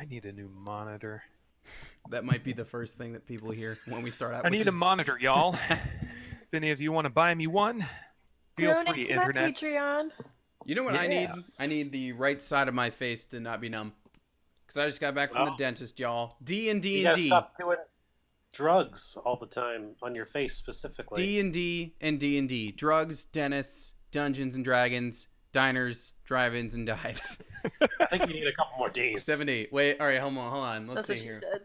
I need a new monitor. That might be the first thing that people hear when we start out. I need a monitor, y'all. If any of you want to buy me one, feel Donate free, to my internet. Patreon. You know what I Yeah. need? I need the right side of my face to not be numb. Because I just got back from the Well, dentist, y'all. D and D You and gotta D. stop doing drugs all the time on your face specifically. D&D and D&D. Drugs, dentists, Dungeons and Dragons, diners, drive-ins, and dives. I think you need a couple more Ds. 70. Wait, all right, hold on. Let's That's see what she here. said.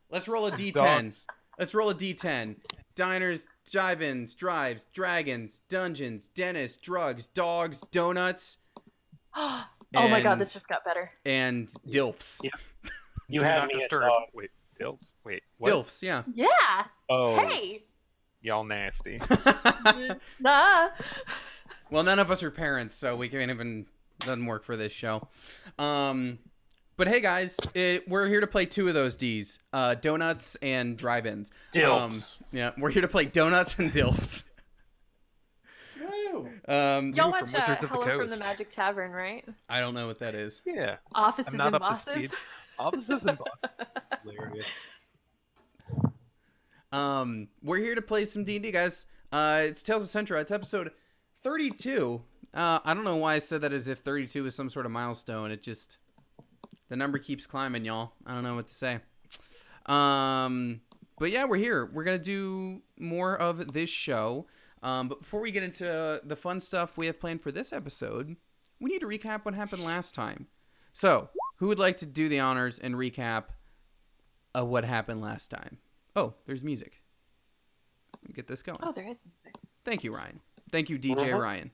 Let's roll a D10. Dogs. Let's roll a D10. Diners, drive-ins, drives, dragons, dungeons, dentists, drugs, dogs, donuts, Oh my god, and- this just got better. and dilfs. Yeah. Do You had not me at disturb. dog. Wait, Dilfs? Wait, what? Dilfs, yeah. Yeah. Oh, Hey. y'all nasty. Nah. Well, none of us are parents, so we can't even doesn't work for this show. But hey, guys, we're here to play two of those D's: donuts and drive-ins. Dilfs. Yeah, we're here to play donuts and dilfs. Woo. Y'all Ooh, watch from Wizards of the Hello from the Coast. Magic Tavern, right? I don't know what that is. Yeah. Offices I'm not and up to bosses. speed. Offices and bosses. Hilarious. We're here to play some D&D, guys. It's Tales of Sentra. It's episode 32. I don't know why I said that as if 32 is some sort of milestone. It just, the number keeps climbing, y'all. I don't know what to say. But yeah, we're here. We're going to do more of this show. But before we get into the fun stuff we have planned for this episode, we need to recap what happened last time. So, who would like to do the honors and recap of what happened last time? Oh, there's music. Let me get this going. Oh, there is music. Thank you, Ryan. Thank you, DJ Uh-huh. Ryan.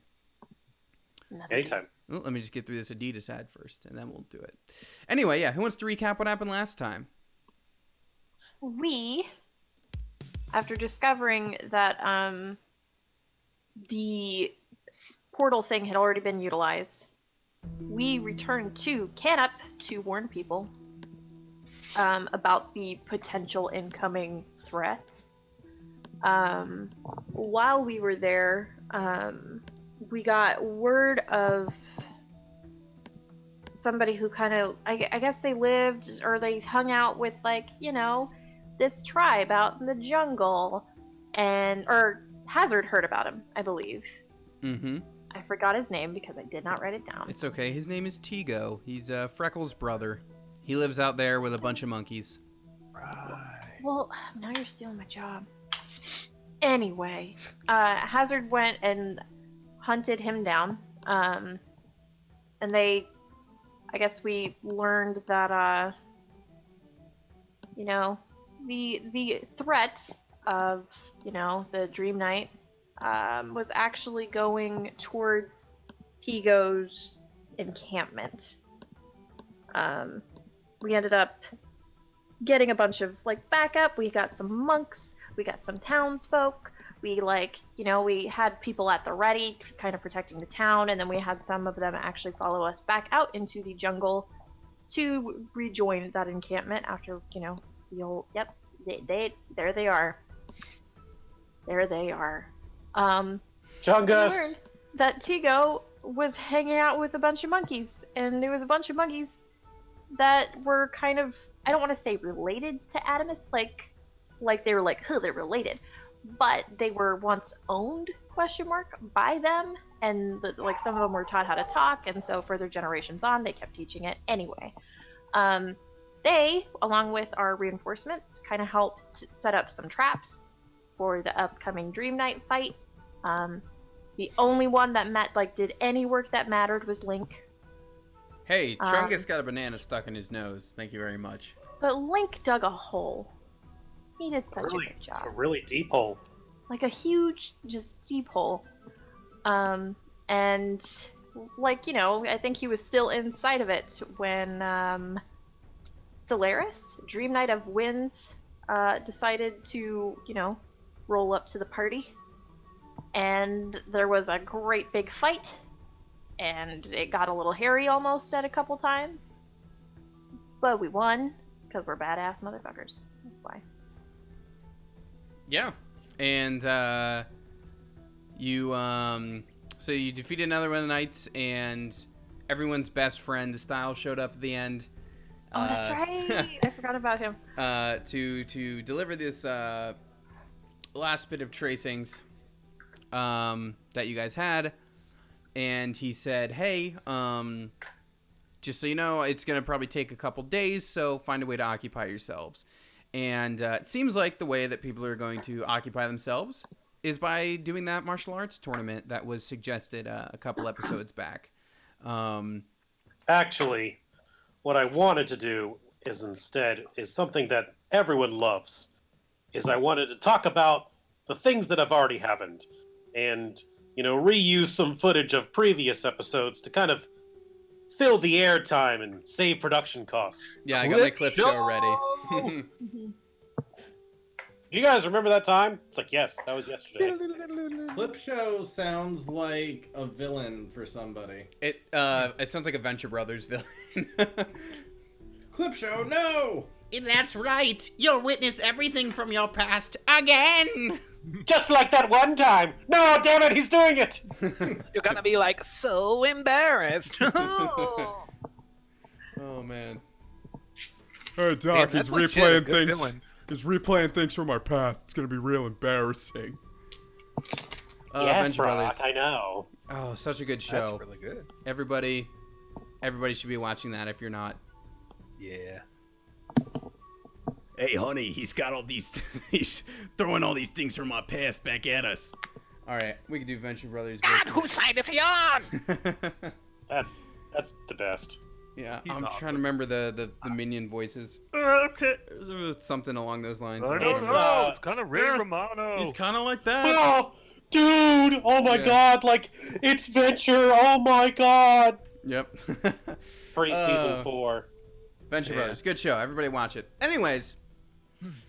Nothing. Anytime. Oh, let me just get through this Adidas ad first, and then we'll do it. Anyway, yeah, who wants to recap what happened last time? We, after discovering that the portal thing had already been utilized, we returned to Canup to warn people about the potential incoming threat. While we were there, we got word of somebody who kind of, I guess they lived or they hung out with, like, you know, this tribe out in the jungle, or Hazard heard about him, I believe. Mm-hmm. I forgot his name because I did not write it down. It's okay. His name is Tigo. He's Freckles' brother. He lives out there with a bunch of monkeys. Right. Well, now you're stealing my job. Anyway, Hazard went and hunted him down, and I guess we learned that, you know, the threat of, you know, the Dream Knight was actually going towards Tigo's encampment. We ended up getting a bunch of, like, backup. We got some monks, we got some townsfolk, we, like, you know, we had people at the ready kind of protecting the town, and then we had some of them actually follow us back out into the jungle to rejoin that encampment after, you know, the old, yep, there they are. There they are. We Chungus! learned that Tigo was hanging out with a bunch of monkeys, and it was a bunch of monkeys that were kind of, I don't want to say related to Adamus, like they were like, huh, they're related, but they were once owned, question mark, by them, and like some of them were taught how to talk, and so further generations on, they kept teaching it anyway. They, along with our reinforcements, kind of helped set up some traps for the upcoming Dream Knight fight. The only one that did any work that mattered was Link. Hey, Chungus got a banana stuck in his nose. Thank you very much. But Link dug a hole. He did such a good A job. really deep hole. Like a huge, just deep hole. And, like, you know, I think he was still inside of it when, Solaris, Dream Knight of Winds, decided to, you know, roll up to the party. And there was a great big fight, and it got a little hairy almost at a couple times. But we won, because we're badass motherfuckers. That's why. Yeah. And so you defeated another one of the knights, and everyone's best friend, the Style, showed up at the end. Oh, that's right. I forgot about him. To deliver this last bit of tracings that you guys had, and he said, "Hey, just so you know, it's gonna probably take a couple days, so find a way to occupy yourselves." And it seems like the way that people are going to occupy themselves is by doing that martial arts tournament that was suggested a couple episodes back. Actually, what I wanted to do is something that everyone loves. Is I wanted to talk about the things that have already happened, and reuse some footage of previous episodes to kind of fill the airtime and save production costs. Yeah, I got my clip show ready. Mhm. You guys remember that time? It's like, yes, that was yesterday. Clip show sounds like a villain for somebody. It sounds like a Venture Brothers villain. Clip show, no! That's right. You'll witness everything from your past again. Just like that one time. No, damn it, he's doing it. You're gonna be like so embarrassed. Oh man. Hey Doc, Damn, he's that's legit a replaying good things. villain. He's replaying things from our past. It's gonna be real embarrassing. Yes, Venture Brock, Brothers. I know. Oh, such a good That's show. really good. Everybody should be watching that if you're not. Yeah. Hey honey, he's got all these. He's throwing all these things from my past back at us. All right, we can do Venture Brothers. God, whose side is he on? That's the best. Yeah, He's I'm awesome. trying to remember the minion voices. Okay. Something along those lines. I I don't don't It's, know. remember. It's kind of Ray Romano. He's kind of like that. Oh, dude! Oh my Yeah. god! Like it's Venture! Oh my god! Yep. Pre-season 4. Venture Yeah. Brothers, good show. Everybody watch it. Anyways,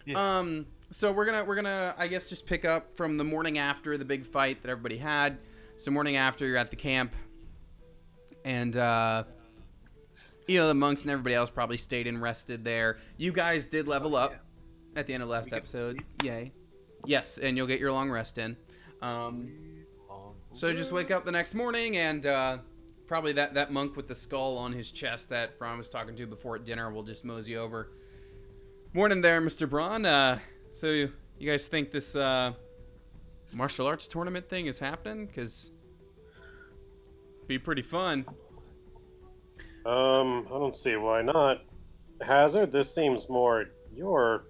Yeah. so we're gonna I guess just pick up from the morning after the big fight that everybody had. So morning after, you're at the camp, and the monks and everybody else probably stayed and rested there. You guys did level up at the end of last episode. Yay. Yes, and you'll get your long rest in. So just wake up the next morning, and probably that monk with the skull on his chest that Braun was talking to before at dinner will just mosey over. Morning there, Mr. Braun. So you guys think this martial arts tournament thing is happening? Because be pretty fun. I don't see why not. Hazard, this seems more your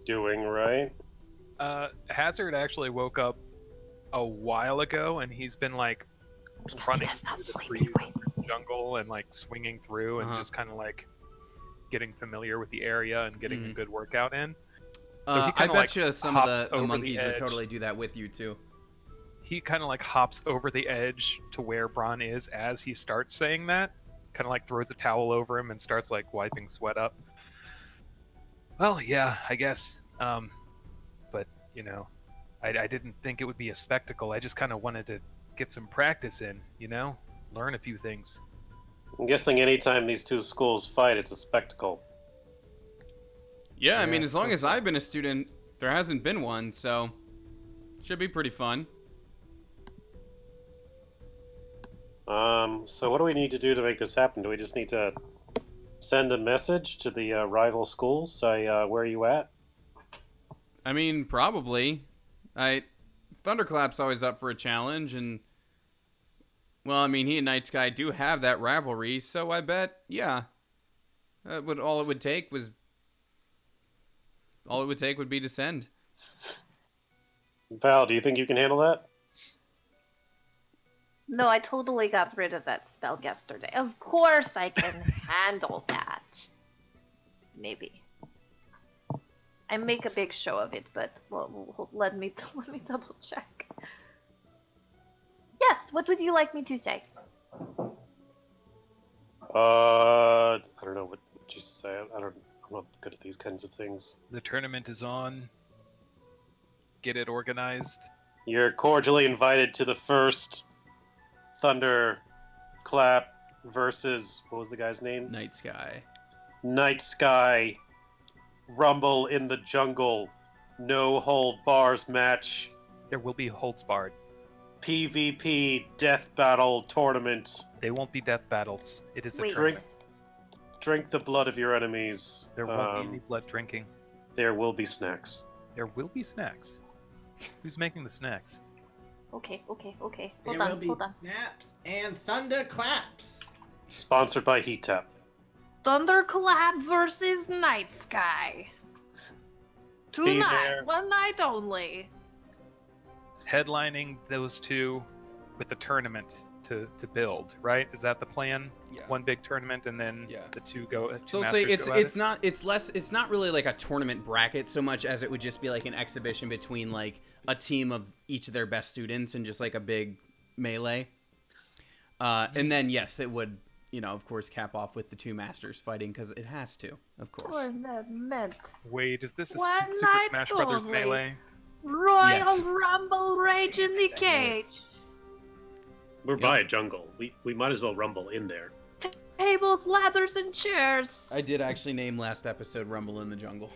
doing, right? Hazard actually woke up a while ago, and he's been like Because running he does not through the sleep trees anyways. in the jungle and like swinging through and Uh-huh. just kind of like getting familiar with the area and getting a Mhm. good workout in. So he I kinda, bet like, you some of hops the over the monkeys would edge. totally do that with you too. He kind of like hops over the edge to where Bron is as he starts saying that. Kind of like throws a towel over him and starts like wiping sweat up. Well, yeah, I guess. But I didn't think it would be a spectacle. I just kind of wanted to get some practice in, learn a few things. I'm guessing anytime these two schools fight, it's a spectacle. Yeah, I mean, Yeah, as long hope as so. I've been a student, there hasn't been one, so should be pretty fun. So what do we need to do to make this happen? Do we just need to send a message to the rival schools? Say, where are you at? I mean, probably. Thunderclap's always up for a challenge, and well, I mean, he and Night Sky do have that rivalry, so I bet, yeah, all it would take would be to send. Val, do you think you can handle that? No, I totally got rid of that spell yesterday. Of course I can handle that. Maybe. I make a big show of it, but let me double check. Yes, what would you like me to say? I don't know what you say. I'm not good at these kinds of things. The tournament is on. Get it organized. You're cordially invited to the first Thunderclap versus, what was the guy's name? Night Sky. Night Sky Rumble in the Jungle No Hold Bars match There will be holds barred. PvP Death Battle Tournament. They won't be death battles. It is a Wait. tournament. drink the blood of your enemies. There won't be any blood drinking. There will be snacks. There will be snacks. Who's making the snacks? Okay. Hold There will on, be hold on. naps and thunder claps. Sponsored by Heat Tap. Thunderclap versus Night Sky. Be Tonight, there. one night only. Headlining those two with the tournament to build, right? Is that the plan? Yeah. One big tournament and then Yeah. the two go. So two I'll say masters go at it? it's not really like a tournament bracket so much as it would just be like an exhibition between like a team of each of their best students and just like a big melee. And then yes, it would, of course, cap off with the two masters fighting because it has to, of course. Tournament. Wait, is this a One Super night Smash Brothers only. melee? Royal Yes. Rumble Rage in the Cage. We're by a jungle. We might as well rumble in there. Tables, ladders, and chairs. I did actually name last episode Rumble in the Jungle.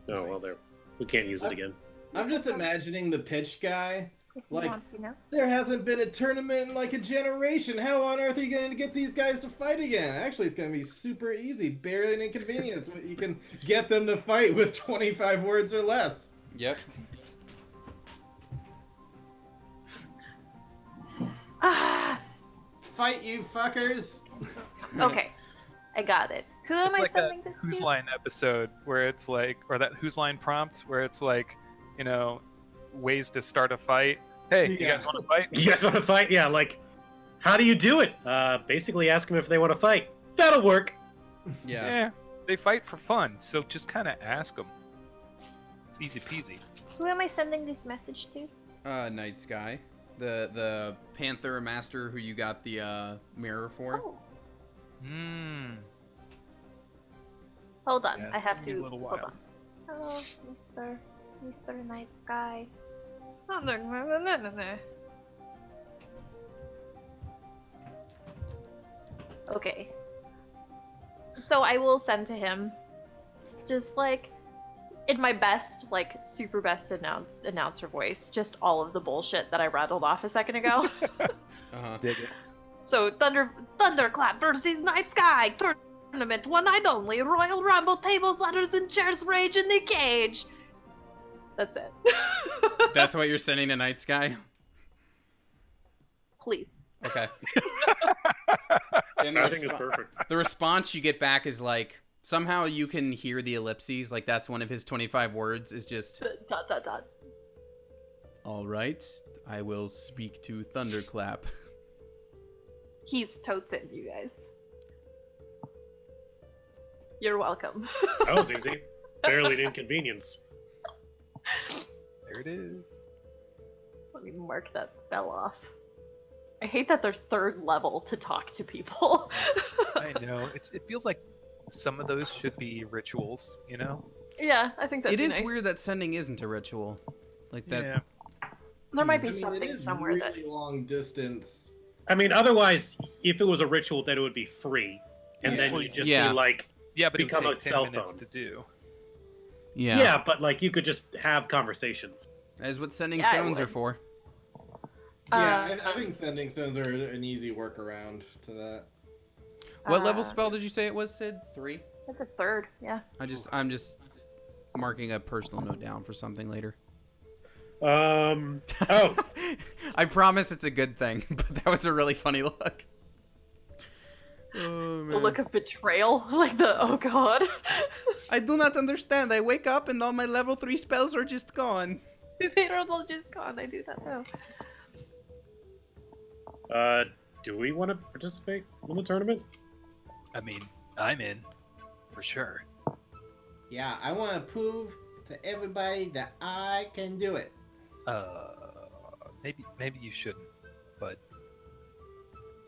Oh, well, there. We can't use it again. I'm just imagining the pitch guy. If you Like, want to, there hasn't been a tournament in like a generation. How on earth are you going to get these guys to fight again? Actually, it's going to be super easy. Barely an inconvenience. You can get them to fight with 25 words or less. Yep. Ah, Fight, you fuckers! okay, I got it. Who am It's I like sending that this Who's to? Line episode where it's like, or that Who's Line prompt where it's like, ways to start a fight. Hey, you Yeah. guys want to fight? You guys want to fight? Yeah, like, how do you do it? Basically ask them if they want to fight. That'll work. Yeah. Yeah, they fight for fun, so just kind of ask them. It's easy peasy. Who am I sending this message to? Night Sky, the Panther Master who you got the mirror for. Oh, Mmm. hold on. Yeah, I it's have gonna be to. a little Hold wild. on. Hello, Mr. Night Sky. Okay. So I will send to him, just like in my best, like super best announcer voice, just all of the bullshit that I rattled off a second ago. Uh-huh. Dig it. So Thunderclap versus Night Sky tournament, one night only. Royal Rumble, tables, ladders, and chairs rage in the cage. That's it. That's what you're sending to Night Sky? Please. Okay. And I think it's perfect. the response you get back is like, somehow you can hear the ellipses, like that's one of his 25 words, is just, Dot dot dot. all right, I will speak to Thunderclap. He's totes it, you guys. You're welcome. That was easy. Barely an inconvenience. There it is. Let me mark that spell off. I hate that there's third level to talk to people. I know. It feels like some of those should be rituals, Yeah, I think that'd It be is nice. weird that sending isn't a ritual. Like that. Yeah. There might be I mean, something it is somewhere really that. long distance. I mean, otherwise, if it was a ritual, then it would be free. And Yeah. then you just Yeah. be like, Yeah, but Become it a would take 10 cell minutes phone. to do. yeah. But like you could just have conversations. That is what sending Yeah, I stones are would. for. Yeah, I think sending stones are an easy workaround to that. What level Uh, spell did you say it was, Sid? 3? That's a third, yeah. I'm just marking a personal note down for something later. Oh, I promise it's a good thing, but that was a really funny look. Oh, The look of betrayal, like the oh god. I do not understand. I wake up and all my level 3 spells are just gone. They're all just gone. I do that now. do we want to participate in the tournament? I mean, I'm in. For sure. Yeah, I want to prove to everybody that I can do it. Maybe you shouldn't. But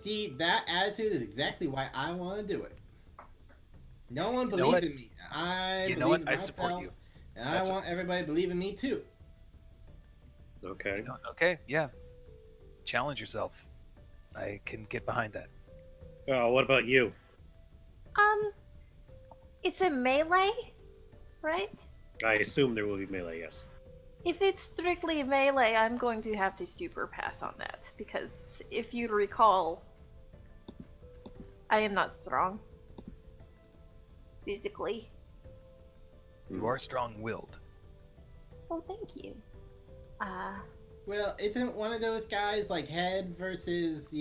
See, that attitude is exactly why I want to do it. No one You know believes what? in me. I You know believe what? in I support myself, you. and That's I want everybody to believe in me too. Okay. Okay, yeah. Challenge yourself. I can get behind that. What about you? It's a melee, right? I assume there will be melee, yes. If it's strictly melee, I'm going to have to super pass on that, because if you recall, I am not strong. physically. You are strong-willed. Well, thank you. Well, isn't one of those guys like head versus,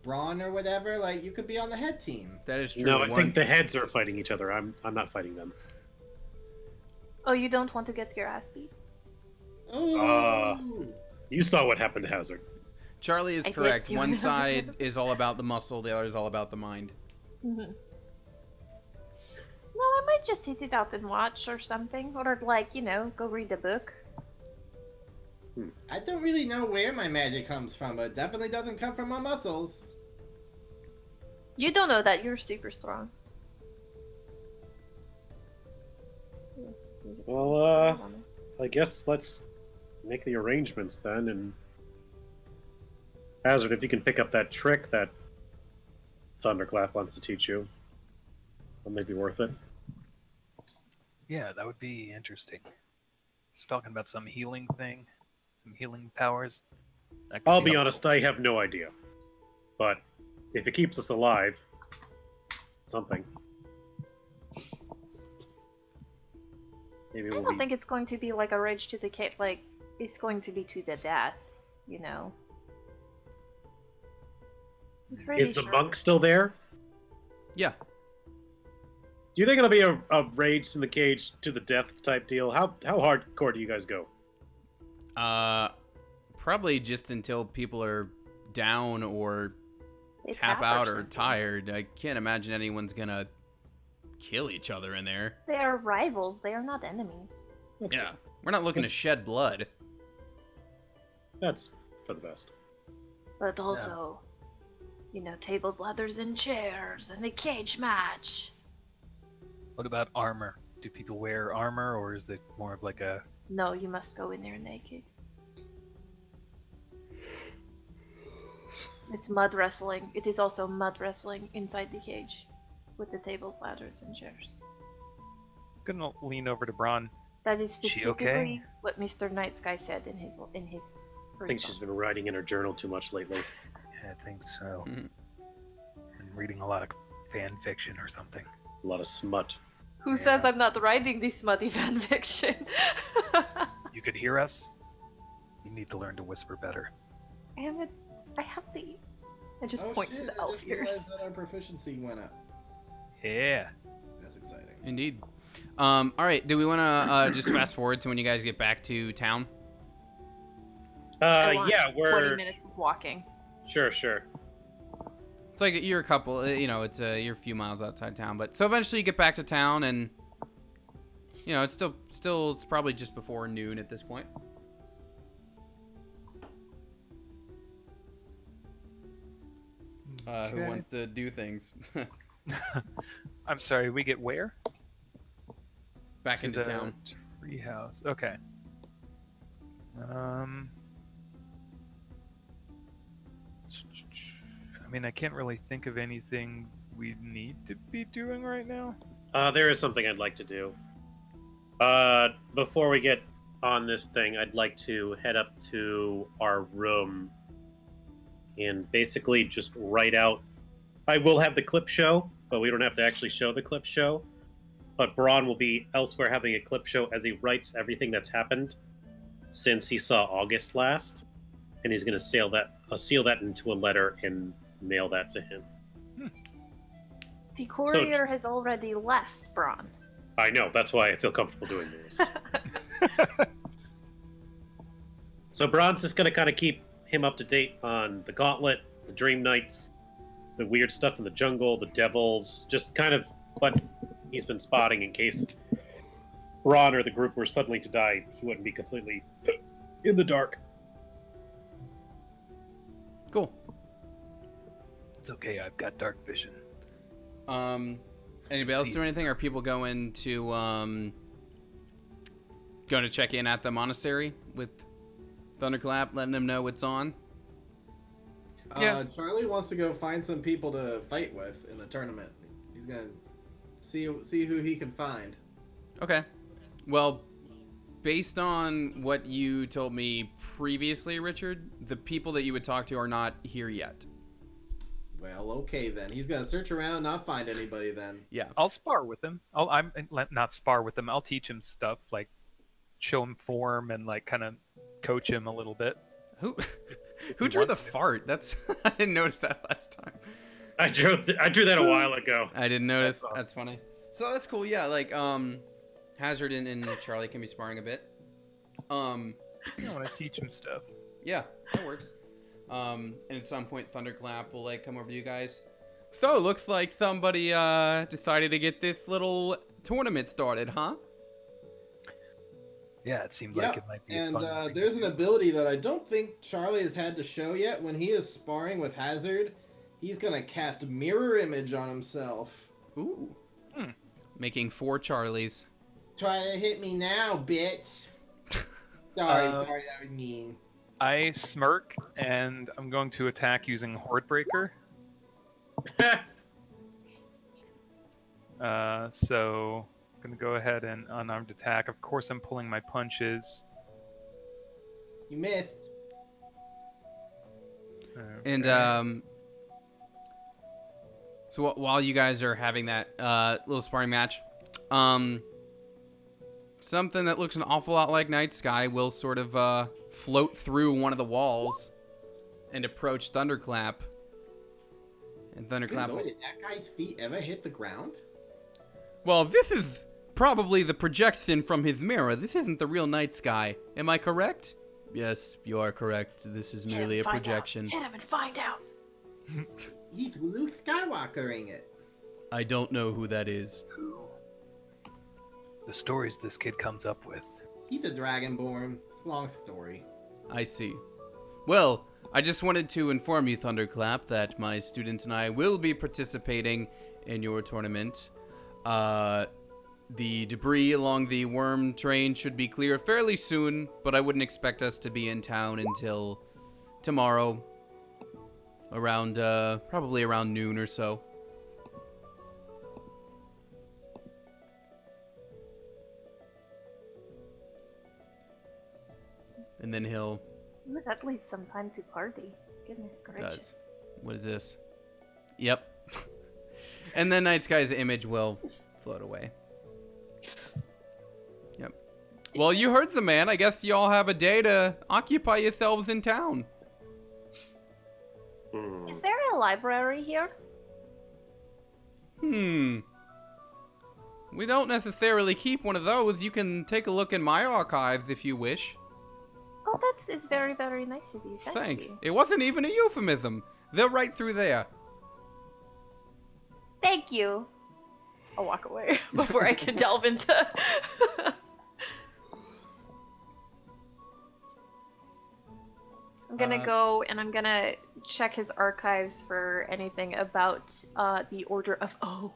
brawn or whatever? Like, you could be on the head team. That is true. No, I think the heads are fighting each other. I'm not fighting them. Oh, you don't want to get your ass beat? Oh! You saw what happened to Hazard. Charlie is I correct. guess you- One side is all about the muscle, the other is all about the mind. Mm-hmm. Well, I might just sit it out and watch or something. Or, like, go read a book. I don't really know where my magic comes from, but it definitely doesn't come from my muscles. You don't know that. You're super strong. Well, I guess let's make the arrangements then, and Hazard, if you can pick up that trick that Thunderclap wants to teach you, that may be worth it. Yeah, that would be interesting. Just talking about some healing thing, some healing powers. That could I'll be helpful. honest, I have no idea. But if it keeps us alive, something. Maybe I we'll don't be... think it's going to be like a rage to the cave. Like, it's going to be to the death, I'm pretty Is the sure. monk still there? Yeah. Do you think it'll be a rage in the cage to the death type deal? How hardcore do you guys go? Probably just until people are down or They tap out or something. tired. I can't imagine anyone's gonna kill each other in there. They are rivals. They are not enemies. Yeah. We're not looking to shed blood. That's for the best. But also, tables, ladders, and chairs, and a cage match. What about armor? Do people wear armor, or is it more of like a... No, you must go in there naked. It's mud wrestling. It is also mud wrestling inside the cage, with the tables, ladders, and chairs. I'm gonna lean over to Braun. That is She specifically okay? what Mr. Night Sky said in his I think she's response. been writing in her journal too much lately. Yeah, I think so. Mhm. And reading a lot of fan fiction or something. A lot of smut. Who says I'm not writing this smutty fan fiction? You could hear us? You need to learn to whisper better. I have the. I just Oh, point shit, to the I elf just ears. realized that our proficiency went up. Yeah. That's exciting. Indeed. All right. Do we want to just fast forward to when you guys get back to town? I want Yeah, 20 we're... minutes of walking. Sure. It's like you're a couple. It's you're a few miles outside town, but so eventually you get back to town, and it's still it's probably just before noon at this point. Who Okay. wants to do things? I'm sorry, we get where? Back To into the town. Treehouse. Okay. I mean, I can't really think of anything we need to be doing right now. There is something I'd like to do. Before we get on this thing, I'd like to head up to our room and basically just write out. I will have the clip show, but we don't have to actually show the clip show. But Braun will be elsewhere having a clip show as he writes everything that's happened since he saw August last, and he's going to seal that into a letter and mail that to him. The courier has already left, Braun. I know, that's why I feel comfortable doing this. So Braun's just going to kind of keep him up to date on the Gauntlet, the Dream Knights, the weird stuff in the jungle, the devils, just kind of what he's been spotting in case Braun or the group were suddenly to die, he wouldn't be completely in the dark. Cool. It's okay, I've got dark vision. Anybody else See. do anything? Are people going to check in at the monastery with Thunderclap, letting them know what's on? Yeah. Charlie wants to go find some people to fight with in the tournament. He's gonna see who he can find. Okay. Well, based on what you told me previously, Richard, the people that you would talk to are not here yet. Well, okay then. He's gonna search around, not find anybody then. Yeah. I'll spar with him. I'm not spar with him. I'll teach him stuff, like show him form and like kind of coach him a little bit. Who If who he drew the wants to. fart? That's I didn't notice that last time. I drew that a while ago. I didn't notice. That's awesome. That's funny. So that's cool. Yeah, like Hazard and Charlie can be sparring a bit. I want to teach him stuff. Yeah, that works. And at some point, Thunderclap will like come over to you guys. So looks like somebody decided to get this little tournament started, huh? Yeah, it seemed Yeah, like it might be. and a fun thing there's to an do. ability that I don't think Charlie has had to show yet. When he is sparring with Hazard, he's gonna cast Mirror Image on himself. Ooh. Hmm. Making 4 Charlies. Try to hit me now, bitch. Sorry, that was mean. I smirk and I'm going to attack using Horde Breaker. So I'm gonna go ahead and unarmed attack. Of course, I'm pulling my punches. You missed. And so while you guys are having that little sparring match, something that looks an awful lot like Night Sky will sort of float through one of the walls and approach Thunderclap. And Thunderclap. Did that guy's feet ever hit the ground? Well, this is probably the projection from his mirror. This isn't the real Night Sky. Am I correct? Yes, you are correct. This is merely a projection. Hit him and find out. He's Luke Skywalkering it. I don't know who that is. Who? The stories this kid comes up with. He's a Dragonborn. Long story. I see. Well, I just wanted to inform you, Thunderclap, that my students and I will be participating in your tournament. The debris along the worm train should be clear fairly soon, but I wouldn't expect us to be in town until tomorrow, around probably around noon or so. And then he'll Ooh, that leaves some time to party. Goodness gracious. does. What is this? Yep. And then Night Sky's image will float away. Yep. Well, you heard the man. I guess y'all have a day to occupy yourselves in town. Is there a library here? We don't necessarily keep one of those. You can take a look in my archives if you wish. Oh, that is very, very nice of you. Thanks. You. It wasn't even a euphemism. They're right through there. Thank you. I'll walk away before I can delve into. I'm gonna go and I'm gonna check his archives for anything about the Order of O.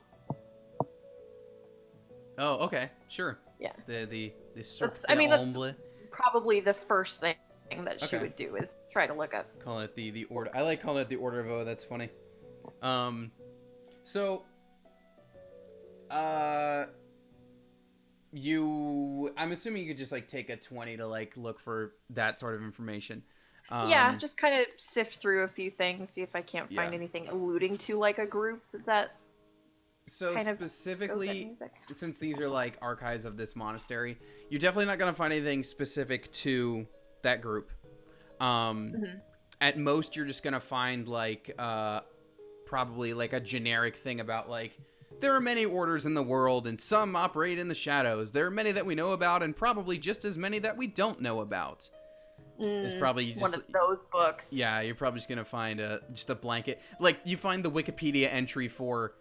Oh, okay. Sure. Yeah. The That's- I mean, that's- Probably the first thing that she Okay. would do is try to look up. Calling it the order. I like calling it the Order of O. That's funny. So, I'm assuming you could just like take a 20 to like look for that sort of information. Yeah, just kind of sift through a few things, see if I can't find Yeah. anything alluding to like a group that So kind of goes at specifically, music. since these are like archives of this monastery, you're definitely not gonna find anything specific to that group. At most, you're just gonna find like probably like a generic thing about like there are many orders in the world and some operate in the shadows. There are many that we know about and probably just as many that we don't know about. It's probably just one of those books. yeah, you're probably just gonna find just a blanket. Like you find the Wikipedia entry for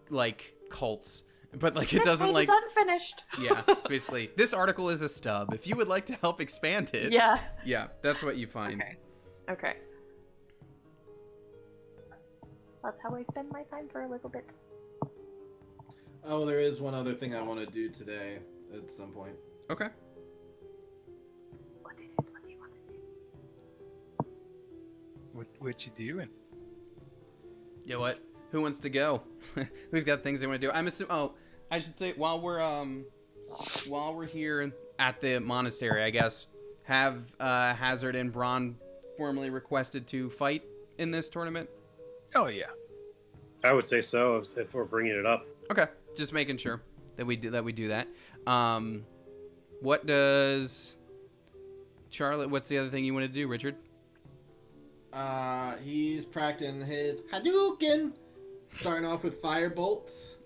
like cults, but like it This doesn't page like is unfinished. yeah, basically this article is a stub. If you would like to help expand it, Yeah. that's what you find. Okay. That's how I spend my time for a little bit. Oh, there is one other thing I want to do today at some point. Okay. What is it? What do you want to do? What you doing? Yeah, what? Who wants to go? Who's got things they want to do? I'm assuming. Oh, I should say while we're here at the monastery, I guess have Hazard and Braun formally requested to fight in this tournament. Oh yeah. I would say so if we're bringing it up. Okay, just making sure that we do that. What does Charlotte? What's the other thing you want to do, Richard? He's practicing his Hadouken. Starting off with fire bolts.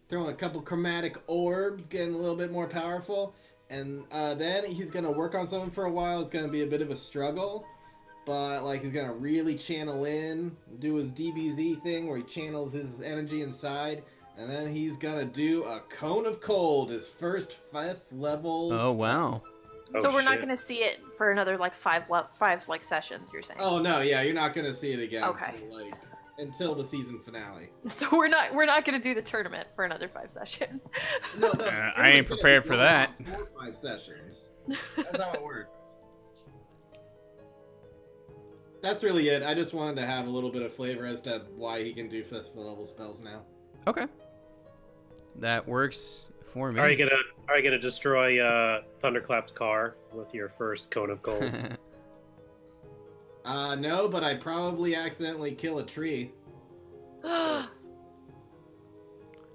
Throwing a couple chromatic orbs, getting a little bit more powerful. And then he's going to work on something for a while. It's going to be a bit of a struggle. But, like, he's going to really channel in, do his DBZ thing where he channels his energy inside. And then he's going to do a Cone of Cold, his first 5th level. Oh, wow. So Oh, we're not shit. going to see it for another, like, five like, sessions, you're saying? Oh, no, yeah, you're not going to see it again. Okay. For, like, until the season finale. So we're not going to do the tournament for another 5 sessions. No, I ain't prepared for that. 4 or 5 sessions. That's how it works. That's really it. I just wanted to have a little bit of flavor as to why he can do 5th level spells now. Okay, that works for me. Are you gonna destroy Thunderclap's car with your first Cone of Cold? No, but I'd probably accidentally kill a tree.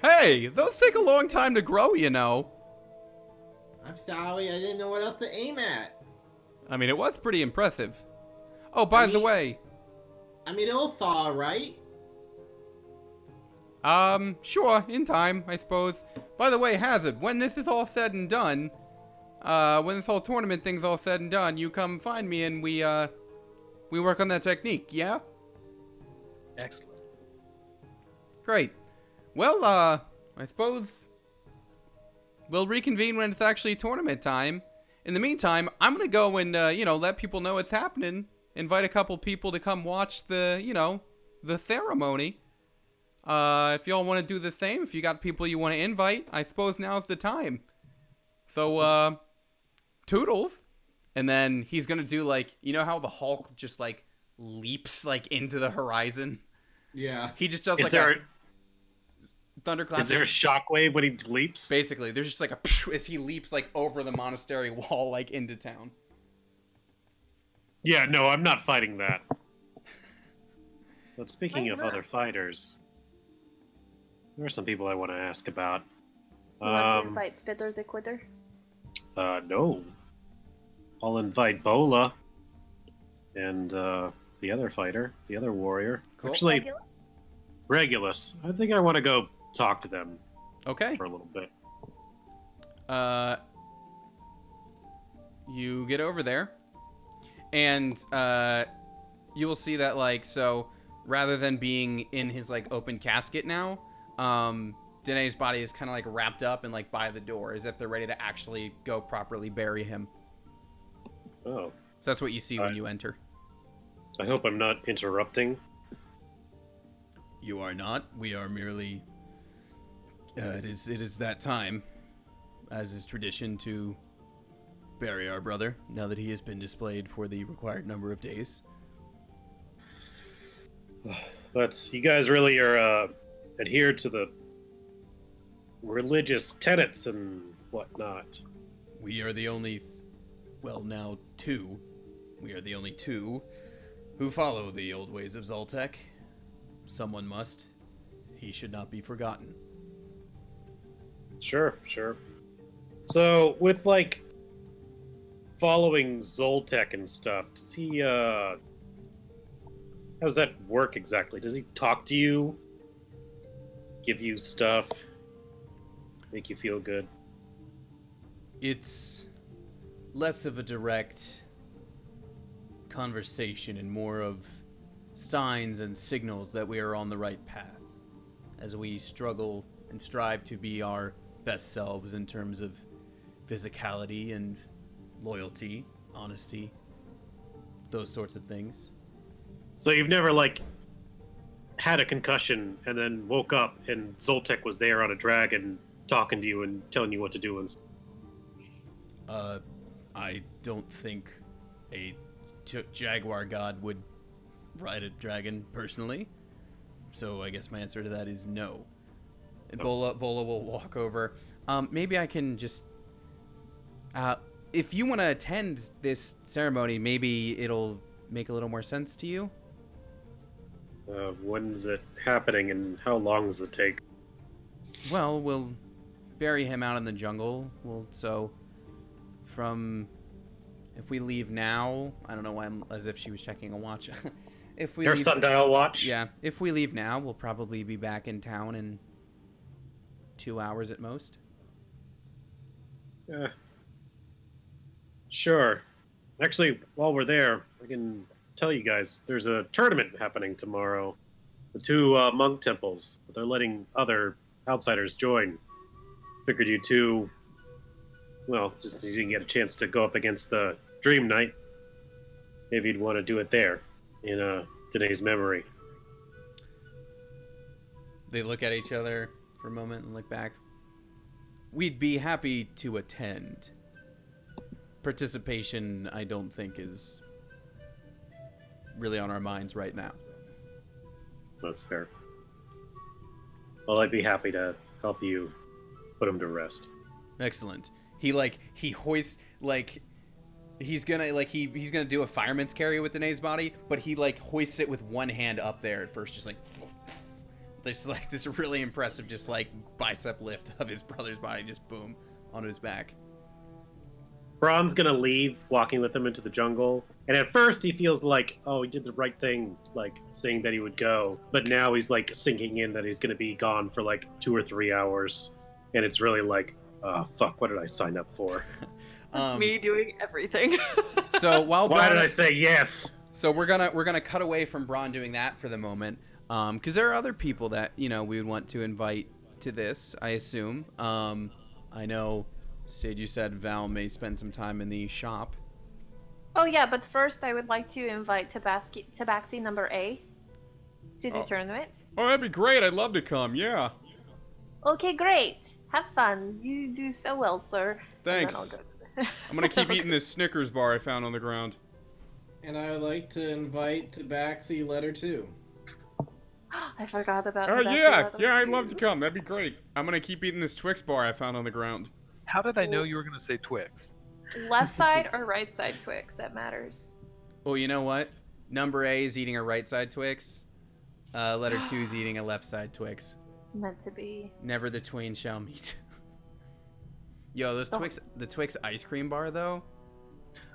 Hey, those take a long time to grow, you know. I'm sorry, I didn't know what else to aim at. I mean, it was pretty impressive. Oh, by the way, I mean, it'll thaw, right? sure, in time, I suppose. By the way, Hazard, when this is all said and done, when this whole tournament thing's all said and done, you come find me and we work on that technique, yeah? Excellent. Great. Well, I suppose we'll reconvene when it's actually tournament time. In the meantime, I'm gonna go and, let people know what's happening. Invite a couple people to come watch the ceremony. If y'all want to do the same, if you got people you want to invite, I suppose now's the time. So, toodles. And then he's gonna do, like, you know how the Hulk just, like, leaps, like, into the horizon? Yeah. He just does, Is like, there a thunderclap. is there a shockwave when he leaps? Basically, there's just, like, a as he leaps, like, over the monastery wall, like, into town. Yeah, no, I'm not fighting that. But speaking Why of not? other fighters, there are some people I want to ask about. You want to invite Spitter the Quitter? No. I'll invite Bola and the other fighter, the other warrior. Cool. Actually, Regulus? Regulus. I think I want to go talk to them Okay. for a little bit. You get over there, and you will see that, like, so rather than being in his, like, open casket now, Danae's body is kind of, like, wrapped up and, like, by the door, as if they're ready to actually go properly bury him. Oh, So that's what you see when you enter. I hope I'm not interrupting. You are not. We are merely. It is that time, as is tradition, to bury our brother now that he has been displayed for the required number of days. But you guys really are adhere to the religious tenets and whatnot. We are the only, now two. We are the only two who follow the old ways of Zoltek. Someone must. He should not be forgotten. Sure. So, with, like, following Zoltek and stuff, does he, how does that work exactly? Does he talk to you? Give you stuff? Make you feel good? It's less of a direct conversation and more of signs and signals that we are on the right path as we struggle and strive to be our best selves in terms of physicality and loyalty, honesty, those sorts of things. So you've never, like, had a concussion and then woke up and Zoltek was there on a dragon talking to you and telling you what to do and stuff? I don't think a jaguar god would ride a dragon personally. So I guess my answer to that is no. Bola will walk over. Maybe I can just... if you want to attend this ceremony, maybe it'll make a little more sense to you. When's it happening, and how long does it take? Well, we'll bury him out in the jungle. If we leave now, I don't know why I'm as if she was checking a watch. If we Your leave, sundial watch? yeah, if we leave now, we'll probably be back in town in 2 hours at most. Sure. Actually, while we're there, I can tell you guys there's a tournament happening tomorrow. The two monk temples. They're letting other outsiders join. Figured you two, well, since you didn't get a chance to go up against the Dream Knight, maybe you'd want to do it there in Danae's memory. They look at each other for a moment and look back. We'd be happy to attend. Participation, I don't think, is really on our minds right now. That's fair. Well, I'd be happy to help you put him to rest. Excellent. He hoists he's gonna do a fireman's carry with Danae's body, but he hoists it with one hand up there at first, just there's this really impressive just bicep lift of his brother's body, just boom onto his back. Braun's gonna leave, walking with him into the jungle, and at first he feels like, oh, he did the right thing, saying that he would go, but now he's sinking in that he's gonna be gone for 2 or 3 hours, and it's really oh, fuck, what did I sign up for? It's me doing everything. So while Why Braun, did I say yes? So we're gonna cut away from Braun doing that for the moment, because there are other people that we would want to invite to this. I assume. I know, Sid, you said Val may spend some time in the shop. Oh yeah, but first I would like to invite Tabaxi number A to the tournament. Oh, that'd be great. I'd love to come. Yeah. Okay, great. Have fun. You do so well, sir. Thanks. And then I'll go. I'm gonna keep eating this Snickers bar I found on the ground. And I would like to invite Tabaxi letter 2. I forgot about Oh Tabaxi yeah, letter yeah, I'd love to two. come. That'd be great. I'm gonna keep eating this Twix bar I found on the ground. How did I know you were going to say Twix? Left side or right side Twix? That matters. Well, you know what? Number A is eating a right side Twix. Letter 2 is eating a left side Twix. It's meant to be. Never the twain shall meet. Yo, those the Twix ice cream bar though.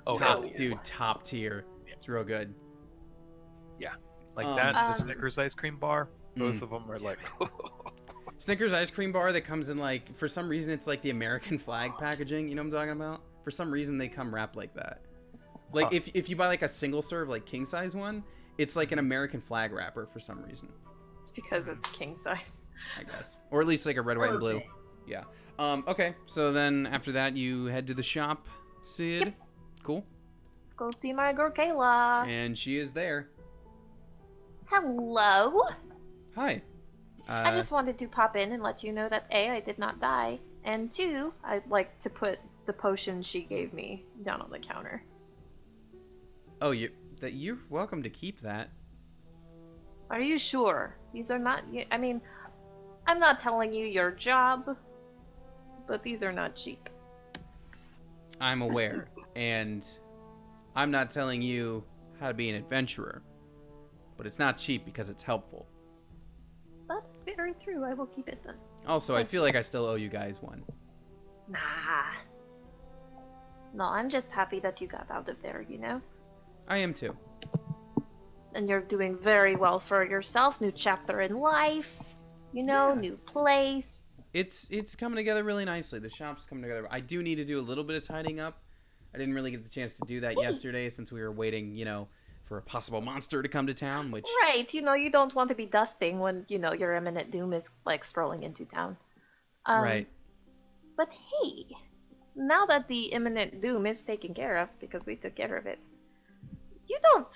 Oh, hell yeah. Dude, top tier. It's real good. Like that, and the Um, Snickers ice cream bar, both of them are Snickers ice cream bar that comes in for some reason it's the American flag packaging. You know what I'm talking about? For some reason they come wrapped like that. If you buy a single serve king size one, it's an American flag wrapper for some reason. It's because it's king size. I guess, or at least a red, white, and blue. Yeah. Okay. So then after that, you head to the shop, Sid. Yep. Cool. Go see my girl Kayla. And she is there. Hello. Hi. I just wanted to pop in and let you know that A, I did not die, and 2, I'd like to put the potion she gave me down on the counter. Oh, you're welcome to keep that. Are you sure? These are not. I mean, I'm not telling you your job, but these are not cheap. I'm aware, and I'm not telling you how to be an adventurer, but it's not cheap because it's helpful. That's very true. I will keep it then. Also, I feel like I still owe you guys one. Nah. No, I'm just happy that you got out of there, I am too. And you're doing very well for yourself. New chapter in life, Yeah. new place. It's coming together really nicely. The shop's coming together. I do need to do a little bit of tidying up. I didn't really get the chance to do that yesterday since we were waiting, for a possible monster to come to town, which... Right, you don't want to be dusting when, your imminent doom is, strolling into town. Right. But hey, now that the imminent doom is taken care of, because we took care of it, you don't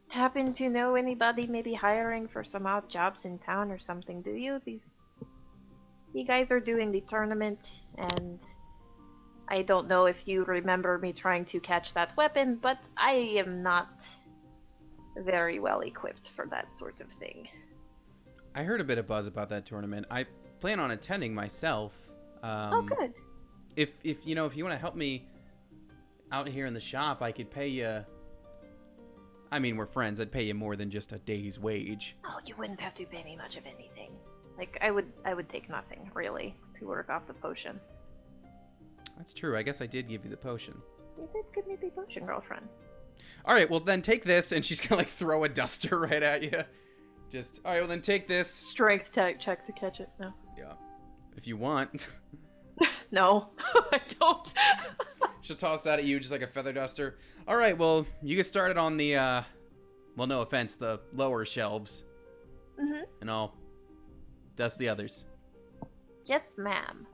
happen to know anybody maybe hiring for some odd jobs in town or something, do you? You guys are doing the tournament, and I don't know if you remember me trying to catch that weapon, but I am not very well equipped for that sort of thing. I heard a bit of buzz about that tournament. I plan on attending myself. Oh, good. If you want to help me out here in the shop, I could pay you, I mean, we're friends. I'd pay you more than just a day's wage. Oh, you wouldn't have to pay me much of anything. Like, I would take nothing, really, to work off the potion. That's true. I guess I did give you the potion. You did give me the potion, girlfriend. All right, well, then take this, and she's gonna, like, throw a duster right at you. Just, all right, well, then take this. Strength check to catch it. No. Yeah, if you want. No, I don't. She'll toss that at you just like a feather duster. All right, well, you get started on the, well, no offense, the lower shelves. Mm-hmm. And I'll dust the others. Yes, ma'am.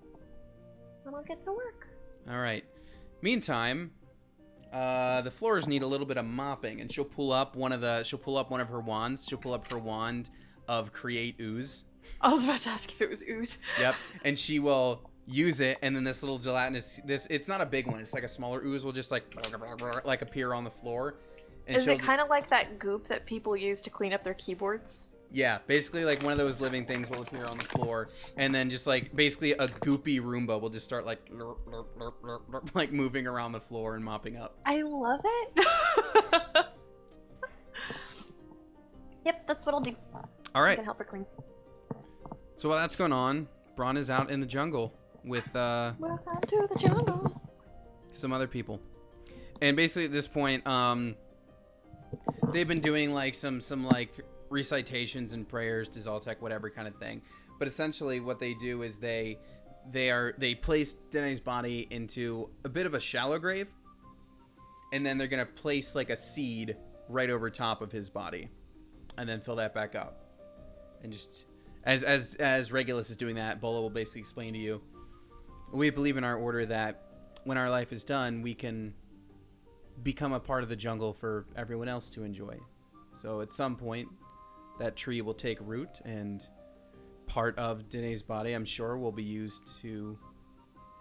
And I'll get to work. All right. Meantime, the floors need a little bit of mopping, and she'll pull up one of her wands. She'll pull up her wand of create ooze. I was about to ask if it was ooze. Yep. And she will use it, and then this little gelatinous, it's not a big one, it's like a smaller ooze will just like appear on the floor. And Is it kind of like that goop that people use to clean up their keyboards? Yeah, basically like one of those living things will appear on the floor, and then just like basically a goopy Roomba will just start like like moving around the floor and mopping up. I love it. Yep, that's what I'll do. All I right. can help her clean. So while that's going on, Braun is out in the jungle with Welcome to the jungle. some other people, and basically at this point, they've been doing like some like recitations and prayers to Zoltek, whatever kind of thing. But essentially, what they do is they place Dene's body into a bit of a shallow grave, and then they're gonna place like a seed right over top of his body, and then fill that back up. And just as Regulus is doing that, Bola will basically explain to you, we believe in our order that when our life is done, we can become a part of the jungle for everyone else to enjoy. So at some point, that tree will take root, and part of Dene's body, I'm sure, will be used to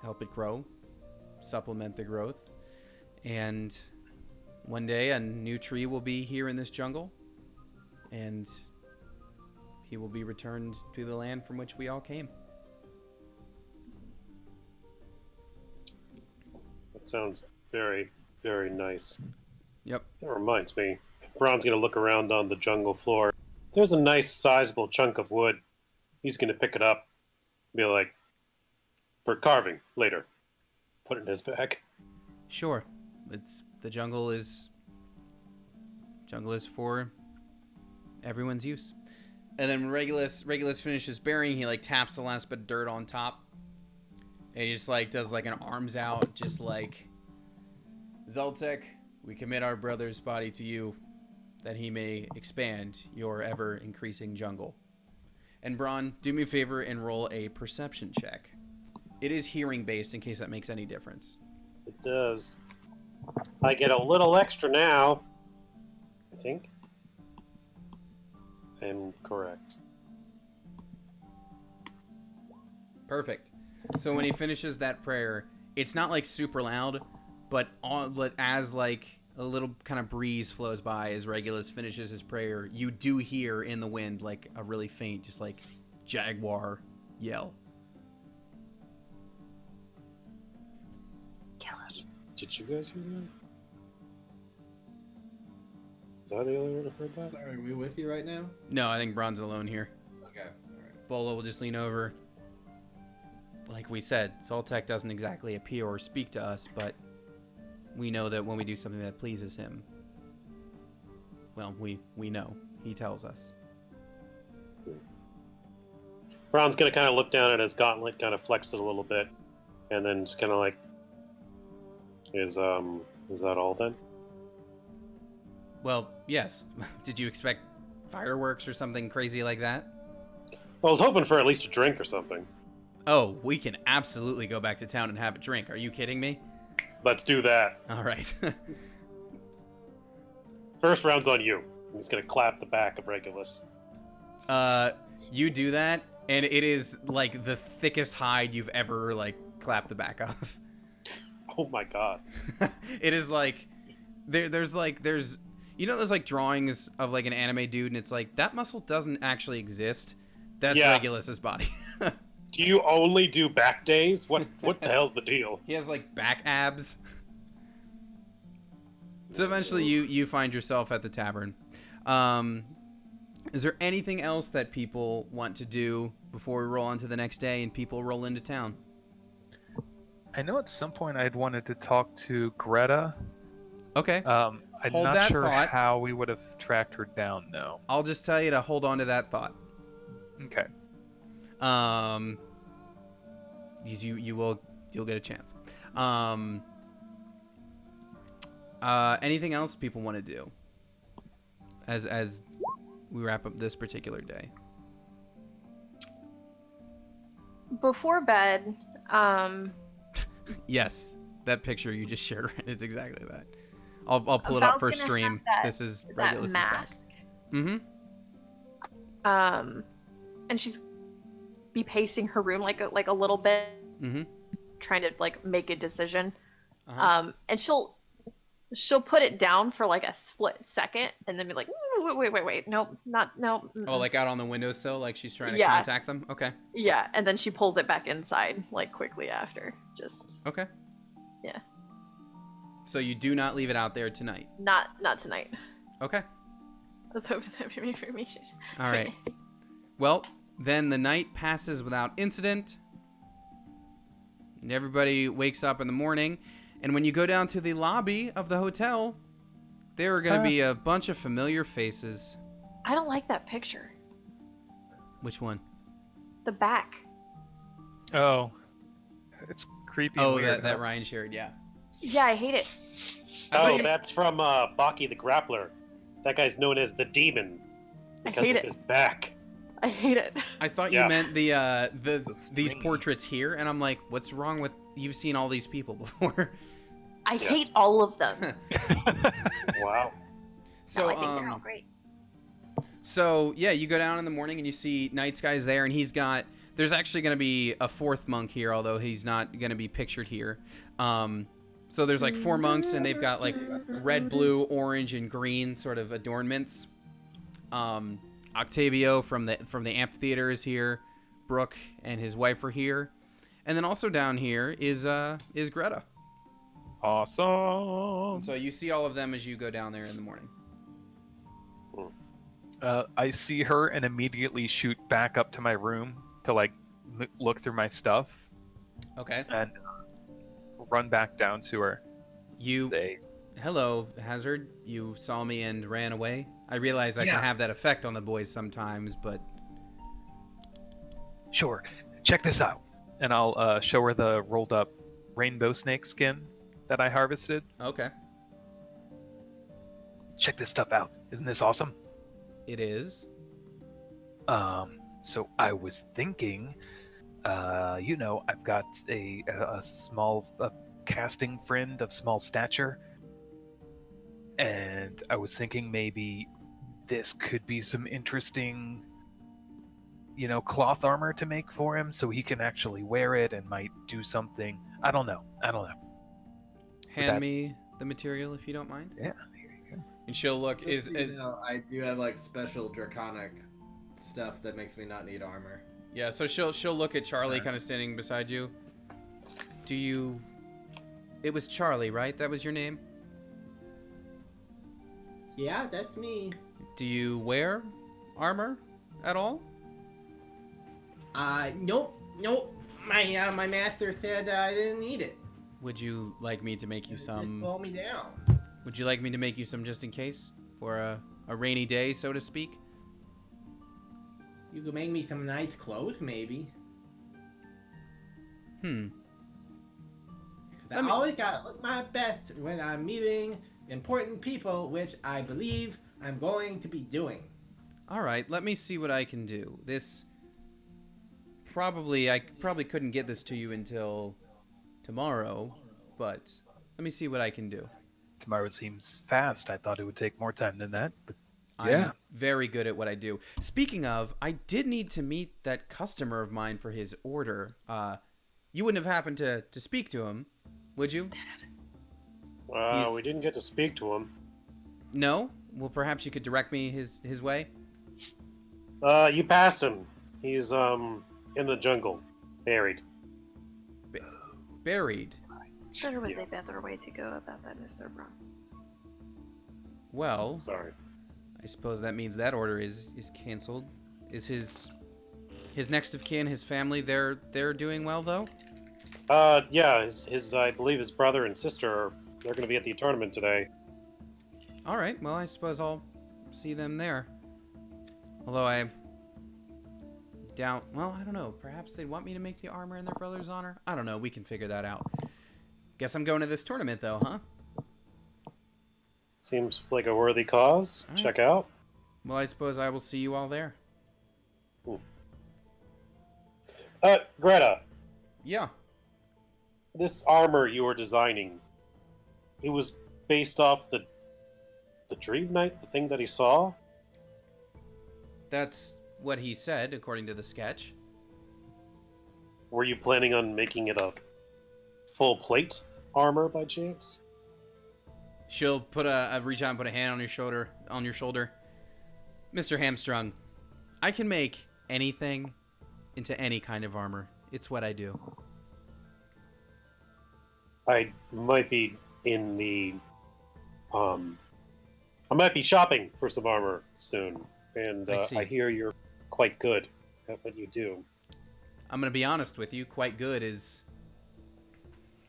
help it grow, supplement the growth. And one day, a new tree will be here in this jungle, and he will be returned to the land from which we all came. That sounds very, very nice. Yep. That reminds me, Braun's going to look around on the jungle floor. There's a nice, sizable chunk of wood. He's going to pick it up, be like, for carving later. Put it in his bag. Sure. The jungle is for everyone's use. And then when Regulus finishes burying, he like taps the last bit of dirt on top. And he just like does like an arms out, just like, Zoltek, we commit our brother's body to you, that he may expand your ever increasing jungle. And Braun, do me a favor and roll a perception check. It is hearing based, in case that makes any difference. It does. I get a little extra now. I think. I'm correct. Perfect. So when he finishes that prayer, it's not like super loud, but as like a little kind of breeze flows by as Regulus finishes his prayer, you do hear in the wind like a really faint, just like jaguar yell. Kill him. Did you guys hear that? Is that the only one who heard that? Sorry, are we with you right now? No, I think Braun's alone here. Okay, alright. Bola will just lean over. Like we said, Zoltek doesn't exactly appear or speak to us, but we know that when we do something that pleases him, well, we know. He tells us. Braun's gonna kind of look down at his gauntlet, kind of flex it a little bit, and then just kind of like, is that all then? Well, yes. Did you expect fireworks or something crazy like that? Well, I was hoping for at least a drink or something. Oh, we can absolutely go back to town and have a drink. Are you kidding me? Let's do that. All right. First round's on you. I'm just gonna clap the back of Regulus. You do that, and it is like the thickest hide you've ever like clapped the back of. Oh my god. It is like there's you know those like drawings of like an anime dude, and it's like that muscle doesn't actually exist. That's Yeah. Regulus's body. Do you only do back days? What the hell's the deal? He has like back abs. So eventually you find yourself at the tavern. Is there anything else that people want to do before we roll on to the next day and people roll into town? I know at some point I'd wanted to talk to Greta. Okay. I'm Hold not that sure thought. how we would have tracked her down, though. I'll just tell you to hold on to that thought. Okay. You'll get a chance. Anything else people want to do as we wrap up this particular day? Before bed, Yes, that picture you just shared is exactly that. I'll pull it Val's up for gonna stream. have that- This is that Regulus is back. mask. Mm-hmm. And she's be pacing her room like a little bit, Mm-hmm. trying to like make a decision. Uh-huh. And she'll put it down for like a split second, and then be like, wait, nope, no. Oh, like out on the windowsill, like she's trying to Yeah. contact them? Okay. Yeah, and then she pulls it back inside like quickly after. Just Okay. Yeah. So you do not leave it out there tonight. not tonight. Okay. I was hoping to have more information. All right. Well, then the night passes without incident. And everybody wakes up in the morning. And when you go down to the lobby of the hotel, there are going to be a bunch of familiar faces. I don't like that picture. Which one? The back. Oh. It's creepy. and Oh, weird, that huh? Ryan shared, yeah. Yeah, I hate it. Oh, that's from Baki the Grappler. That guy's known as the Demon I because hate of it. his back. I hate it. I thought Yeah. you meant the So these strange. portraits here, and I'm like, what's wrong with you've seen all these people before? I Yeah. hate all of them. Wow. So No, I think they're all great. So yeah, you go down in the morning and you see Night Sky's there, and there's actually going to be a fourth monk here, although he's not going to be pictured here. So there's like 4 monks, and they've got like red, blue, orange, and green sort of adornments. Octavio from the amphitheater is here. Brooke and his wife are here, and then also down here is Greta. Awesome. So you see all of them as you go down there in the morning. I see her and immediately shoot back up to my room to like look through my stuff Okay. and run back down to her. You. Say, Hello, Hazard. You saw me and ran away. I realize I can Yeah. have that effect on the boys sometimes, but sure, check this out. And I'll show her the rolled up rainbow snake skin that I harvested. okay. Check this stuff out. Isn't this awesome? It is. So I was thinking, I've got a small casting friend of small stature, and I was thinking maybe this could be some interesting, cloth armor to make for him, so he can actually wear it and might do something. I don't know. Hand me the material if you don't mind. Yeah, here you go. And she'll look. Just so you know, I do have like special draconic stuff that makes me not need armor. Yeah. So she'll look at Charlie, Okay. kind of standing beside you. Do you? It was Charlie, right? That was your name. Yeah, that's me. Do you wear armor at all? Nope. My master said I didn't need it. Would you like me to make you Just some? slow me down. Would you like me to make you some just in case for a rainy day, so to speak? You could make me some nice clothes, maybe. Hmm. 'Cause I always gotta look my best when I'm meeting important people, which I believe I'm going to be doing. All right, let me see what I can do. I probably couldn't get this to you until tomorrow, but let me see what I can do. Tomorrow seems fast. I thought it would take more time than that, but I'm yeah. very good at what I do. Speaking of, I did need to meet that customer of mine for his order. You wouldn't have happened to speak to him, would you? He's- We didn't get to speak to him. No? Well, perhaps you could direct me his way? You passed him. He's in the jungle, buried. Buried. There was Yeah. a better way to go about that, Mr. Brown. Well, Sorry. I suppose that means that order is canceled. Is his next of kin, his family, they're doing well though? Yeah, his I believe his brother and sister they're going to be at the tournament today. All right. Well, I suppose I'll see them there. Although I doubt. Well, I don't know. Perhaps they'd want me to make the armor in their brother's honor. I don't know. We can figure that out. Guess I'm going to this tournament though, huh? Seems like a worthy cause. All right. Check out. Well, I suppose I will see you all there. Greta, Yeah. this armor you were designing, it was based off the Dream Knight, the thing that he saw? That's what he said, according to the sketch. Were you planning on making it a full plate armor by chance? She'll reach out and put a hand on your shoulder. Mr. Hamstrung, I can make anything into any kind of armor. It's what I do. I might be in the I might be shopping for some armor soon, and I see. I hear you're quite good at what you do. I'm gonna be honest with you. Quite good is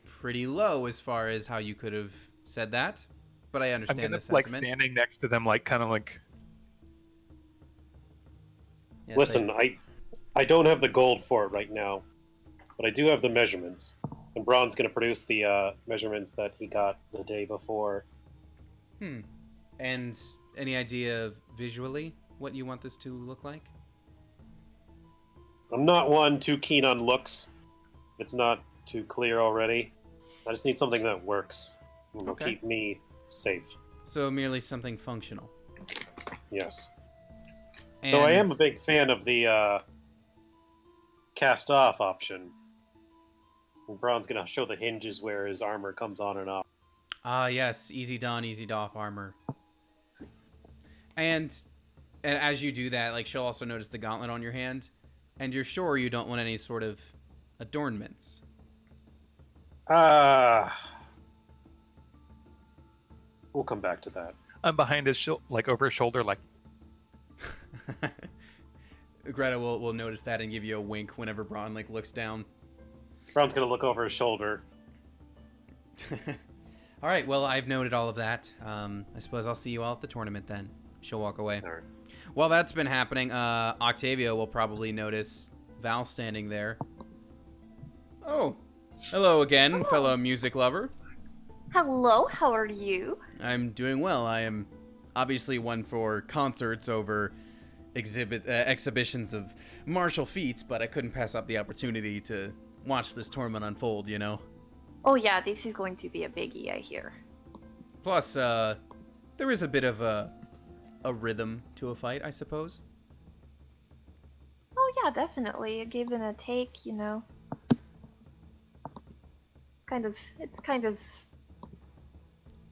pretty low as far as how you could have said that, but I I'm understand gonna the like sentiment. standing next to them, like kind of like Yes, Listen, I don't have the gold for it right now, but I do have the measurements. And Braun's going to produce the measurements that he got the day before. And any idea of visually what you want this to look like? I'm not one too keen on looks. It's not too clear already. I just need something that works. And will Okay. keep me safe. So merely something functional. Yes. And Though I am a big fan of the cast-off option. And Braun's going to show the hinges where his armor comes on and off. Ah, yes, easy done, easy doff armor. And as you do that, like she'll also notice the gauntlet on your hand, and you're sure you don't want any sort of adornments. We'll come back to that. I'm behind his like over his shoulder, like Greta will notice that and give you a wink whenever Braun like looks down. Braun's going to look over his shoulder. All right, well, I've noted all of that. I suppose I'll see you all at the tournament then. She'll walk away. All right. While that's been happening, Octavio will probably notice Val standing there. Oh, hello again, fellow music lover. Hello, how are you? I'm doing well. I am obviously one for concerts over exhibitions of martial feats, but I couldn't pass up the opportunity to watch this tournament unfold, you know? Oh yeah, this is going to be a biggie, I hear. Plus, there is a bit of a rhythm to a fight, I suppose. Oh yeah, definitely. A give and a take, you know. It's kind of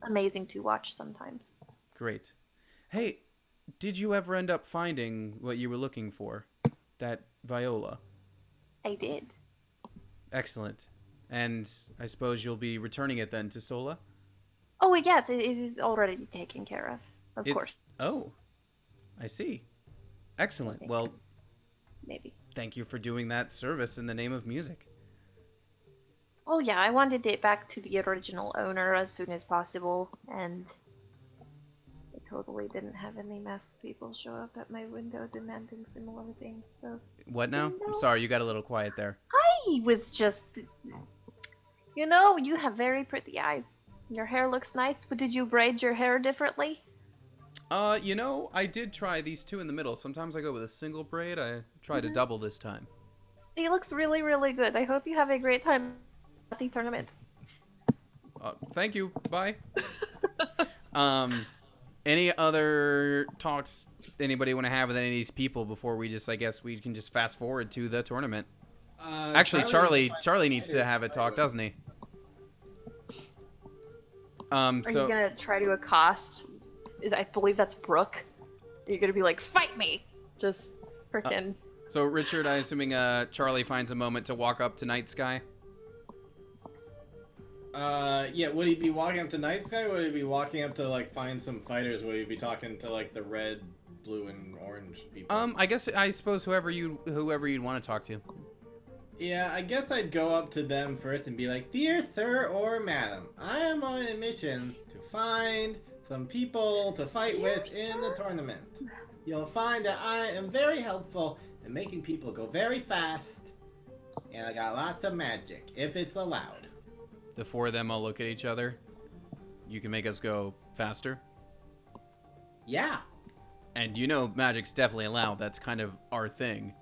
amazing to watch sometimes. Great. Hey, did you ever end up finding what you were looking for? That viola? I did. Excellent. And I suppose you'll be returning it then to Sola? Oh yeah, it is already taken care of. Of course. Oh, I see. Excellent. Well, Maybe. thank you for doing that service in the name of music. Oh yeah, I wanted it back to the original owner as soon as possible, and I totally didn't have any masked people show up at my window demanding similar things, so... What now? I'm sorry, you got a little quiet there. I was just... You know, you have very pretty eyes. Your hair looks nice, but did you braid your hair differently? You know, I did try these two in the middle. Sometimes I go with a single braid. I tried a double this time. It looks really, really good. I hope you have a great time at the tournament. Thank you. Bye. Any other talks anybody want to have with any of these people before we just, I guess we can just fast forward to the tournament? Actually, Charlie needs to have a talk, doesn't he? Are you gonna try to accost? I believe that's Brooke. You're gonna be like, fight me! Just frickin'. So Richard, I'm assuming Charlie finds a moment to walk up to Night Sky. Yeah, would he be walking up to Night Sky? Would he be walking up to, like, find some fighters? Would he be talking to, like, the red, blue, and orange people? I suppose whoever you'd want to talk to. Yeah, I guess I'd go up to them first and be like, Dear sir or madam, I am on a mission to find some people to fight Dear with in the sir. tournament. You'll find that I am very helpful in making people go very fast, and I got lots of magic, if it's allowed. The four of them all look at each other. You can make us go faster. Yeah. And you know magic's definitely allowed. That's kind of our thing.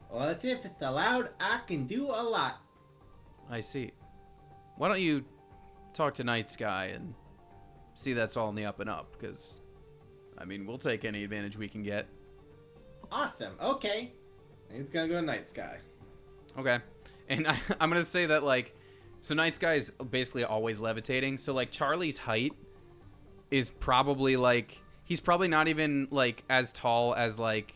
Well, if it's allowed, I can do a lot. I see. Why don't you talk to Night Sky and see that's all in the up and up? Because, I mean, we'll take any advantage we can get. Awesome. Okay. He's gonna go to Night Sky. Okay. And I'm going to say that, like, so Night Sky is basically always levitating. So, like, Charlie's height is probably, like, he's probably not even, like, as tall as, like,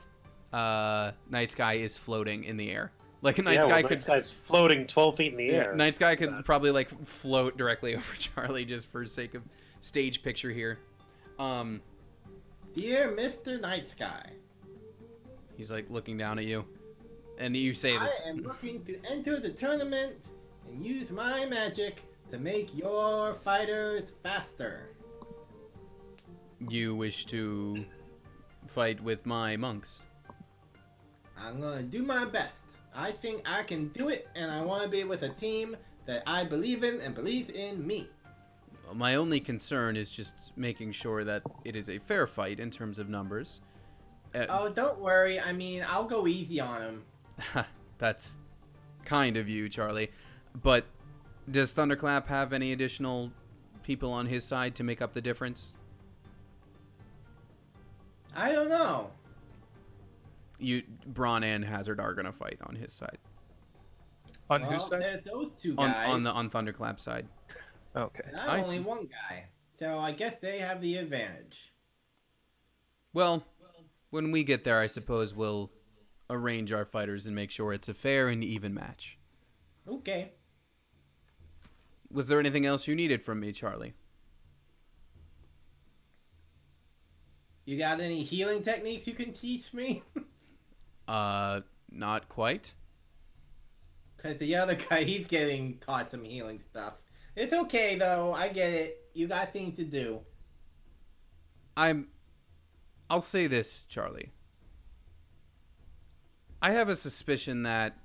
Night Sky is floating in the air. Like, a Night Sky could... Night Sky's floating 12 feet in the air. Night Sky could probably, like, float directly over Charlie just for sake of stage picture here. Dear Mr. Night Sky, He's, like, looking down at you. And you say this. I am looking to enter the tournament and use my magic to make your fighters faster. You wish to fight with my monks. I'm gonna do my best. I think I can do it, and I want to be with a team that I believe in and believes in me. My only concern is just making sure that it is a fair fight in terms of numbers. Oh, don't worry. I mean, I'll go easy on him. That's kind of you, Charlie. But does Thunderclap have any additional people on his side to make up the difference? I don't know. Braun and Hazard are gonna fight on his side. On whose side? There's those two guys. On Thunderclap's side. Okay. And I'm I only see. one guy, so I guess they have the advantage. Well, when we get there, I suppose we'll arrange our fighters and make sure it's a fair and even match. Okay. Was there anything else you needed from me, Charlie? You got any healing techniques you can teach me? Not quite. Because the other guy, he's getting taught some healing stuff. It's okay, though. I get it. You got things to do. I'll say this, Charlie. I have a suspicion that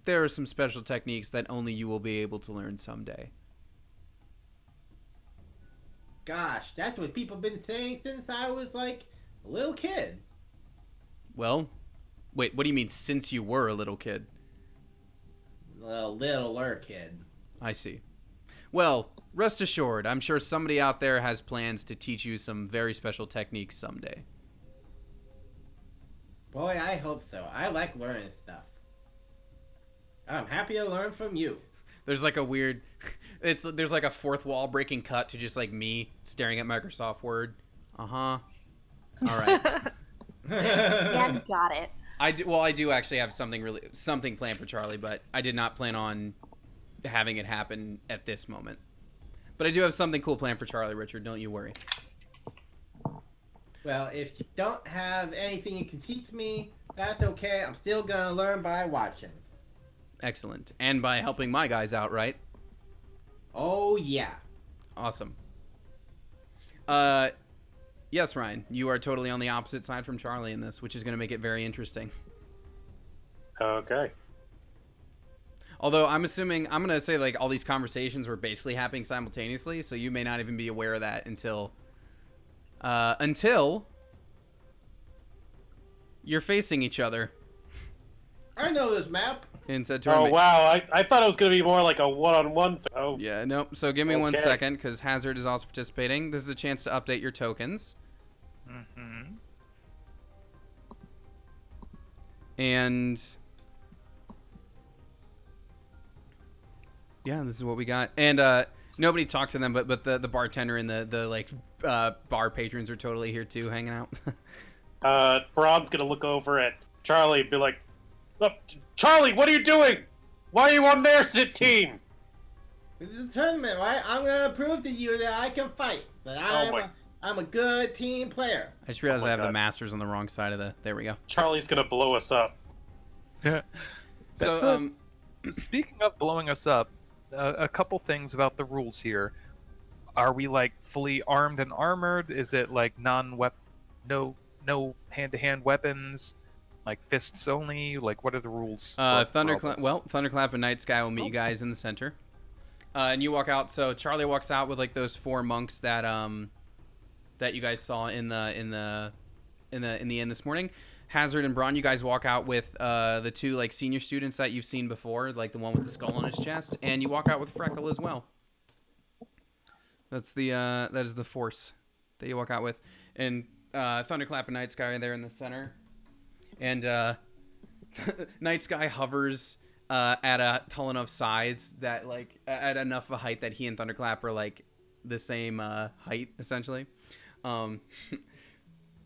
there are some special techniques that only you will be able to learn someday. Gosh, that's what people been saying since I was, like, a little kid. Well, wait, what do you mean since you were a little kid? A littler kid. I see. Well, rest assured, I'm sure somebody out there has plans to teach you some very special techniques someday. Boy, I hope so. I like learning stuff. I'm happy to learn from you. There's like a weird there's like a fourth wall breaking cut to just like me staring at Microsoft Word. Uh-huh. All right. Yeah, got it. I do actually have something planned for Charlie, but I did not plan on having it happen at this moment. But I do have something cool planned for Charlie, Richard. Don't you worry. Well, if you don't have anything you can teach me, that's okay. I'm still gonna learn by watching. Excellent. And by helping my guys out, right? Oh, yeah. Awesome. Yes, Ryan, you are totally on the opposite side from Charlie in this, which is going to make it very interesting. Okay. Although I'm assuming, I'm going to say like all these conversations were basically happening simultaneously, so you may not even be aware of that until you're facing each other. I know this map. In said Oh, tournament. wow. I thought it was going to be more like a one-on-one. Oh, Yeah, nope. So give me 1 Okay. second, because Hazard is also participating. This is a chance to update your tokens. Mm-hmm. And yeah, this is what we got. And nobody talked to them, but the bartender and the like bar patrons are totally here too, hanging out. Braum's going to look over at Charlie and be like, "Look, Charlie, what are you doing? Why are you on their sit team?" This is a tournament, right? I'm gonna prove to you that I can fight. That I'm a good team player. I just realized Oh my I have the God. masters on the wrong side of the. There we go. Charlie's gonna blow us up. So That's speaking of blowing us up, a couple things about the rules here. Are we like fully armed and armored? Is it like no hand-to-hand weapons, like fists only? Like what are the rules? for all Thunderclap. this? Well, Thunderclap and Night Sky will meet you guys in the center, and you walk out. So Charlie walks out with like those 4 monks that that you guys saw in the inn this morning. Hazard and Braun, you guys walk out with the 2 like senior students that you've seen before, like the one with the skull on his chest, and you walk out with Freckle as well. That's the that is the force that you walk out with, and Thunderclap and Night Sky are there in the center, and Night Sky hovers at a tall enough size that like at enough of a height that he and Thunderclap are like the same height essentially.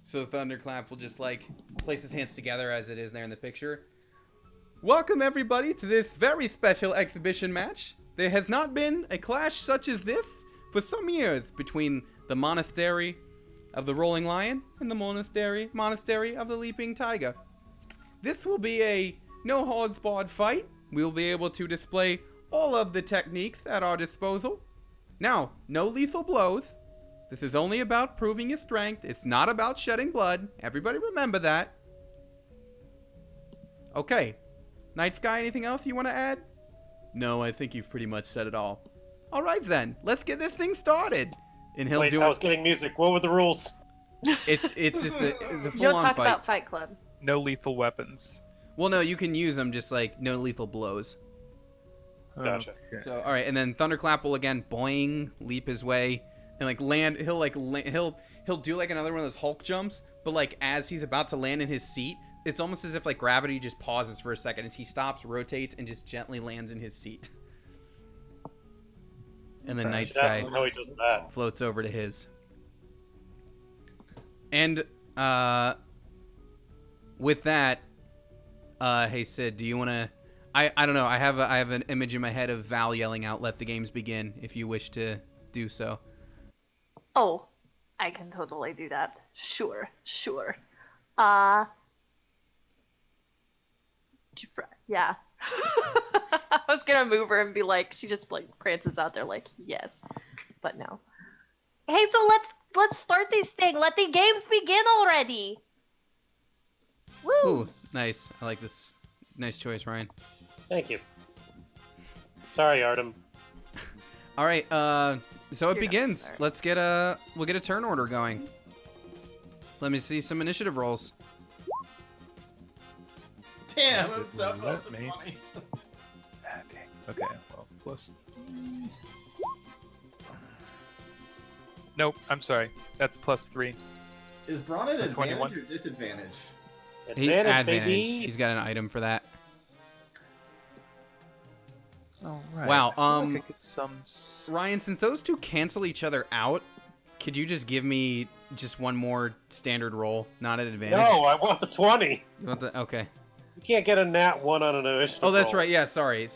So Thunderclap will just like place his hands together as it is there in the picture. Welcome everybody to this very special exhibition match. There has not been a clash such as this for some years between the Monastery of the Rolling Lion and the Monastery of the Leaping Tiger. This will be a no holds barred fight. We will be able to display all of the techniques at our disposal. Now, no lethal blows. This is only about proving your strength. It's not about shedding blood. Everybody remember that. Okay. Night Sky, anything else you want to add? No, I think you've pretty much said it all. All right then, let's get this thing started. And he'll Wait, do I it. was getting music. What were the rules? It's just a You don't full-on talk fight. about Fight Club. No lethal weapons. Well, no, you can use them, just like no lethal blows. Gotcha. Okay. So, all right, and then Thunderclap will again boing, leap his way, and like land. He'll do like another one of those Hulk jumps, but like as he's about to land in his seat, it's almost as if like gravity just pauses for a second as he stops, rotates, and just gently lands in his seat. And then Night That's Sky how he does that. floats over to his. And with that, hey Sid, do you want to? I don't know. I have an image in my head of Val yelling out, "Let the games begin!" If you wish to do so. Oh, I can totally do that. Sure. Yeah. I was gonna move her and be like, she just like prances out there like, yes, but no. Hey, so let's start this thing. Let the games begin already. Woo! Ooh, nice. I like this. Nice choice, Ryan. Thank you. Sorry, Artem. All right. So it You're not begins. sorry. We'll get a turn order going. Let me see some initiative rolls. Damn, I'm so Let close to me- 20. Ah, dang. Okay, well, plus. Nope, I'm sorry. That's +3. Is Braun at So advantage 21. or disadvantage? Advantage, baby. He's got an item for that. All right. Wow, I feel like I get some. Ryan, since those two cancel each other out, could you just give me just one more standard roll, not at advantage? No, I want the 20. You want the, okay. You can't get a nat 1 on an initiative Oh, that's roll. right. Yeah, sorry.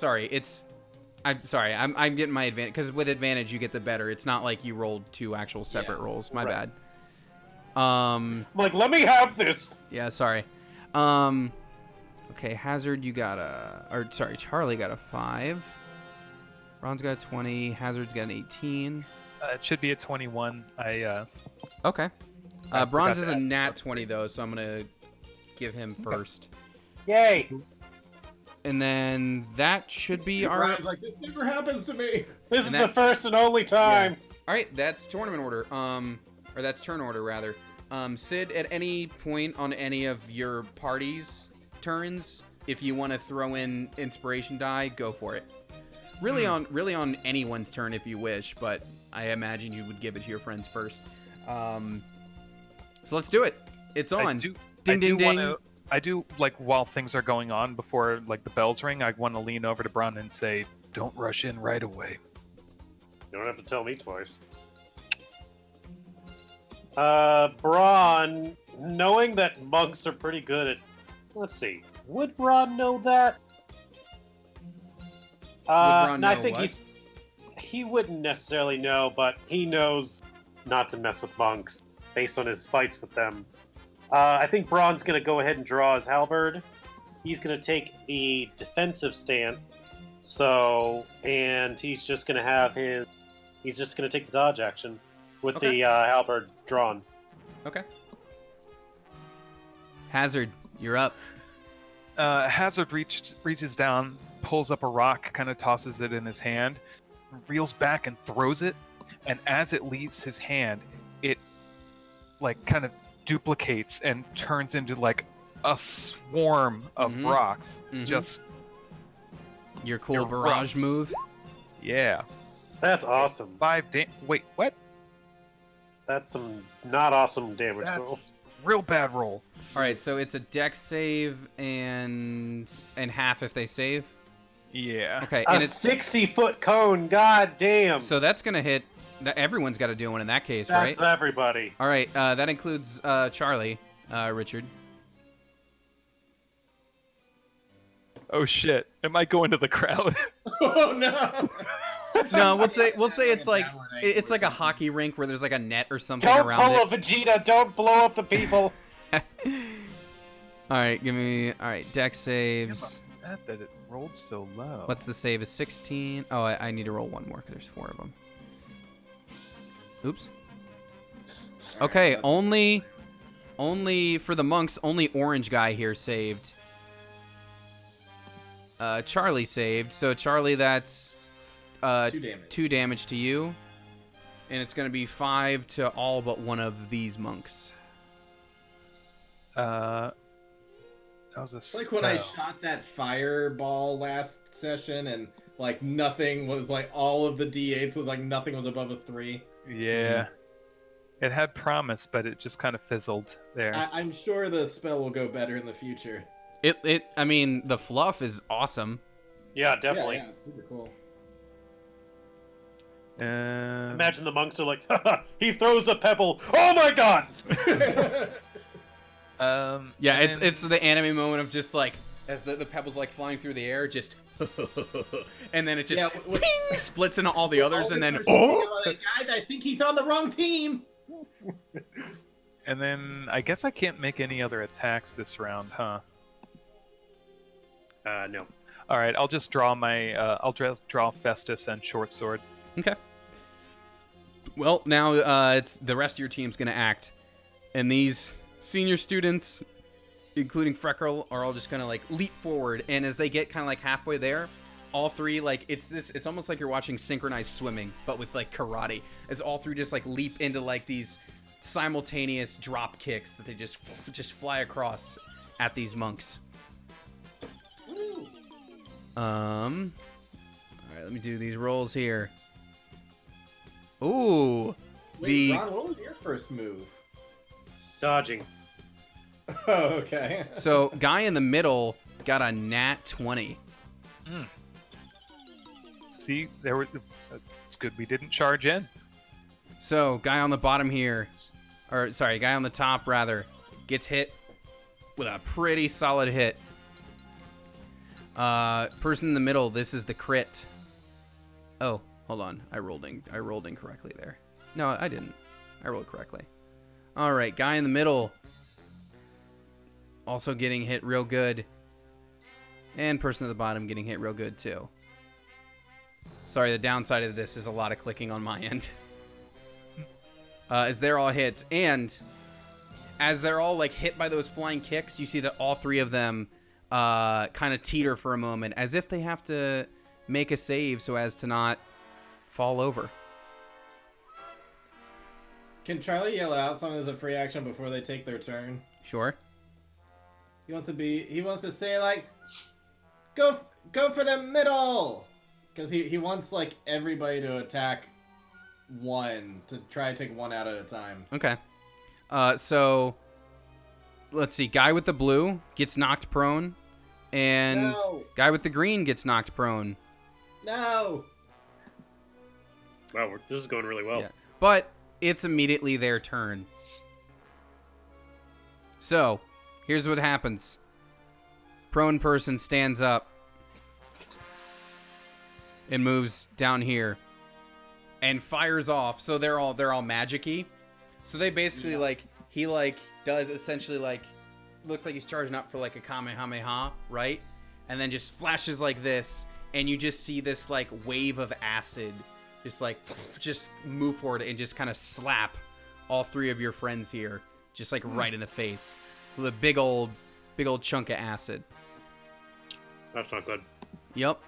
I'm sorry. I'm getting my advantage because with advantage you get the better. It's not like you rolled 2 actual separate rolls. My right. bad. I'm like, let me have this. Yeah, sorry. Okay, Hazard, you got Charlie got a 5. Ron's got a 20. Hazard's got an 18. It should be a 21. Okay. I Bronze forgot is to a add nat 20 though, so I'm gonna give him first. Yay. And then that should be our. Ryan's like, this never happens to me. This is And the that- first and only time. All right, that's tournament order. Or that's turn order rather. Sid, at any point on any of your party's turns, if you want to throw in inspiration die, go for it. Really on anyone's turn if you wish, but I imagine you would give it to your friends first. So let's do it. It's on. Ding, ding, ding. I do, like, while things are going on, before, like, the bells ring, I want to lean over to Braun and say, don't rush in right away. You don't have to tell me twice. Braun, knowing that monks are pretty good at... Let's see. Would Braun know that? Braun I know think what? he's... he wouldn't necessarily know, but he knows not to mess with monks based on his fights with them. I think Braun's going to go ahead and draw his halberd. He's going to take a defensive stand. And he's just going to have his. He's just going to take the dodge action with the halberd drawn. Okay. Hazard, you're up. Hazard reaches down, pulls up a rock, kind of tosses it in his hand, reels back and throws it, and as it leaves his hand, it like kind of duplicates and turns into like a swarm of rocks. Just your cool barrage move. Yeah. That's awesome. Wait, what? That's some not awesome damage. That's real bad roll. All right, so it's a dex save and half if they save. Yeah. Okay, A and it's 60-foot cone. God damn. so that's gonna hit. Everyone's got to do one in that case, That's right? everybody. All right, that includes Charlie, Richard. Oh shit! Am I going to the crowd? Oh no! No, we'll say it's like a hockey rink where there's like a net or something Don't around pull it. a Vegeta. Don't blow up the people. All right, dex saves. That it rolled so low. What's the save? Is 16? Oh, I need to roll one more because there's 4 of them. Oops. Okay, only for the monks, only orange guy here saved. Charlie saved. So Charlie, that's 2 damage. 2 damage to you. And it's going to be 5 to all but one of these monks. That was a It's like when I spell. shot that fireball last session and like nothing was like all of the D8s was like nothing was above a 3. Yeah. It had promise, but it just kind of fizzled there. I'm sure the spell will go better in the future. I mean, the fluff is awesome. Yeah, definitely. Yeah, it's super cool. Imagine the monks are like, haha, he throws a pebble. Oh my god! Yeah, and it's the anime moment of just like as the pebble's like flying through the air, just and then it just ping, splits into all the others, and then Guys, I think he's on the wrong team. And then I guess I can't make any other attacks this round, huh? No. All right, I'll just draw my. I'll draw Festus and Short Sword. Okay. Well, now it's the rest of your team's gonna act, and these senior students, including Freckle, are all just gonna like leap forward, and as they get kind of like halfway there, all three like it's almost like you're watching synchronized swimming, but with like karate, as all three just like leap into like these simultaneous drop kicks that they just fly across at these monks. All right, let me do these rolls here. Ooh, Wait, Ron, what was your first move? Dodging. Oh, okay. So guy in the middle got a nat 20. See, there were. It's good we didn't charge in. So guy on the bottom here, or sorry, guy on the top rather, gets hit with a pretty solid hit. Person in the middle, this is the crit. Oh, hold on, I rolled incorrectly there. No, I didn't. I rolled correctly. All right, guy in the middle, also getting hit real good. And person at the bottom getting hit real good too. Sorry, the downside of this is a lot of clicking on my end. As they're all hit, and as they're all like hit by those flying kicks, you see that all three of them kind of teeter for a moment, as if they have to make a save so as to not fall over. Can Charlie yell out something as a free action before they take their turn? Sure. He wants to say like, go for the middle, because he wants like everybody to attack one, to try to take one out at a time. Okay. So let's see. Guy with the blue gets knocked prone, and No. guy with the green gets knocked prone. No. Wow, this is going really well. Yeah. But it's immediately their turn. So, here's what happens. Prone person stands up and moves down here. and fires off. So they're all magic-y. So they basically he does essentially looks like he's charging up for like a Kamehameha, right? And then just flashes like this, and you just see this like wave of acid just move forward and just kind of slap all three of your friends here, just like right in the face with a big old chunk of acid. That's not good. Yep.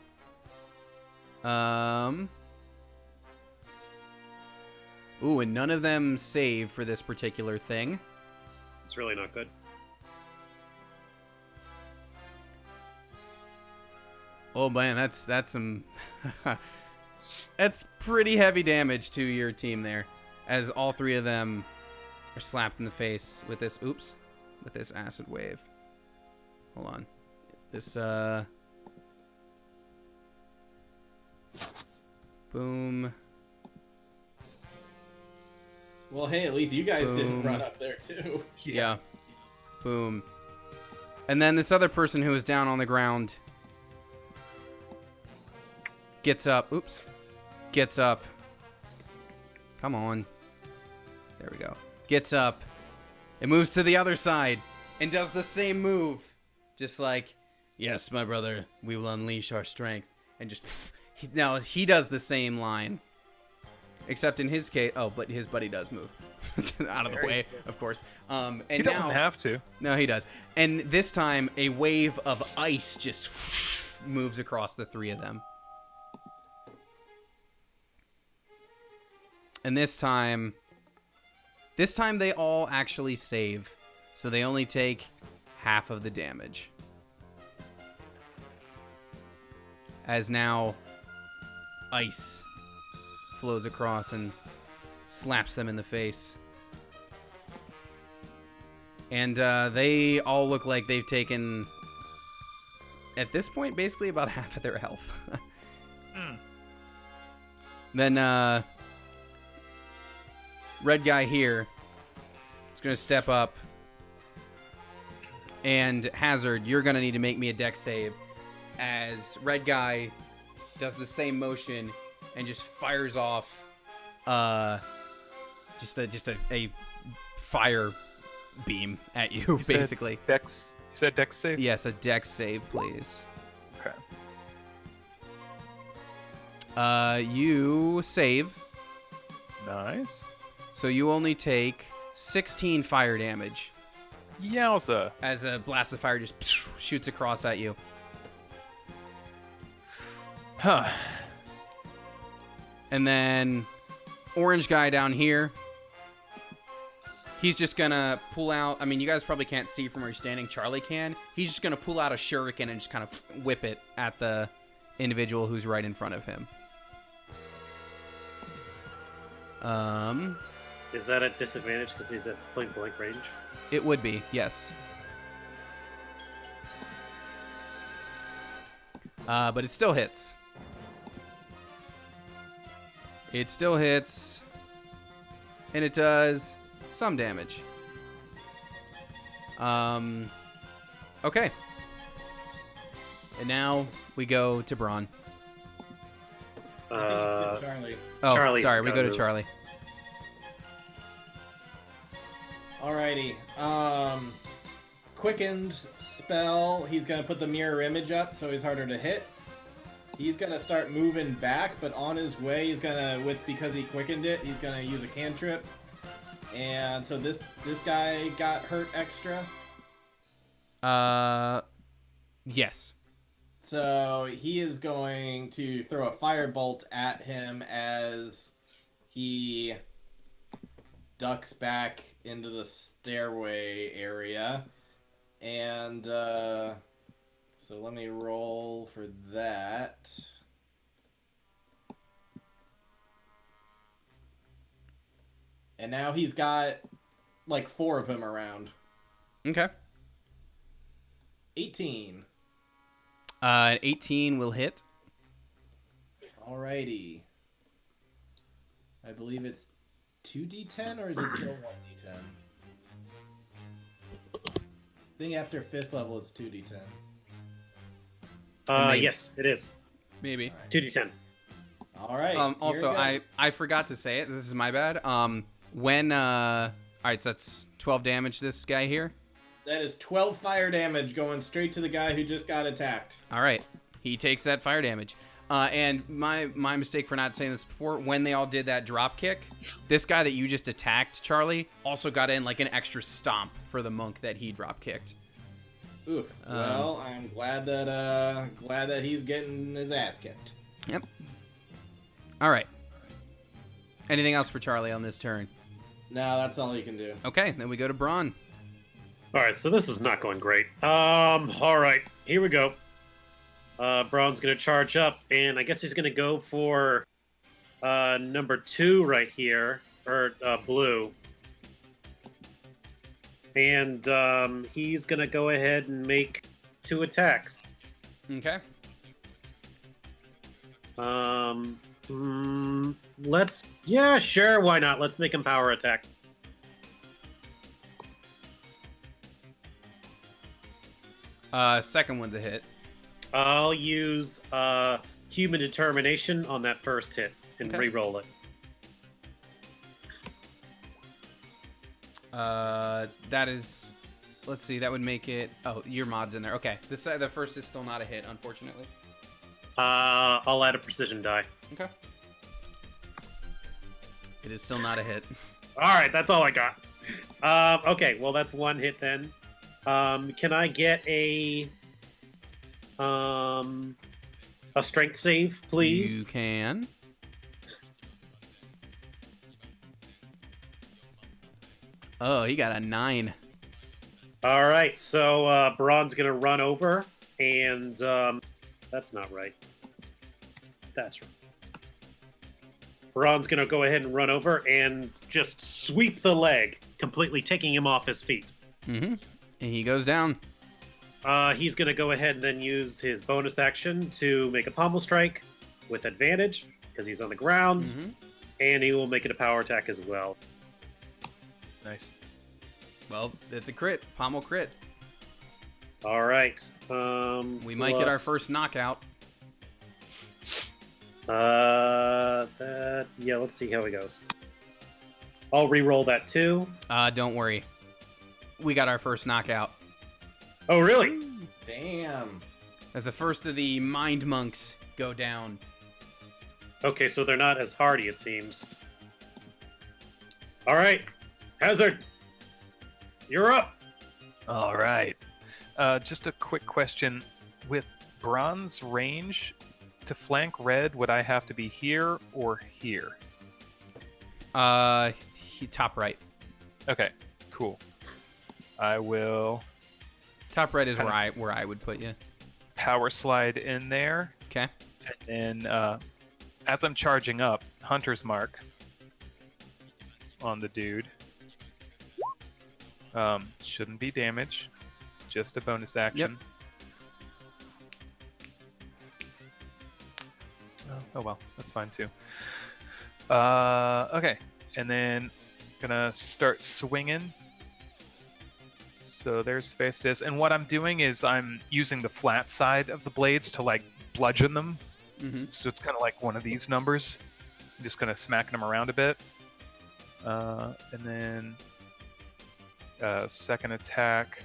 Ooh, and none of them save for this particular thing. It's really not good. Oh man, that's some that's pretty heavy damage to your team there, as all three of them are slapped in the face with this with this acid wave. Hold on. This boom. Well, hey, at least you guys didn't run up there too. Yeah. Boom. And then this other person who is down on the ground gets up. Gets up. Come on. There we go. Gets up. It moves to the other side and does the same move. Just like, yes, my brother, we will unleash our strength. And just, now he does the same line. Except in his case, but his buddy does move out of the way, of course. And He doesn't have to. No, he does. And this time, a wave of ice just moves across the three of them. And this time they all actually save. So they only take half of the damage. As now, ice flows across and slaps them in the face. And they all look like they've taken, at this point, basically about half of their health. Then, red guy here is going to step up. And Hazard, you're going to need to make me a dex save. As red guy does the same motion and just fires off just a fire beam at you basically. You said dex save? Yes, a dex save, please. Okay. You save. Nice. So you only take 16 fire damage Yowza. as a blast of fire just shoots across at you. Huh. And then orange guy down here, he's just gonna pull out, I mean, you guys probably can't see from where you're standing, Charlie can. He's just gonna pull out a shuriken and just kind of whip it at the individual who's right in front of him. Is that at disadvantage because he's at point blank range? It would be, yes. But it still hits. It still hits. And it does some damage. Okay. And now we go to Braun. Charlie. Oh, Charlie, sorry, we gotta go to move. Charlie. Alrighty. Quickened spell. He's gonna put the mirror image up so he's harder to hit. He's gonna start moving back, but on his way, he's gonna because he quickened it, he's gonna use a cantrip. And so this guy got hurt extra. Yes. So he is going to throw a firebolt at him as he ducks back into the stairway area. And so let me roll for that. And now he's got like 4 of them around. Okay. 18. 18 will hit. Alrighty. I believe it's 2d10 or is it still 1d10? I think after 5th level it's 2d10. Maybe. Yes, it is. Maybe. 2d10. All right. Also, here it I forgot to say it. This is my bad. When all right, so that's 12 damage. This guy here. goes. That is 12 fire damage going straight to the guy who just got attacked. All right, he takes that fire damage. And my mistake for not saying this before. When they all did that drop kick, this guy that you just attacked, Charlie, also got in like an extra stomp for the monk that he drop kicked. Oof. Well, I'm glad that he's getting his ass kicked. Yep. All right. Anything else for Charlie on this turn? No, that's all he can do. Okay, then we go to Braun. All right, so this is not going great. All right, here we go. Braun's gonna charge up, and I guess he's gonna go for number 2 right here, or blue. And he's gonna go ahead and make 2 attacks. Okay. Yeah, sure, why not? Let's make him power attack. Second one's a hit. I'll use human determination on that first hit and Okay. re-roll it. That is, let's see, that would make it. Oh, your mod's in there. Okay, the first is still not a hit, unfortunately. I'll add a precision die. Okay. It is still not a hit. All right, that's all I got. Okay, well that's 1 hit then. Can I get a strength save, please? You can. Oh, he got a 9. All right, so Braun's gonna run over, and that's not right. That's right. Braun's gonna go ahead and run over and just sweep the leg, completely taking him off his feet. Mm-hmm. And he goes down. He's gonna go ahead and then use his bonus action to make a pommel strike with advantage because he's on the ground, Mm-hmm. and he will make it a power attack as well. Nice. Well, it's a crit. Pommel crit. All right. We might get our first knockout. Yeah, let's see how it goes. I'll re-roll that too. Don't worry. We got our first knockout. Oh, really? Damn. As the first of the mind monks go down. Okay, so they're not as hardy, it seems. All right, Hazard, you're up. All right. Just a quick question. With bronze range, to flank red, would I have to be here or here? Top right. Okay, cool. I will Top right is Kind where I would put you. power slide in there, Okay. and then as I'm charging up, Hunter's Mark on the dude. Shouldn't be damage, just a bonus action. Oh well, that's fine too. Okay, and then gonna start swinging. So there's face this, and what I'm doing is I'm using the flat side of the blades to like bludgeon them. Mm-hmm. So it's kind of like one of these numbers. I'm just kind of smacking them around a bit. And then second attack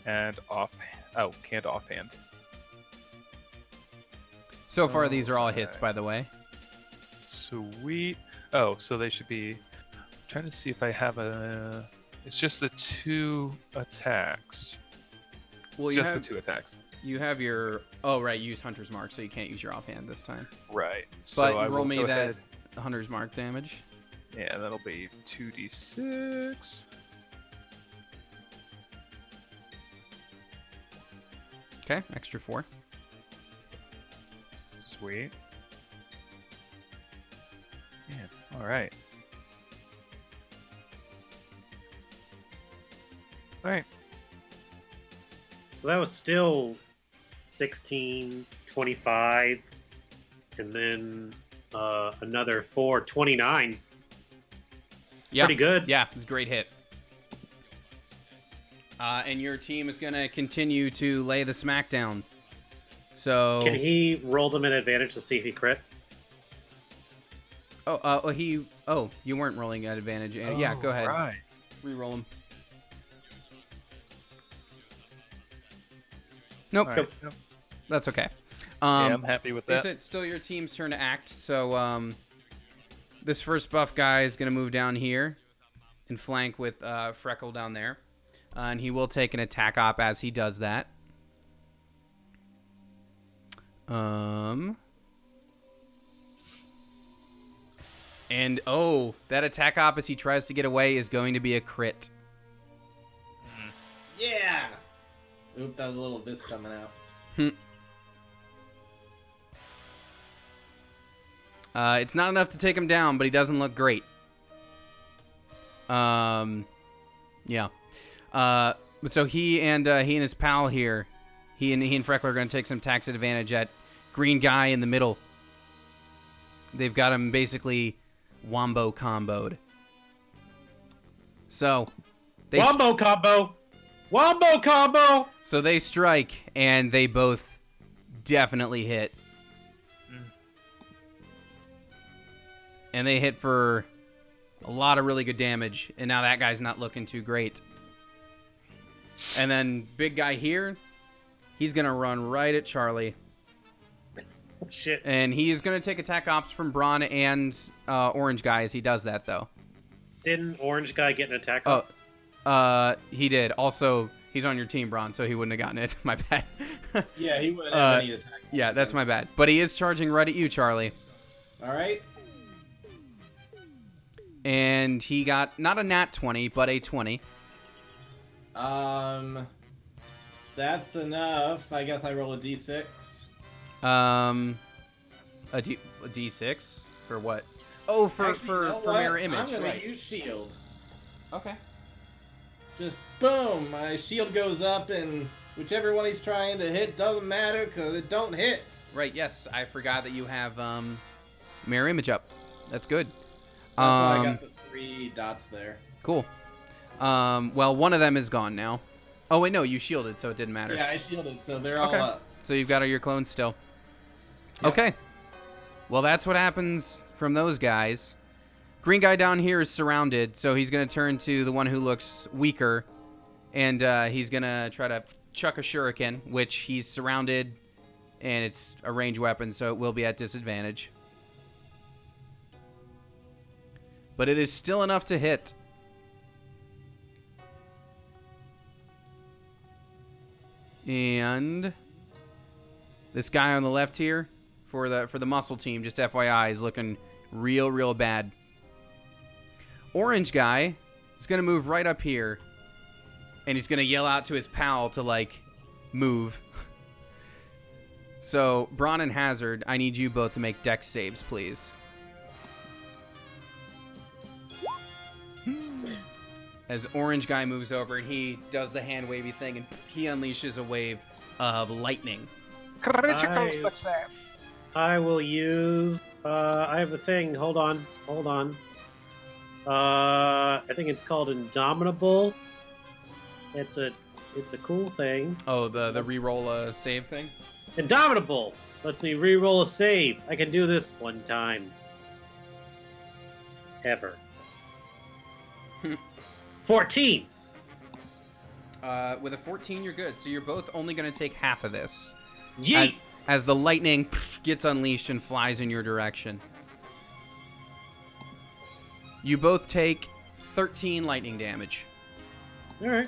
and off. Oh, can't offhand. So far, these are all hits, Okay. by the way. Sweet. Oh, so they should be. I'm trying to see if I have a. It's just the 2 attacks. Well, It's you just have the 2 attacks. you have your right. Use Hunter's Mark, so you can't use your offhand this time. Right. But so I roll will me go that ahead- Hunter's Mark damage. Yeah, that'll be 2d6. Okay, extra 4. Sweet. Yeah. All right. All right. So that was still 16, 25, and then another 4, 29. Yeah. Pretty good. Yeah, it's a great hit. And your team is gonna continue to lay the smackdown. So Can he roll them at advantage to see if he crit? You weren't rolling at advantage. Yeah, go ahead. Right. Reroll him. Nope. All right. Yep. That's okay. Yeah, I'm happy with that. It's still your team's turn to act. So this first buff guy is going to move down here and flank with Freckle down there. And he will take an attack op as he does that. And that attack op as he tries to get away is going to be a crit. Yeah. Oop, that was a little vis coming out. It's not enough to take him down, but he doesn't look great. Yeah. So he and his pal here, he and Freckle are going to take some tax advantage at green guy in the middle. They've got him basically wombo comboed. So Wombo combo. Wombo combo. So they strike and they both definitely hit. And they hit for a lot of really good damage. And now that guy's not looking too great. And then big guy here, he's going to run right at Charlie. Shit. And he's going to take attack ops from Braun and Orange Guy as he does that, though. Didn't Orange Guy get an attack? He did. Also, he's on your team, Braun, so he wouldn't have gotten it. My bad. Yeah, he wouldn't have any attack. Yeah, that's my bad. But he is charging right at you, Charlie. All right. And he got not a nat 20, but a 20. That's enough. I guess I roll a d6. A d6 for what? Oh, for mirror image. I'm gonna right. use shield. Okay. Just boom, my shield goes up, and whichever one he's trying to hit doesn't matter because it don't hit. Right. Yes, I forgot that you have mirror image up. That's good. That's why I got the 3 dots there. Cool. Well, one of them is gone now. Oh wait, no, you shielded, so it didn't matter. Yeah, I shielded, so they're all Okay. up. So you've got all your clones still. Yep. Okay. Well, that's what happens from those guys. Green guy down here is surrounded, so he's going to turn to the one who looks weaker, and he's going to try to chuck a shuriken, which he's surrounded, and it's a ranged weapon, so it will be at disadvantage. But it is still enough to hit. And this guy on the left here for the muscle team, just FYI, is looking real bad. Orange guy is going to move right up here, and he's going to yell out to his pal to, like, move. So, Braun and Hazard, I need you both to make dex saves, please. As Orange guy moves over, and he does the hand wavy thing, and he unleashes a wave of lightning. Critical success. I will use. I have a thing. Hold on. I think it's called Indomitable. It's a cool thing. Oh, the reroll save thing? Indomitable lets me re-roll a save. I can do this one time. Ever. 14. With a 14, you're good. So you're both only going to take half of this. Yeet! As the lightning gets unleashed and flies in your direction. You both take 13 lightning damage. All right.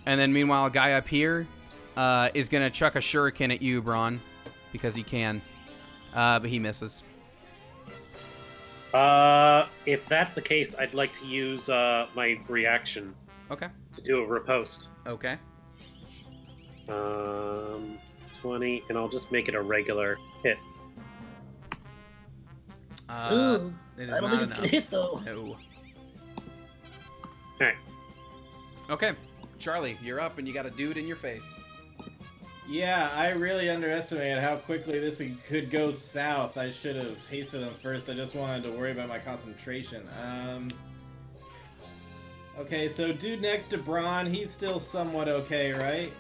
And then meanwhile, a guy up here is going to chuck a shuriken at you, Braun, because he can. But he misses. If that's the case, I'd like to use my reaction Okay. to do a riposte. Okay. 20, and I'll just make it a regular hit. It is I don't not think it's enough. gonna hit though. No. Alright. Okay. Charlie, you're up, and you got a dude in your face. Yeah, I really underestimated how quickly this could go south. I should have hasted him first. I just wanted to worry about my concentration. Okay, so dude next to Braun, he's still somewhat okay, right?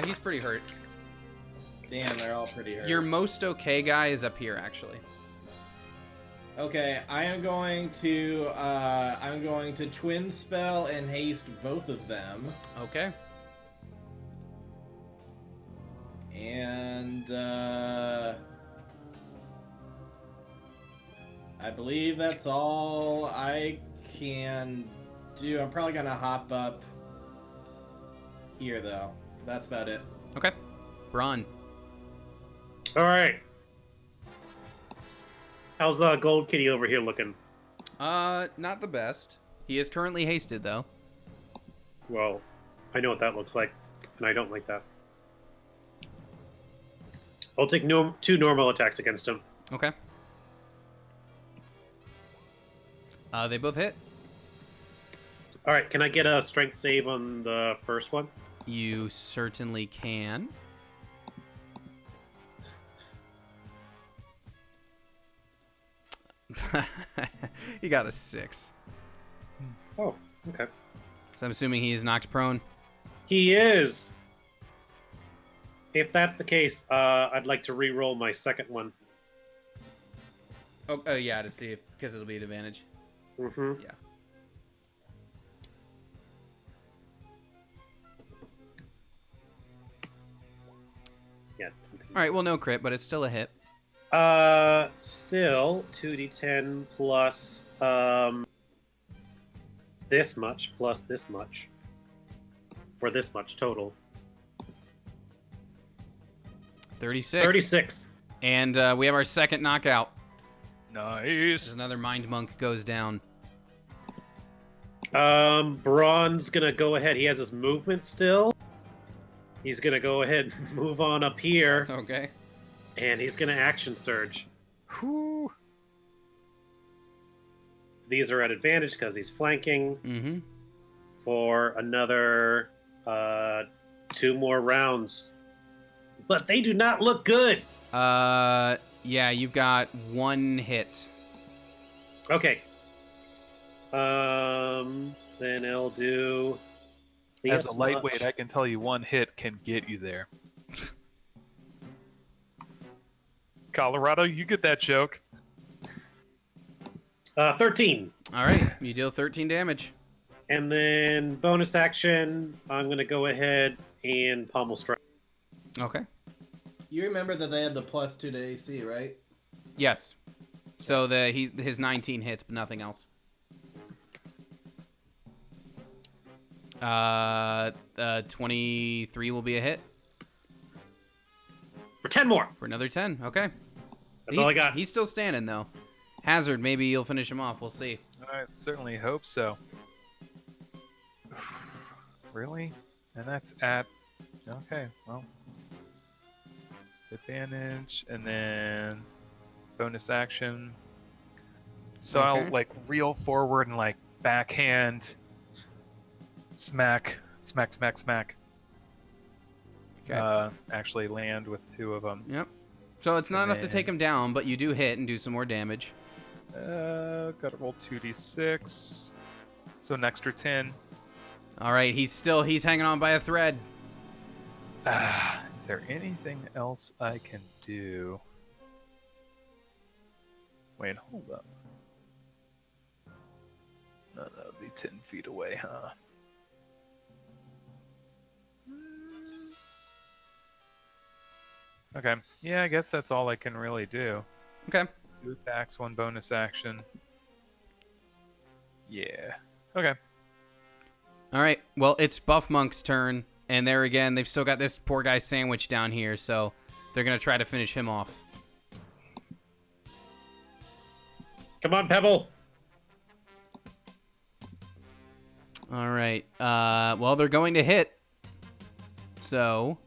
He's pretty hurt. Damn, they're all pretty hurt. Your most okay guy is up here, actually. Okay, I'm going to twin spell and haste both of them, Okay. and I believe that's all I can do. I'm probably gonna hop up here though. That's about it. Okay. Braun. All right. How's Gold Kitty over here looking? Not the best. He is currently hasted, though. Well, I know what that looks like, and I don't like that. I'll take 2 normal attacks against him. Okay. They both hit. All right, can I get a strength save on the first one? You certainly can. He got a 6. Oh, okay. So I'm assuming he is knocked prone. He is. If that's the case, I'd like to re-roll my second one. Oh, yeah, to see if, because it'll be an advantage. Mm-hmm. Yeah. Yeah. All right, well, no crit, but it's still a hit. Still 2d10 plus this much plus this much for this much total. 36. 36. And we have our second knockout. Nice. As another mind monk goes down. Braun's gonna go ahead. He has his movement still. He's gonna go ahead and move on up here, Okay. and he's gonna action surge. Whew. These are at advantage because he's flanking Mm-hmm. for another 2 more rounds. But they do not look good. Yeah, you've got 1 hit. Okay. Then I'll do. As this a lightweight, much. I can tell you 1 hit can get you there. Colorado, you get that joke. 13. All right, you deal 13 damage. And then bonus action, I'm gonna go ahead and pommel strike. Okay. You remember that they had the +2 to AC, right? Yes. So his 19 hits, but nothing else. 23 will be a hit For 10 more. for another 10. Okay. That's all I got. He's still standing though. Hazard, maybe you'll finish him off. We'll see. I certainly hope so. Really? And that's at... Okay, well... Advantage, and then... Bonus action. So Okay. I'll, like, reel forward and, like, backhand... Smack. Smack, smack, smack. Okay. Actually land with 2 of them. Yep. So it's not And enough to take him down, but you do hit and do some more damage. Gotta roll 2d6. So an extra 10. All right, he's hanging on by a thread. Is there anything else I can do? Wait, hold up. No, that would be 10 feet away, huh? Okay. Yeah, I guess that's all I can really do. Okay. 2 attacks, 1 bonus action. Yeah. Okay. All right. Well, it's Buff Monk's turn, and there again, they've still got this poor guy sandwiched down here, so they're gonna try to finish him off. Come on, Pebble. All right. Well, they're going to hit. So,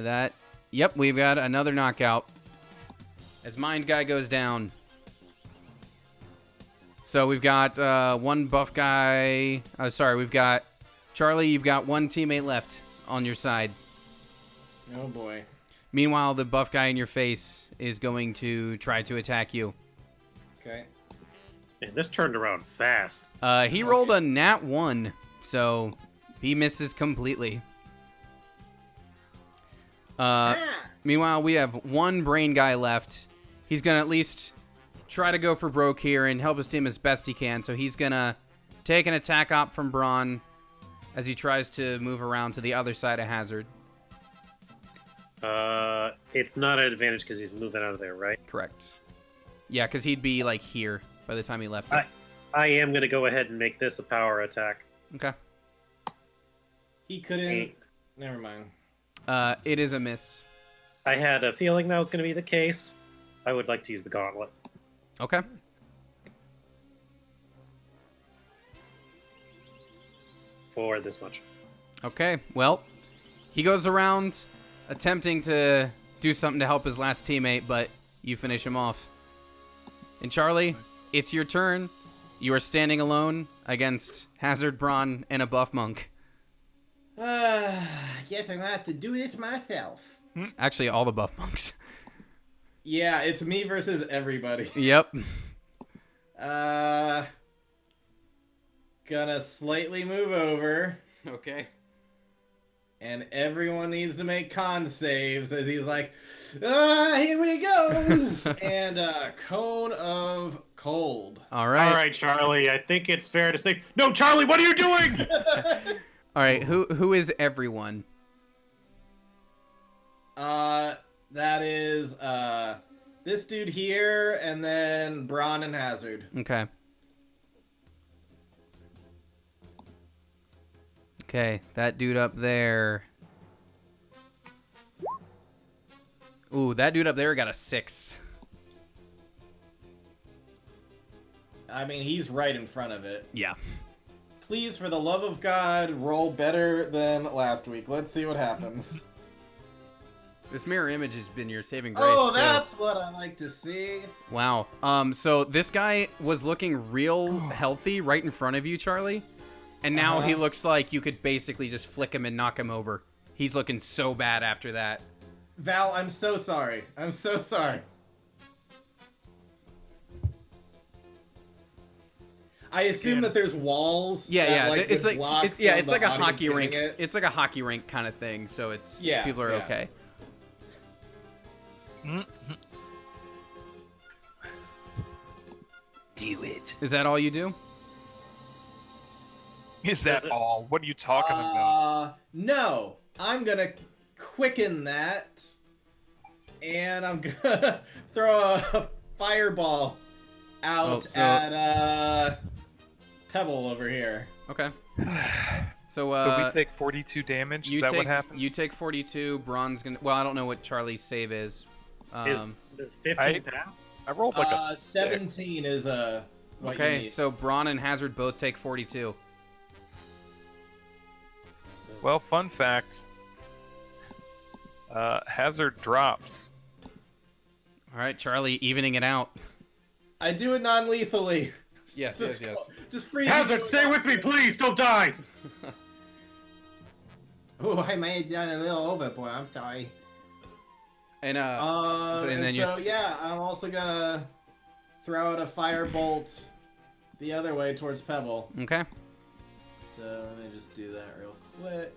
that. Yep, we've got another knockout. As Mind Guy goes down. So we've got 1 buff guy. Oh, sorry, we've got Charlie. You've got 1 teammate left on your side. Oh boy. Meanwhile, the buff guy in your face is going to try to attack you. Okay. Man, this turned around fast. He rolled a nat 1, so he misses completely. Meanwhile, we have one brain guy left. He's gonna at least try to go for broke here and help his team as best he can. So he's gonna take an attack op from Braun as he tries to move around to the other side of Hazard. It's not an advantage because he's moving out of there, right? Correct. Yeah, because he'd be like here by the time he left it. I am going to go ahead and make this a power attack. Okay. He couldn't. Never mind. It is a miss. I had a feeling that was going to be the case. I would like to use the gauntlet. Okay. For this much. Okay, well, he goes around attempting to do something to help his last teammate, but you finish him off. And Charlie, it's your turn. You are standing alone against Hazard, Braun, and a buff monk. Guess I'm gonna have to do this myself. Actually, all the buff monks. Yeah, it's me versus everybody. Yep. Gonna slightly move over. Okay. And everyone needs to make con saves as he's like, here we go. And Cone of Cold. All right. All right, Charlie. I think it's fair to say. No, Charlie, what are you doing? All right. Who is everyone? That is this dude here, and then Braun and Hazard. Okay. Okay, that dude up there. Ooh, that dude up there got a 6. I mean, he's right in front of it. Yeah. Please, for the love of God, roll better than last week. Let's see what happens. This mirror image has been your saving grace. Oh, too. that's what I like to see. Wow. So this guy was looking real healthy right in front of you, Charlie. And now he looks like you could basically just flick him and knock him over. He's looking so bad after that. Val, I'm so sorry. I'm so sorry. I assume that there's walls. Yeah, that, yeah. It's would like block it's, yeah, from it's the like a audience hockey getting rink. it. It's like a hockey rink kind of thing. So it's Yeah, people are yeah. okay. Do it. Is that all you do? Is that all? What are you talking about? No. I'm gonna quicken that, and I'm gonna throw a fireball out at Pebble over here. Okay. So So we take 42 damage. Is that what happened? You take 42. Braun's gonna. Well, I don't know what Charlie's save is. Does 15 pass? I rolled like a 6. 17 is what you Okay, need. so Braun and Hazard both take 42. Well, fun fact. Hazard drops. All right, Charlie, evening it out. I do it non-lethally. Yes, Just yes, yes. Just freeze. Hazard, stay with me, please. Don't die. Oh, I may have done a little overboard. I'm sorry. And yeah, I'm also gonna throw out a firebolt the other way towards Pebble. Okay. So let me just do that real quick.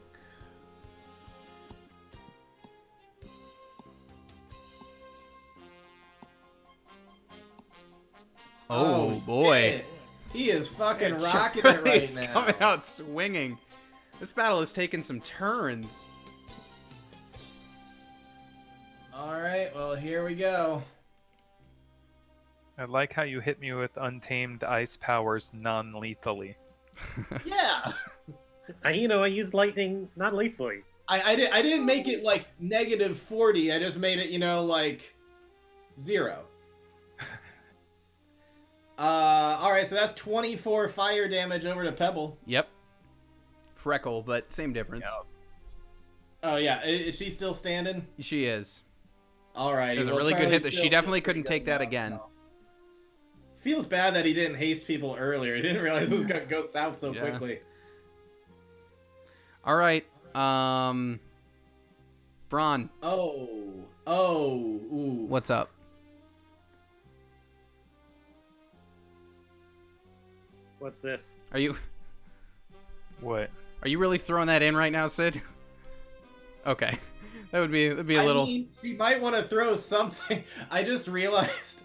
Oh boy. shit. He is fucking rocking it Charlie right is now. coming out swinging. This battle has taken some turns. All right, well here we go. I like how you hit me with untamed ice powers non-lethally. Yeah. I used lightning not lethally. I didn't make it like -40. I just made it, like 0. All right, so that's 24 fire damage over to Pebble. Yep. Freckle, but same difference. Oh yeah, is she still standing? She is. All right. It was a really good hit that she definitely couldn't take that again. Feels bad that he didn't haste people earlier. He didn't realize it was gonna go south so Yeah. quickly. All right. Braun, Ooh. what's up? What's this? Are you What? really throwing that in right now, Sid? Okay. That'd be a little. I mean, she might want to throw something. I just realized.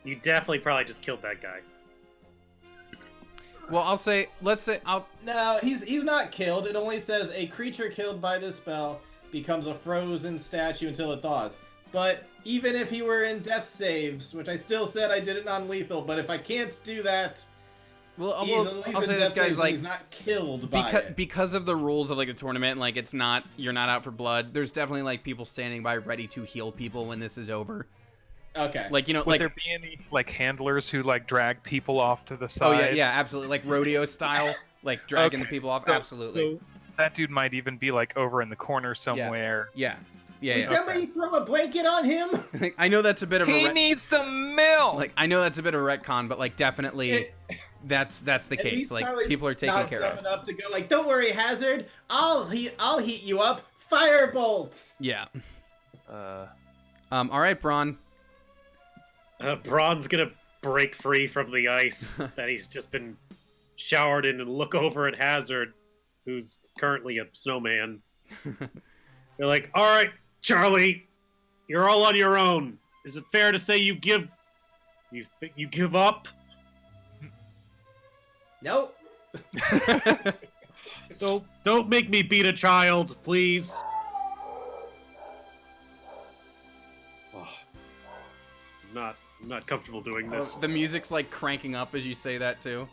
You definitely probably just killed that guy. Well, let's say No, he's not killed. It only says a creature killed by this spell becomes a frozen statue until it thaws. But even if he were in death saves, which I still said I did it non-lethal, but if I can't do that, Well, he's at least I'll in say this death saves guy's and like he's not killed by it. because of the rules of like the tournament, like you're not out for blood. There's definitely like people standing by ready to heal people when this is over. Okay. Like Would like there be any like handlers who like drag people off to the oh side? yeah, absolutely, like rodeo style, like dragging the Okay. people off. So- Absolutely. So that dude might even be like over in the corner somewhere. Yeah. Somebody throw a blanket on him. I know that's a bit of He a needs some milk. like I know that's a bit of a retcon, but like definitely that's the At case. least Like Charlie's people are taken not care dumb of. enough to go like, don't worry, Hazard. I'll heat you up. Firebolt. Yeah. Uh, All right, Braun. Braun's gonna break free from the ice that he's just been showered in and look over at Hazard, who's currently a snowman. They're like, all right, Charlie, you're all on your own. Is it fair to say you give up? Nope. Don't make me beat a child, please. Oh, I'm not comfortable doing this. The music's like cranking up as you say that too.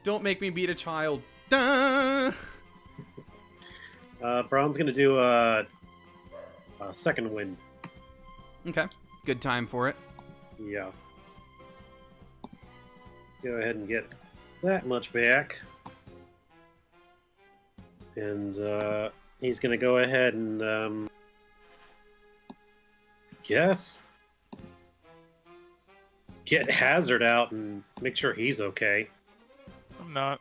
Don't make me beat a child. Duh! Braun's gonna do a second wind. Okay. Good time for it. Yeah. Go ahead and get that much back. And he's gonna go ahead and guess get Hazard out and make sure he's okay. I'm not.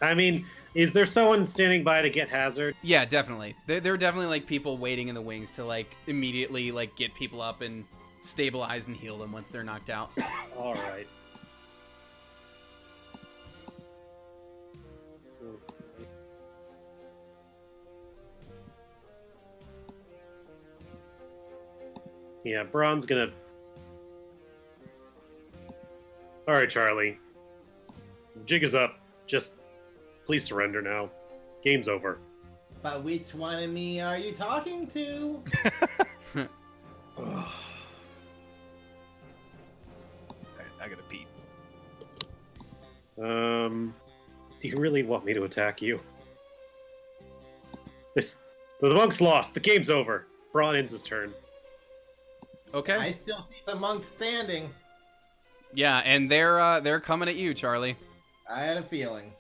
I mean, is there someone standing by to get Hazard? Yeah, definitely. There are definitely like people waiting in the wings to like immediately like get people up and stabilize and heal them once they're knocked out. All right. Yeah, Braun's gonna. All right, Charlie. Jig is up. Just please surrender now. Game's over. But which one of me are you talking to? I gotta pee. Do you really want me to attack you? The monk's lost. The game's over. Braun ends his turn. Okay. I still see the monk standing. Yeah, and they're coming at you, Charlie. I had a feeling.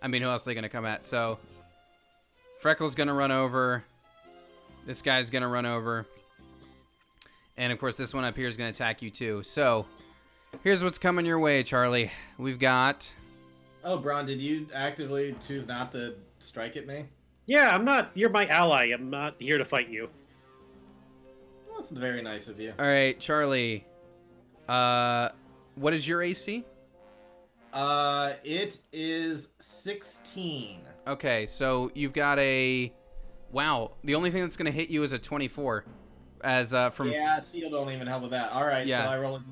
I mean, who else are they gonna come at? So Freckles gonna run over. This guy's gonna run over. And of course this one up here is gonna attack you too. So here's what's coming your way, Charlie. We've got Oh, Braun, did you actively choose not to strike at me? Yeah, I'm not. You're my ally. I'm not here to fight you. Well, that's very nice of you. Alright, Charlie. What is your AC? It is 16. Okay, so you've got a wow. The only thing that's gonna hit you is a 24. As from Yeah, shield don't even help with that. All right, Yeah. so I roll a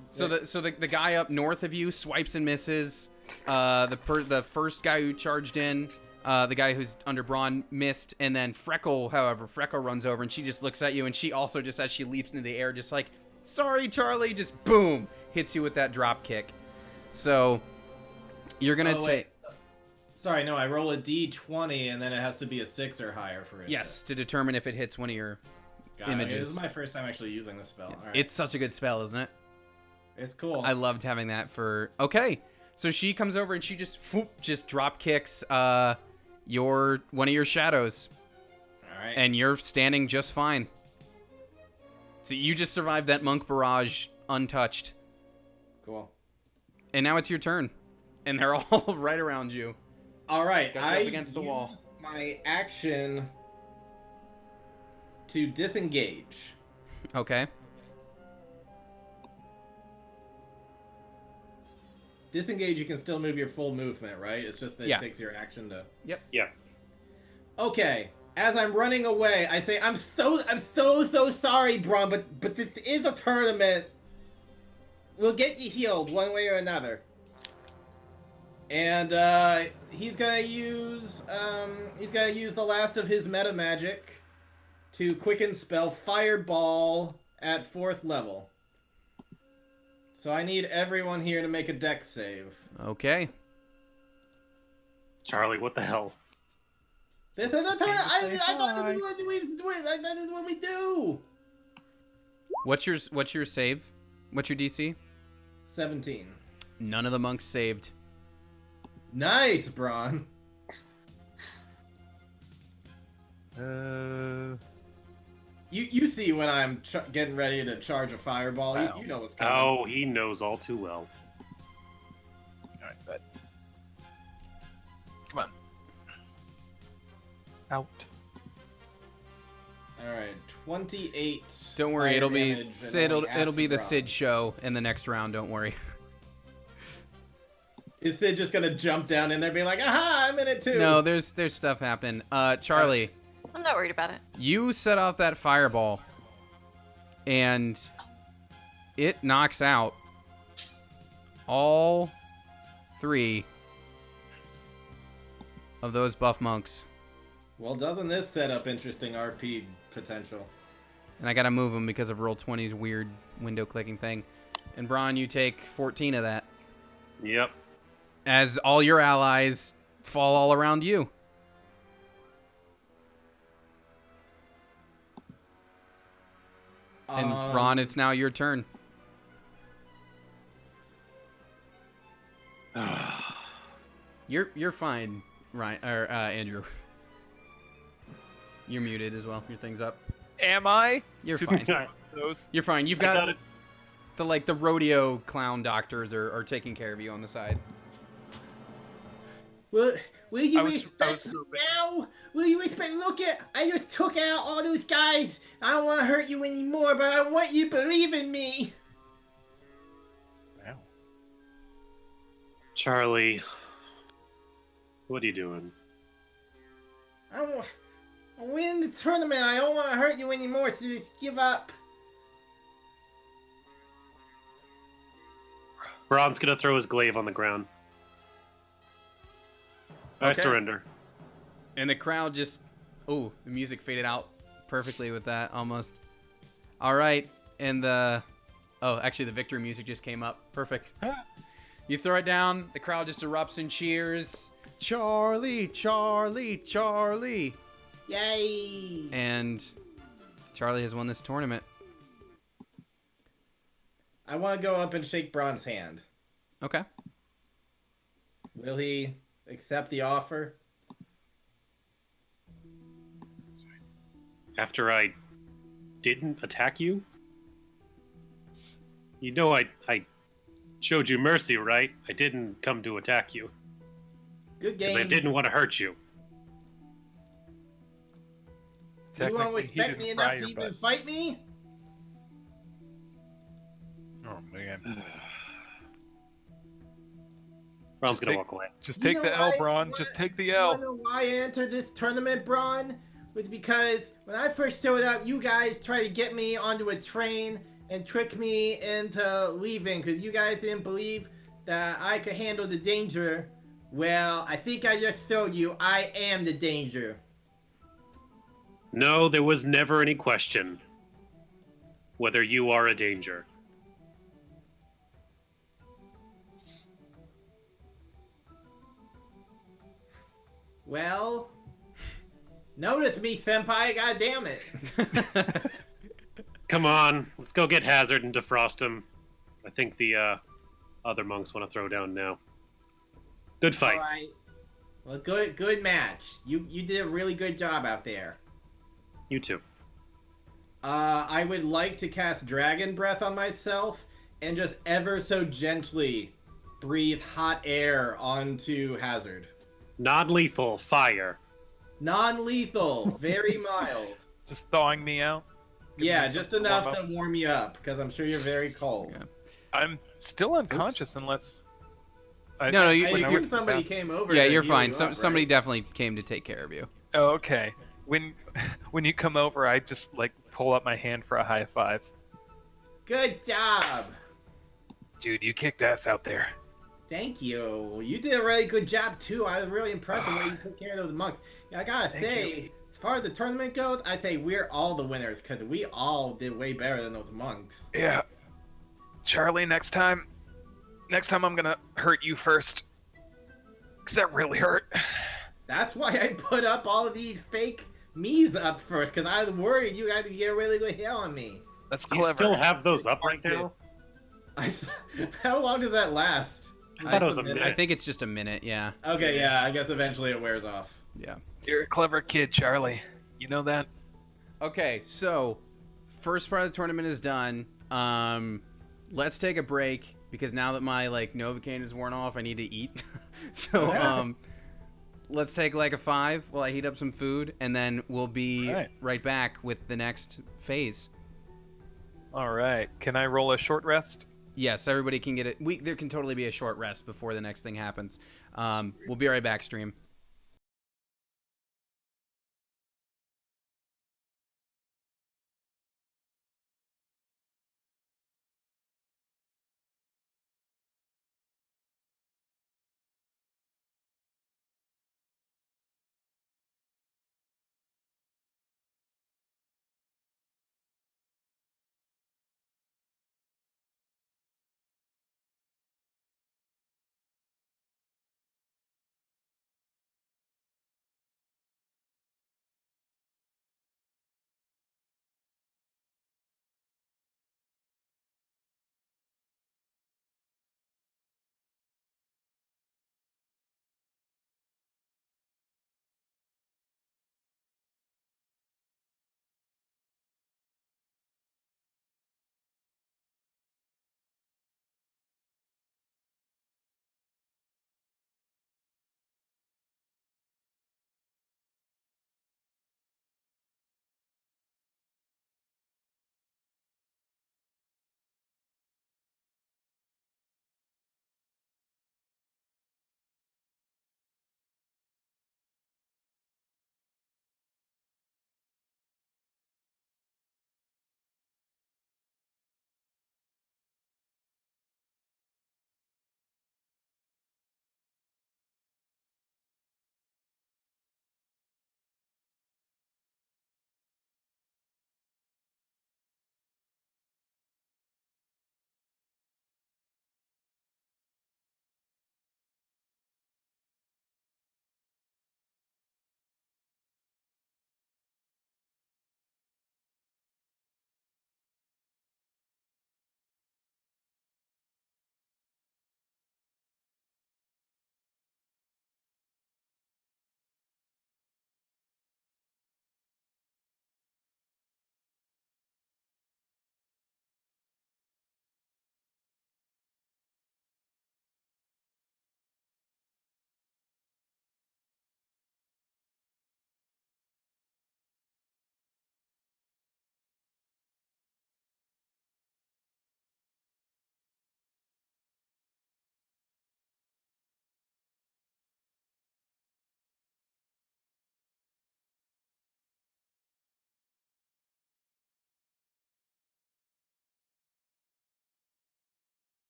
So the guy up north of you swipes and misses. The first guy who charged in, the guy who's under Braun missed, and then Freckle runs over and she just looks at you and she also just as she leaps into the air, just like, sorry Charlie, just boom, hits you with that drop kick. So you're gonna Oh, take wait. Sorry, no, I roll a d20 and then it has to be a 6 or higher for it. yes to determine if it hits one of your Got it. images. This is my first time actually using this spell. All right. It's such a good spell, isn't it? It's cool. I loved having that for. Okay, so she comes over and she just drop kicks one of your shadows, All right. and you're standing just fine. So you just survived that monk barrage untouched, Cool. and now it's your turn, and they're all right around you. All right. Got you I up against the wall. use my action to disengage. Okay. disengage, you can still move your full movement, right? It's just that Yeah. it takes your action to. Yeah. Okay. As I'm running away, I say, I'm so sorry, Braun, but this is a tournament. We'll get you healed one way or another. And he's gonna use the last of his meta magic to quicken spell Fireball at 4th level. So I need everyone here to make a dex save. Okay. Charlie, what the hell? This is a tournament. I thought this is what we do. What's your save? What's your DC? 17. None of the monks saved. Nice, Braun. You see when I'm getting ready to charge a fireball. Wow. You know what's coming. Oh, he knows all too well. Alright, bet. Come on. Out. All right, 28. Don't worry, fire it'll be damage and Sid. only half It'll be the Braun. Sid show in the next round. Don't worry. Is Sid just gonna jump down in there, and be like, "Aha, I'm in it too"? No, there's stuff happening. Charlie, I'm not worried about it. you set off that fireball, and it knocks out all 3 of those buff monks. Well, doesn't this set up interesting RP potential? And I gotta move them because of Roll20's weird window clicking thing. And Braun, you take 14 of that, Yep. as all your allies fall all around you. And Ron, it's now your turn. You're fine, Ryan or Andrew. You're muted as well. Your thing's up. Am I? You're To fine. be those. You're fine. You've I got got it. the rodeo clown doctors are taking care of you on the side. Will you I was respect me hoping- now? Will you respect? Look at, I just took out all those guys. I don't want to hurt you anymore, but I want you to believe in me. Wow. Charlie, what are you doing? I win the tournament. I don't want to hurt you anymore, so just give up. Ron's gonna throw his glaive on the ground. I Okay. surrender. And the crowd just, the music faded out perfectly with that almost. All right, and actually the victory music just came up. Perfect. You throw it down, the crowd just erupts in cheers. Charlie, Charlie, Charlie. Yay! And Charlie has won this tournament. I want to go up and shake Braun's hand. Okay. Will he accept the offer? After I didn't attack you? You know I showed you mercy, right? I didn't come to attack you. Good Because game. I didn't want to hurt you. You won't Technically, he respect me didn't enough fry to your even butt. fight me? Oh man. Ron's Just gonna take- walk away. Just You take know the L, why- Braun. why- Just take the You L. wanna know why I entered this tournament, Braun? Was because when I first showed up, you guys tried to get me onto a train and trick me into leaving because you guys didn't believe that I could handle the danger. Well, I think I just showed you I am the danger. No, there was never any question whether you are a danger. Well, notice me, senpai. God damn it. Come on, let's go get Hazard and defrost him. I think the other monks want to throw down now. Good fight. All right. Well, good match. You did a really good job out there. You too. I would like to cast Dragon Breath on myself and just ever so gently breathe hot air onto Hazard. Non-lethal fire. Non-lethal, very mild. Just thawing me out. Give Yeah, me just something enough warm to up. warm you up, because I'm sure you're very cold. Yeah. I'm still unconscious unless. No, I you, when if I you're, assume somebody came over. yeah, to you're heal fine. you Some up, somebody right? definitely came to take care of you. Oh, okay. When when you come over, I just like pull up my hand for a high five. Good job. Dude, you kicked ass out there. Thank you. You did a really good job too. I was really impressed the way you took care of those monks. Yeah, I gotta Thank say, you. as far as the tournament goes, I say we're all the winners because we all did way better than those monks. Yeah. Charlie, next time I'm gonna hurt you first. 'Cause that really hurt. That's why I put up all of these fake me's up first because I was worried you guys would get a really good hit on me. That's Do you clever. still have those up Smart right kid. now? How long does that last? I thought it was Just a minute. I think it's just a minute. Yeah. Okay, yeah, I guess eventually it wears off. Yeah. You're a clever kid, Charlie. You know that? Okay, so first part of the tournament is done. Let's take a break because now that my like Novocaine is worn off, I need to eat. So let's take like a 5 while I heat up some food, and then we'll be right back with the next phase. All right. Can I roll a short rest? Yes, everybody can get it. There can totally be a short rest before the next thing happens. We'll be right back, stream.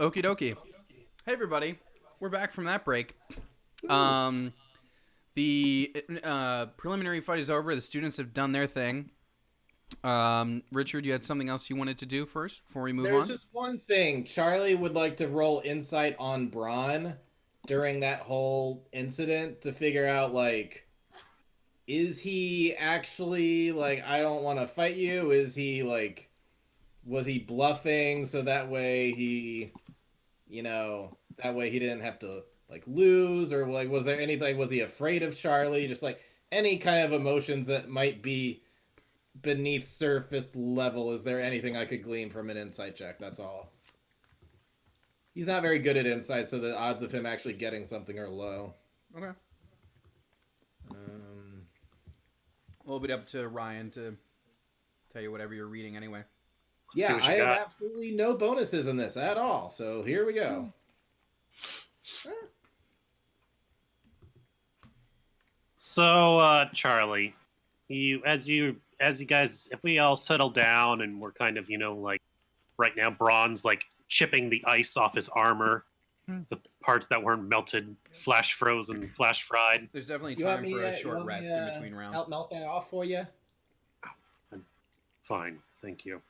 Okie dokie. Hey everybody, we're back from that break. The preliminary fight is over. The students have done their thing. Richard, you had something else you wanted to do first before we move There's on? just one thing. Charlie would like to roll insight on Braun during that whole incident to figure out, like, is he actually, like, I don't want to fight you? Is he, like, was he bluffing so that way he, that way he didn't have to, like, lose? Or, like, was there anything, was he afraid of Charlie? Just, like, any kind of emotions that might be beneath surface level. Is there anything I could glean from an insight check? That's all. He's not very good at insight, so the odds of him actually getting something are low. Okay. We'll be up to Ryan to tell you whatever you're reading anyway. See Yeah, what you I have got. absolutely no bonuses in this at all. So here we go. So, Charlie, as you guys, if we all settle down and we're kind of, like right now, Braun's like chipping the ice off his armor, the parts that weren't melted, flash frozen, flash fried. There's definitely You want time me for a you short want me, rest in between rounds. help melt that off for you? Fine, thank you.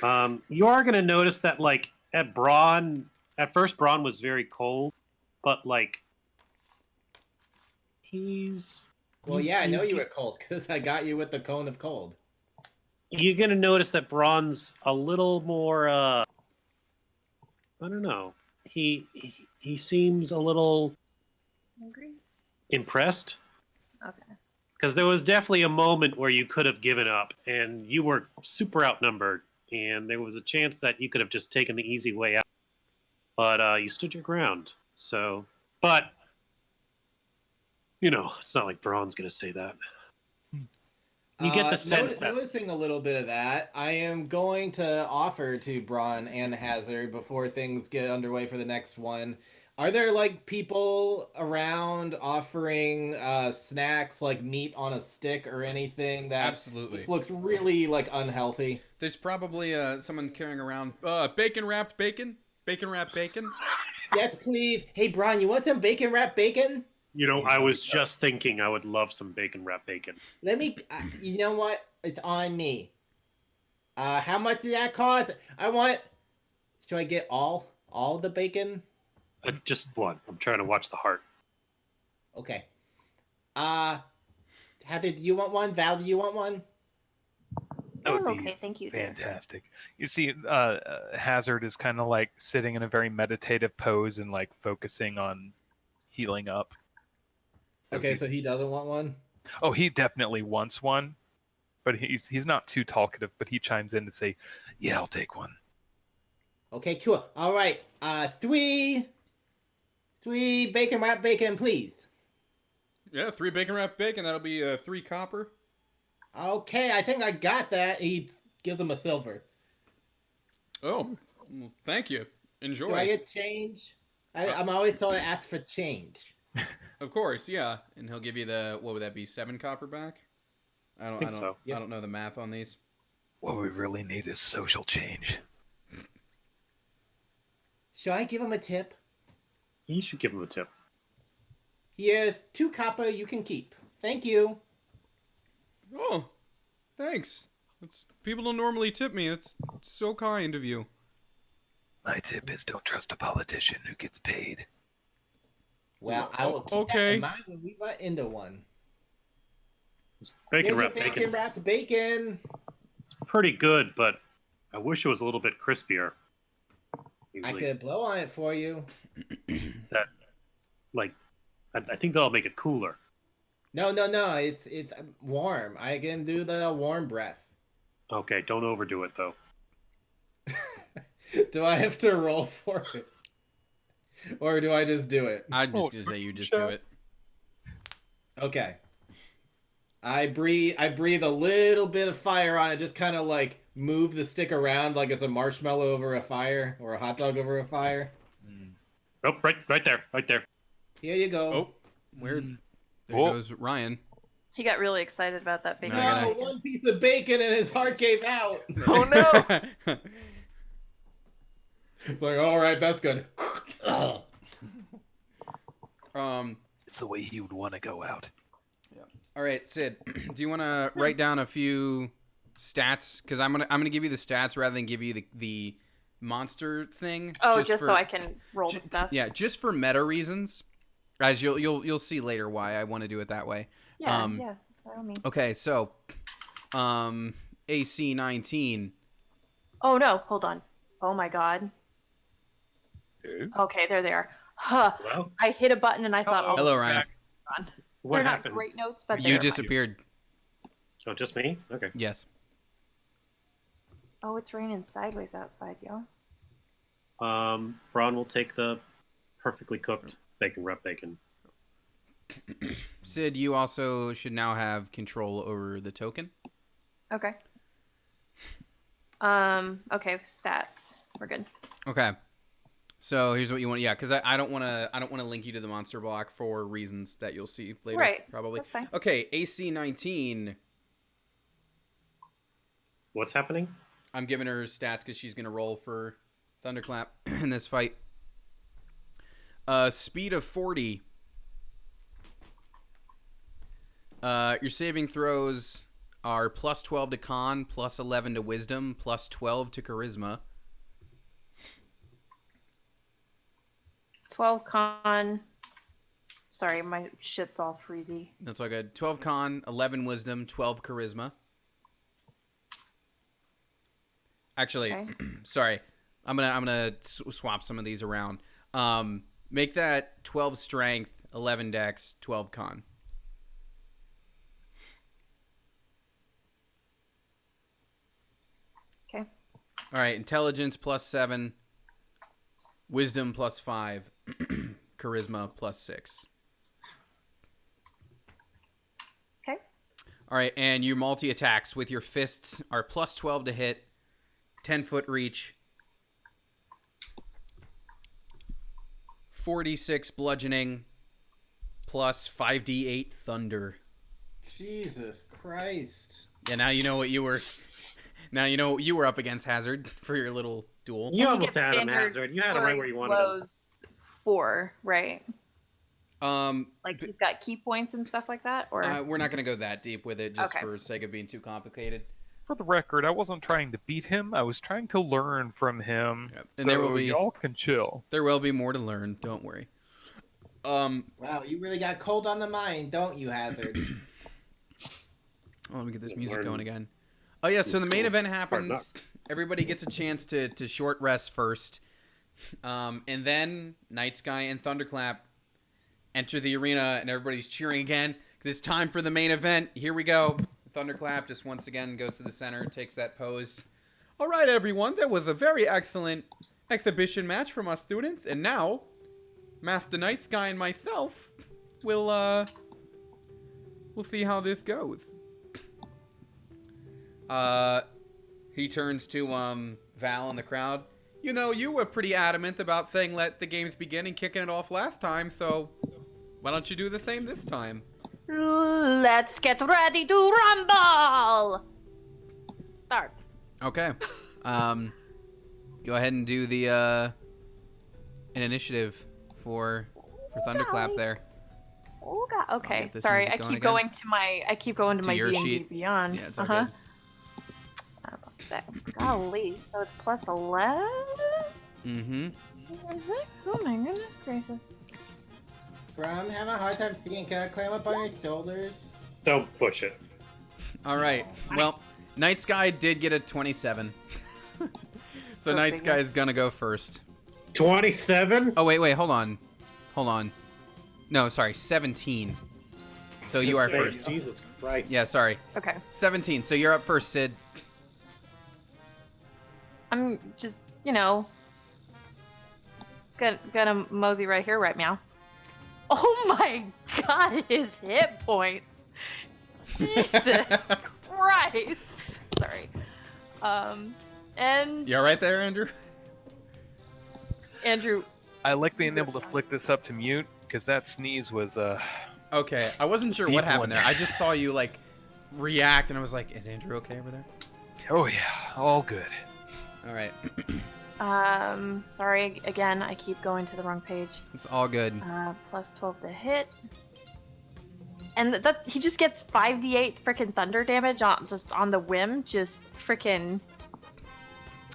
You are gonna notice that, like, at first Braun was very cold, but like he's. Well, yeah, I know you were cold because I got you with the cone of cold. You're gonna notice that Braun's a little more. I don't know. He seems a little Angry? impressed. Okay. Because there was definitely a moment where you could have given up, and you were super outnumbered, and there was a chance that you could have just taken the easy way out. But you stood your ground. So, but it's not like Braun's gonna say that. You get the sense that Noticing a little bit of that, I am going to offer to Braun and Hazard before things get underway for the next one. Are there, like, people around offering snacks, like meat on a stick or anything that Absolutely. just looks really, like, unhealthy? There's probably someone carrying around bacon wrapped bacon. Bacon wrapped bacon. Yes, please. Hey, Brian, you want some bacon wrapped bacon? I was just thinking I would love some bacon wrapped bacon. Let me. You know what? It's on me. How much did that cost? I want. Should I get all the bacon? Just one. I'm trying to watch the heart. Okay. Heather, do you want one? Val, do you want one? That would I'm be okay, thank you. dear. fantastic. You see, Hazard is kind of like sitting in a very meditative pose and like focusing on healing up. Okay, so he doesn't want one? Oh, he definitely wants one, but he's not too talkative. But he chimes in to say, "Yeah, I'll take one." Okay, cool. All right. Three bacon wrapped bacon, please. Yeah, 3 bacon wrapped bacon. That'll be 3 copper. Okay, I think I got that. He gives him a silver. Oh, well, thank you. Enjoy. Do I get change? I'm always told to ask for change. Of course, yeah. And he'll give you what would that be, 7 copper back? I don't Think so. I don't know the math on these. What we really need is social change. Should I give him a tip? You should give him a tip. Here's 2 copper you can keep. Thank you. Oh, thanks. People don't normally tip me. That's so kind of you. My tip is don't trust a politician who gets paid. Well, I will keep that Okay. in mind when we run into one. Bacon Here's your wrapped bacon. bacon wrapped bacon. It's pretty good, but I wish it was a little bit crispier. I Usually, could blow on it for you. I think that'll make it cooler. No. It's warm. I can do the warm breath. Okay, don't overdo it though. Do I have to roll for it? Or do I just do it? I'm just gonna say you just do it. Okay. I breathe a little bit of fire on it, just kind of like move the stick around like it's a marshmallow over a fire or a hot dog over a fire. Oh, right there. Here you go. Oh, weird. There Oh. goes Ryan. He got really excited about that bacon. No, I No, gotta- one piece of bacon and his heart gave out. Oh no! It's like, all right, that's good. It's the way he would want to go out. All right, Sid, do you want to write down a few stats? Because I'm gonna give you the stats rather than give you the monster thing. Oh, just for, so I can roll the stuff. Yeah, just for meta reasons. As you'll see later why I want to do it that way. Yeah, yeah, by all means. Okay, so AC 19. Oh no, hold on. Oh my god. Okay, there they are. Huh. Hello? I hit a button and I thought, oh, Hello, Ryan. God. What They're happened? not great notes, but You they're disappeared. So just me? Okay. Yes. Oh, it's raining sideways outside, yo. Braun will take the perfectly cooked bacon wrap bacon. Sid, you also should now have control over the token. Okay. Okay, stats. We're good. Okay. So here's what you want. Yeah, because I don't want to link you to the monster block for reasons that you'll see later. Right. Probably. That's fine. Okay. AC 19. What's happening? I'm giving her stats because she's gonna roll for Thunderclap in this fight. Speed of 40. Your saving throws are plus 12 to Con, plus 11 to Wisdom, plus 12 to Charisma. 12 con. Sorry, my shit's all freezy. That's all good. 12 Con, 11 Wisdom, 12 Charisma. Actually, Okay. sorry. I'm gonna swap some of these around. Make that 12 Strength, 11 Dex, 12 Con. Okay. All right, Intelligence plus 7, Wisdom plus 5, Charisma plus 6. Okay. All right, and your multi-attacks with your fists are plus 12 to hit, 10-foot reach, 46 bludgeoning, plus 5d8 thunder. Jesus Christ. Yeah, now you know what you were. Now you know what you were up against, Hazard, for your little duel. You And almost get had him, standard Hazard. You had him right where you wanted him. blows 4, right? Like b- he's got key points and stuff like that, or we're not going to go that deep with it, just Okay. for sake of being too complicated. For the record, I wasn't trying to beat him. I was trying to learn from him. Yep. So And there will be- y'all can chill. There will be more to learn. Don't worry. Wow, you really got cold on the mind, don't you, Hazard? Oh, let me get this music Learn going again. Oh yeah, so the main school. event Hard happens. knocks. Everybody gets a chance to short rest first, and then Night Sky and Thunderclap enter the arena, and everybody's cheering again because it's time for the main event. Here we go. Thunderclap just once again goes to the center, takes that pose. All right, everyone, that was a very excellent exhibition match from our students, and now Master Night Sky and myself will we'll see how this goes. He turns to Val in the crowd. You know, you were pretty adamant about saying let the games begin and kicking it off last time, so why don't you do the same this time? let's get ready to rumble. Start. Okay. Go ahead and do the an initiative for Thunderclap golly. there. Oh god. Okay. get this Sorry, music I going keep again. going to my To my your D&D sheet. Beyond. Yeah, it's all uh-huh. good. Golly, so it's plus 11? Mm-hmm. Oh my goodness gracious. Bro, I'm having a hard time seeing. Can I climb up on your shoulders? Don't push it. All right. Well, Night Sky did get a 27. So Go Night figure. Sky is gonna go first. 27? Oh wait, hold on. No, sorry, 17. So you are Say, first. Jesus Christ. Yeah, sorry. Okay. 17. So you're up first, Sid. I'm just, gonna mosey right here, right meow. Oh my god, his hit points. Jesus Christ. Sorry. And You all right there, Andrew? Andrew, I like being able to flick this up to mute because that sneeze was Okay, I wasn't sure what Deep happened one. there. I just saw you like react, and I was like, "Is Andrew okay over there?" oh yeah, all good. All right. Sorry again. I keep going to the wrong page. It's all good. Plus 12 to hit. And that he just gets 5d8 freaking thunder damage on just on the whim. Just freaking.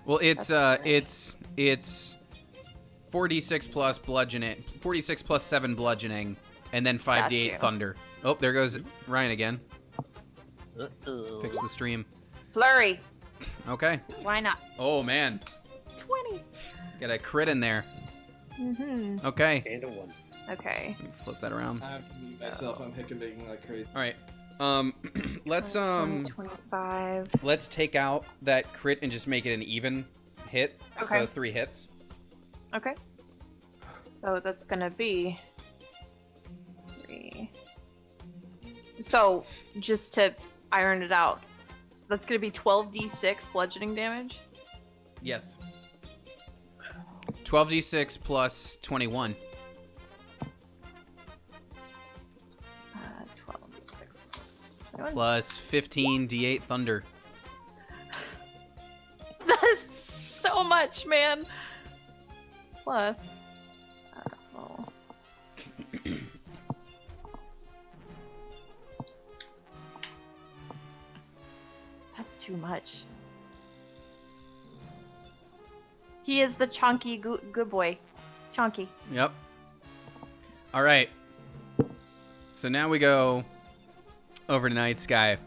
Well, it's That's it's 4d6 plus bludgeoning, 4d6 plus 7 bludgeoning, and then 5d8 Got you. thunder. Oh, there goes Ryan again. Uh-oh. Fix the stream. Flurry. Okay. Why not? Oh man, 20. got a crit in there. Mm-hmm. Okay. And a 1. Okay. Let me flip that around. I have to mute myself. I'm hiccupping like crazy. All right. Let's 25. let's take out that crit and just make it an even hit. Okay. So 3 hits. Okay. So that's gonna be 3. So just to iron it out, that's gonna be 12d6 bludgeoning damage. Yes. 12d6 plus 21. 12d6 plus 21. Plus 15d8 thunder. That is so much, man. Plus. Oh. That's too much. He is the chunky good boy. Chunky. Yep. All right. So now we go over to Night Sky.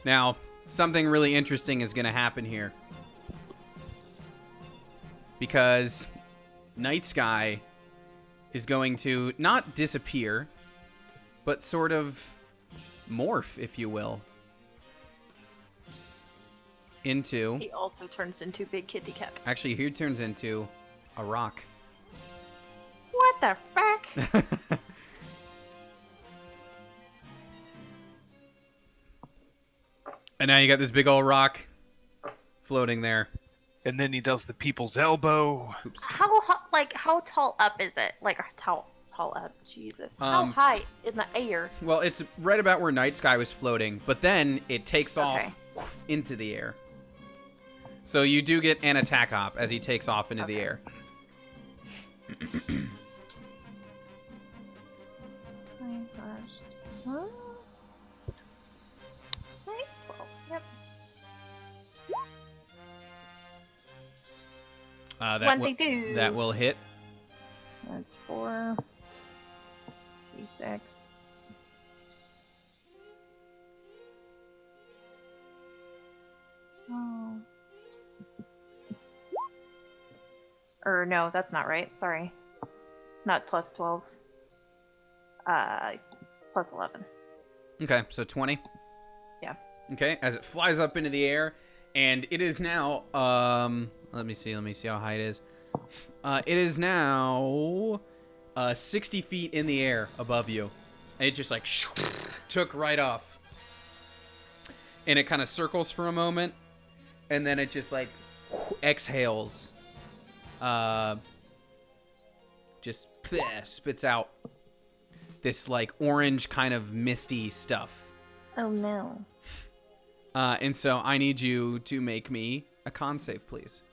Now, something really interesting is going to happen here. Because Night Sky is going to not disappear, but sort of morph, if you will, into... He also turns into Big Kitty Cat. Actually, he turns into a rock. What the fuck? And now you got this big old rock floating there. And then he does the people's elbow. Oops. How tall up is it? Like tall up, Jesus. How high in the air? Well, it's right about where Night Sky was floating, but then it takes Okay. off into the air. So you do get an attack hop as he takes off into the Okay. air. Yep. That will hit. That's 4. D6. Oh. Or no, that's not right. Sorry. Not plus 12. Plus 11. Okay, so 20. Yeah. Okay, as it flies up into the air, and it is now, let me see how high it is. It is now 60 feet in the air above you. And it just like took right off. And it kind of circles for a moment, and then it just like exhales. Just spits out this like orange kind of misty stuff. Oh no. And so I need you to make me a con save, please.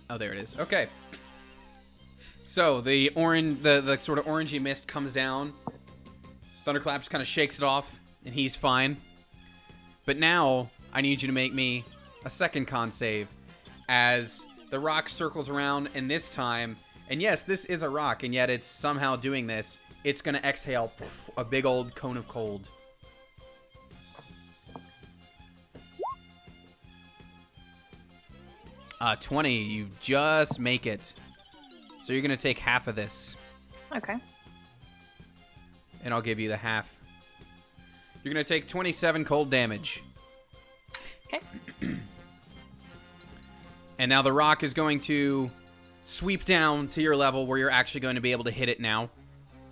Oh, there it is. Okay. So the the sort of orangey mist comes down. Thunderclap just kind of shakes it off, and he's fine. But now I need you to make me a second con save as the rock circles around, and this time, and yes, this is a rock, and yet it's somehow doing this. It's going to exhale a big old cone of cold. Uh, 20, you just make it. So you're going to take half of this, Okay. and I'll give you the half. You're going to take 27 cold damage. Okay. And now the rock is going to sweep down to your level where you're actually going to be able to hit it now.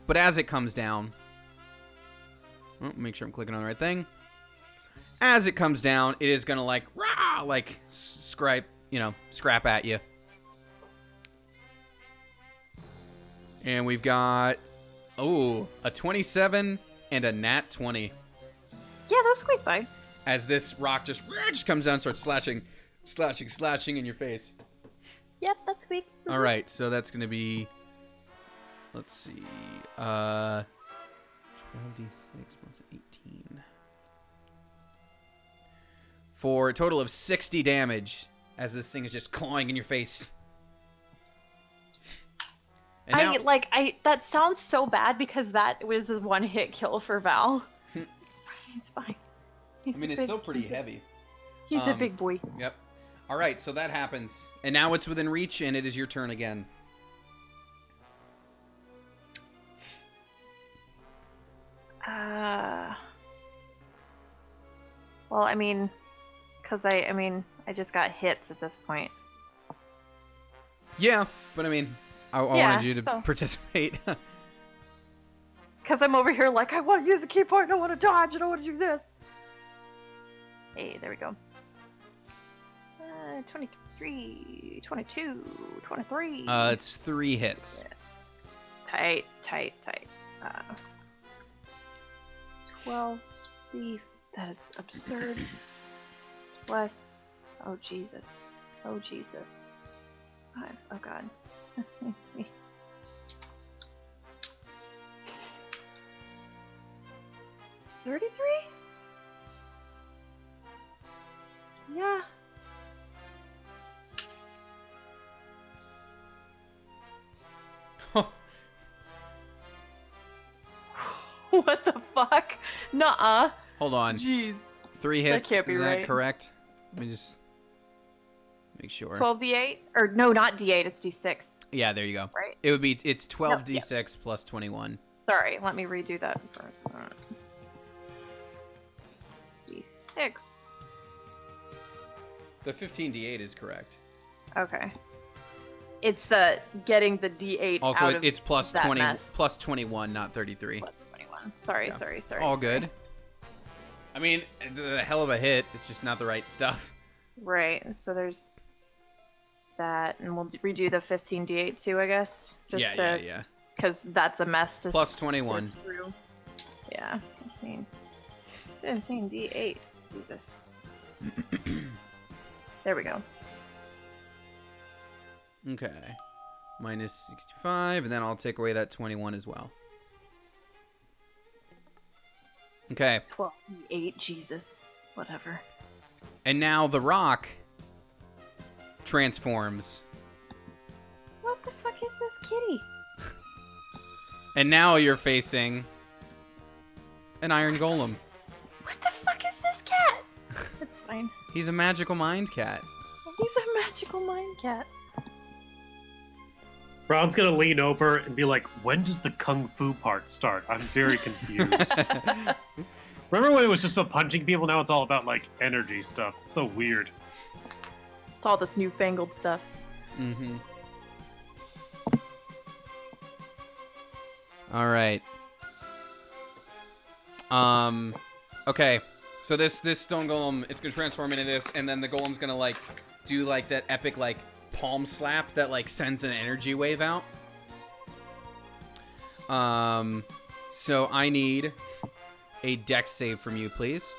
But as it comes down... Oh, make sure I'm clicking on the right thing. As it comes down, it is going to like scrap at you. And we've got, a 27 and a nat 20. Yeah, those squeak by. As this rock just comes down and starts slashing in your face. Yep, that's squeak. All right, so that's going to be, let's see, 12d6 plus 18. For a total of 60 damage as this thing is just clawing in your face. And now, That sounds so bad because that was a one-hit kill for Val. It's fine. I mean, it's still pretty heavy. He's a big boy. Yep. All right, so that happens. And now it's within reach, and it is your turn again. Well, I mean, because I just got hits at this point. Yeah, but I mean, I wanted you to participate. Because I'm over here like, I want to use a key point, I want to dodge, and I want to do this. Hey, there we go. 23, 22, 23. It's 3 hits. Tight. 12. That is absurd. Plus, oh Jesus. 5. Oh God. 33? Yeah. What the fuck? Nuh-uh. Hold on. Jeez. 3 hits. That can't be is right. that correct? Let me just make sure. 12d8? Or no, not d8, it's d6. Yeah, there you go. Right? It's 12d6 plus 21. Sorry, let me redo that first. D6. The 15d8 is correct. Okay. It's the getting the d8 Also, out of it's plus that 20, mess. plus 21, not 33. Plus 21. Sorry, Yeah. sorry. All good. I mean, it's a hell of a hit. It's just not the right stuff. Right, so there's that, and we'll redo the 15d8 too, I guess. Yeah. Because that's a mess to Plus 21. sift through. Yeah, 15d8. Jesus. There we go. Okay. Minus 65, and then I'll take away that 21 as well. Okay. 12d8, Jesus. Whatever. And now the rock transforms. What the fuck is this kitty? And now you're facing an iron golem. What the fuck is this cat? It's fine. He's a magical mind cat. He's a magical mind cat. Brown's gonna lean over and be like, when does the kung fu part start? I'm very confused. Remember when it was just about punching people? Now it's all about, like, energy stuff. It's so weird. It's all this newfangled stuff. Mm-hmm. All right. Okay. So this stone golem, it's gonna transform into this, and then the golem's gonna like do like that epic like palm slap that like sends an energy wave out. So I need a dex save from you, please.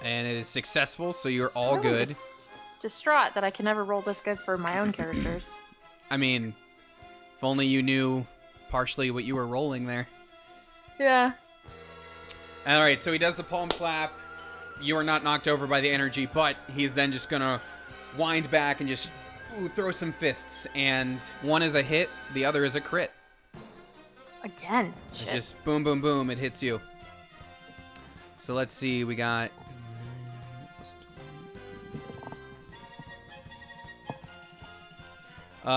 And it is successful, so you're all I'm really good. Distraught that I can never roll this good for my own characters. I mean, if only you knew partially what you were rolling there. Yeah. All right, so he does the palm slap. You are not knocked over by the energy, but he's then just gonna wind back and just throw some fists. And one is a hit, the other is a crit. Again. It's Shit. just boom, boom, boom. It hits you. So let's see. We got.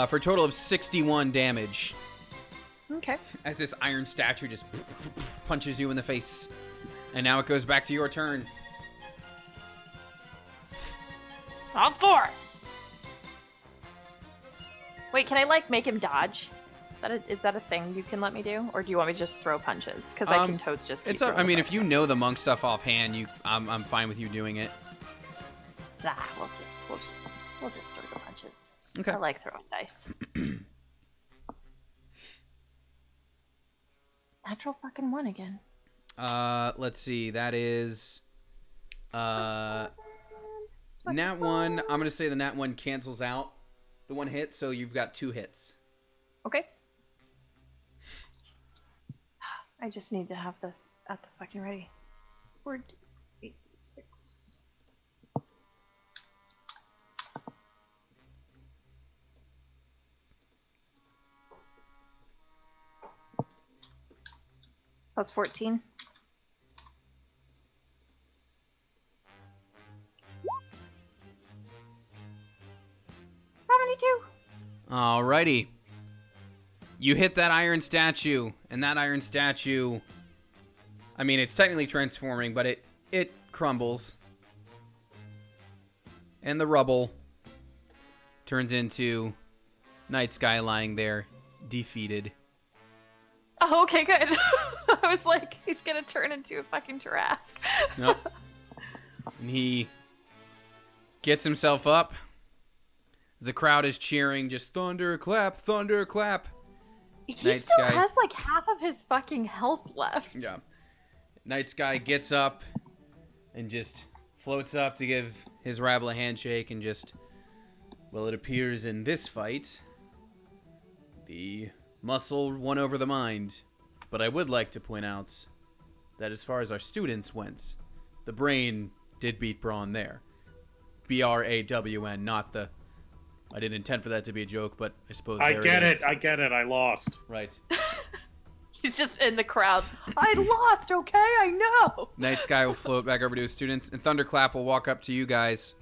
For a total of 61 damage. Okay. As this iron statue just punches you in the face. And now it goes back to your turn. On 4. Wait, can I like make him dodge? Is that a thing you can let me do, or do you want me to just throw punches? Because I can totes just. Keep It's up. I throwing mean, if you punches. know the monk stuff offhand, I'm fine with you doing it. Nah, we'll just throw the punches. Okay. I like throwing dice. Natural fucking one again. Let's see. That is nat 1. I'm gonna say the nat 1 cancels out the one hit, so you've got 2 hits. Okay. I just need to have this at the fucking ready. 4, 8, 6. Plus 14. Alrighty. You hit that iron statue, and that iron statue, I mean, it's technically transforming, but it crumbles. And the rubble turns into Night Sky lying there, defeated. Oh, okay, good. I was like, he's gonna turn into a fucking giraffe. Nope. And he gets himself up. The crowd is cheering, just thunderclap, thunderclap. He Night still Sky. has like half of his fucking health left. Yeah. Night Sky gets up and just floats up to give his rival a handshake and just, well, it appears in this fight, the muscle won over the mind. But I would like to point out that as far as our students went, the brain did beat Brawn there. B-R-A-W-N, not the... I didn't intend for that to be a joke, but I suppose I there get is. it. I get it. I lost. Right. He's just in the crowd. I lost, okay? I know. Night Sky will float back over to his students, and Thunderclap will walk up to you guys.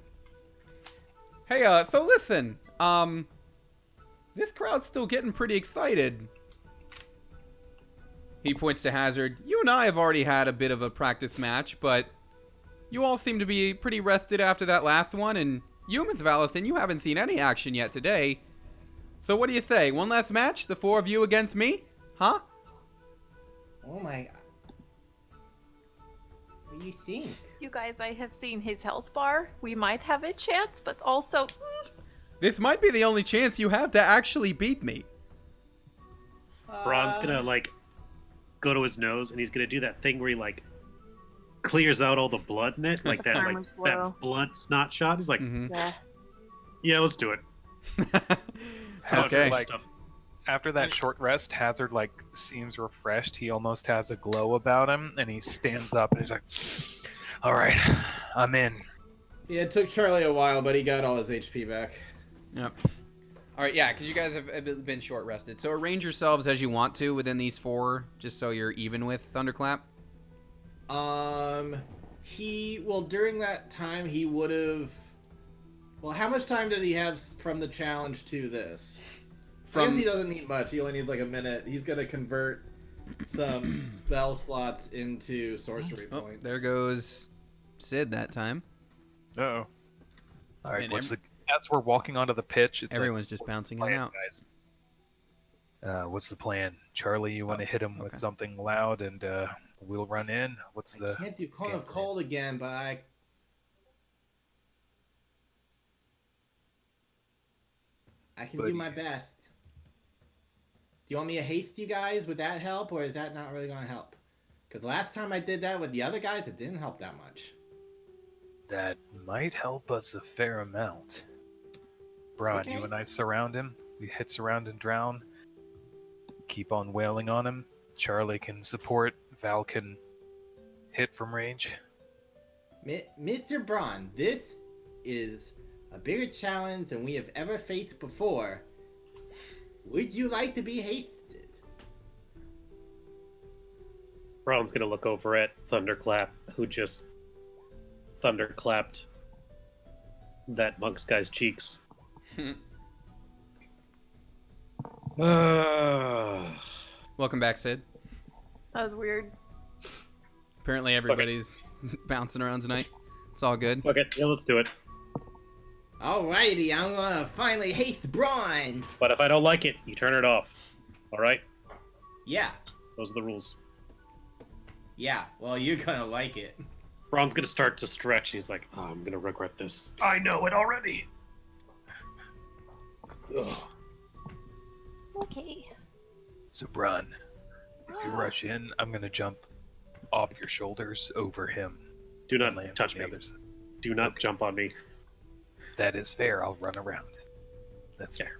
Hey, so listen, this crowd's still getting pretty excited. He points to Hazard. You and I have already had a bit of a practice match, but you all seem to be pretty rested after that last one, and you, Miss Valentin, you haven't seen any action yet today. So what do you say? One last match? The 4 of you against me? Huh? Oh my. What do you think? You guys, I have seen his health bar. We might have a chance, but also... This might be the only chance you have to actually beat me. Braun's gonna like go to his nose and he's gonna do that thing where he like clears out all the blood in it, like that, like Farmer's blow. that blood snot shot. He's like, Yeah. yeah, let's do it. Hazard, Okay. like, after that short rest, Hazard like seems refreshed. He almost has a glow about him, and he stands up and he's like, "All right, I'm in." Yeah, it took Charlie a while, but he got all his HP back. Yep. All right, yeah, because you guys have been short rested. So arrange yourselves as you want to within these 4, just so you're even with Thunderclap. During that time he would have. Well, how much time does he have from the challenge to this? I guess he doesn't need much. He only needs like a minute. He's gonna convert some spell slots into sorcery Oh, points. there goes Sid that time. Uh-oh. All right, And as we're walking onto the pitch, it's Everyone's just bouncing in and out. guys. What's the plan? Charlie, you want to hit him with okay. something loud, and we'll run in. What's I the? can't do Cone of game Cold again, but I can do my best. Do you want me to haste you guys? Would that help, or is that not really gonna help? Because last time I did that with the other guys, it didn't help that much. That might help us a fair amount. Braun, Okay. you and I surround him. We hit surround and drown. Keep on wailing on him. Charlie can support. Val can hit from range. Mr. Braun, this is a bigger challenge than we have ever faced before. Would you like to be hasted? Braun's gonna look over at Thunderclap, who just thunderclapped that monk's guy's cheeks. Welcome back, Sid. That was weird. Apparently everybody's bouncing around tonight. It's all good. Okay, yeah, let's do it. Alrighty, I'm gonna finally haste Braun. But if I don't like it, you turn it off. All right, Yeah. those are the rules. Yeah. Well, you're gonna like it. Braun's gonna start to stretch. He's like, oh, I'm gonna regret this. I know it already. Ugh. Okay. So, Bron, if you rush in, I'm gonna jump off your shoulders over him. Do and not land touch on the me. others. Do not Okay. jump on me. That is fair. I'll run around. That's fair.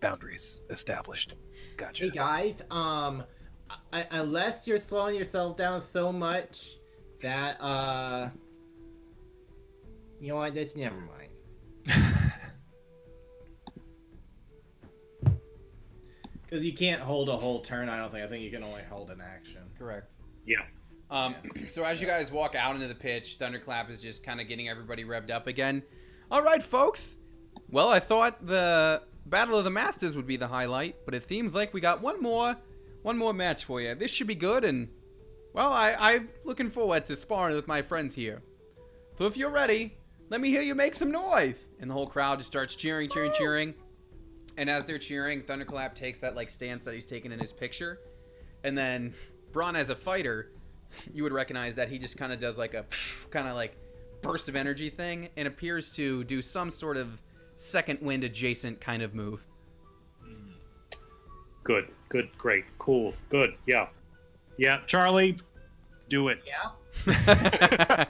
Boundaries established. Gotcha. Hey guys, unless you're slowing yourself down so much that you know what? Just never mind. Because you can't hold a whole turn. I don't think. I think you can only hold an action. Correct. Yeah. So as you guys walk out into the pitch, Thunderclap is just kind of getting everybody revved up again. All right, folks. Well, I thought the Battle of the Masters would be the highlight, but it seems like we got one more match for you. This should be good, and well, I'm looking forward to sparring with my friends here. So if you're ready, let me hear you make some noise. And the whole crowd just starts cheering. And as they're cheering, Thunderclap takes that like stance that he's taken in his picture, and then Braun, as a fighter, you would recognize that he just kind of does like a kind of like burst of energy thing and appears to do some sort of second wind adjacent kind of move. Good. Great. Cool. Good. Yeah. Yeah. Charlie, do it. Yeah.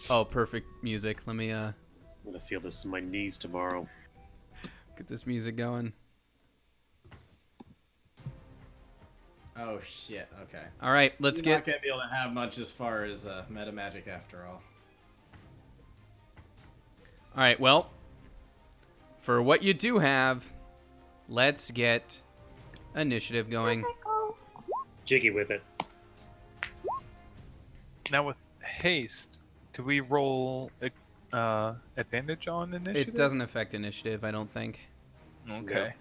Oh, perfect music. Let me I'm gonna feel this in my knees tomorrow. get this music going. Oh shit. Okay. All right, let's You're not get. gonna be able to have much as far as meta magic after all. All right, well, for what you do have, let's get initiative going. Physical. Jiggy with it. Now with haste, do we roll advantage on initiative? It doesn't affect initiative, I don't think. Okay.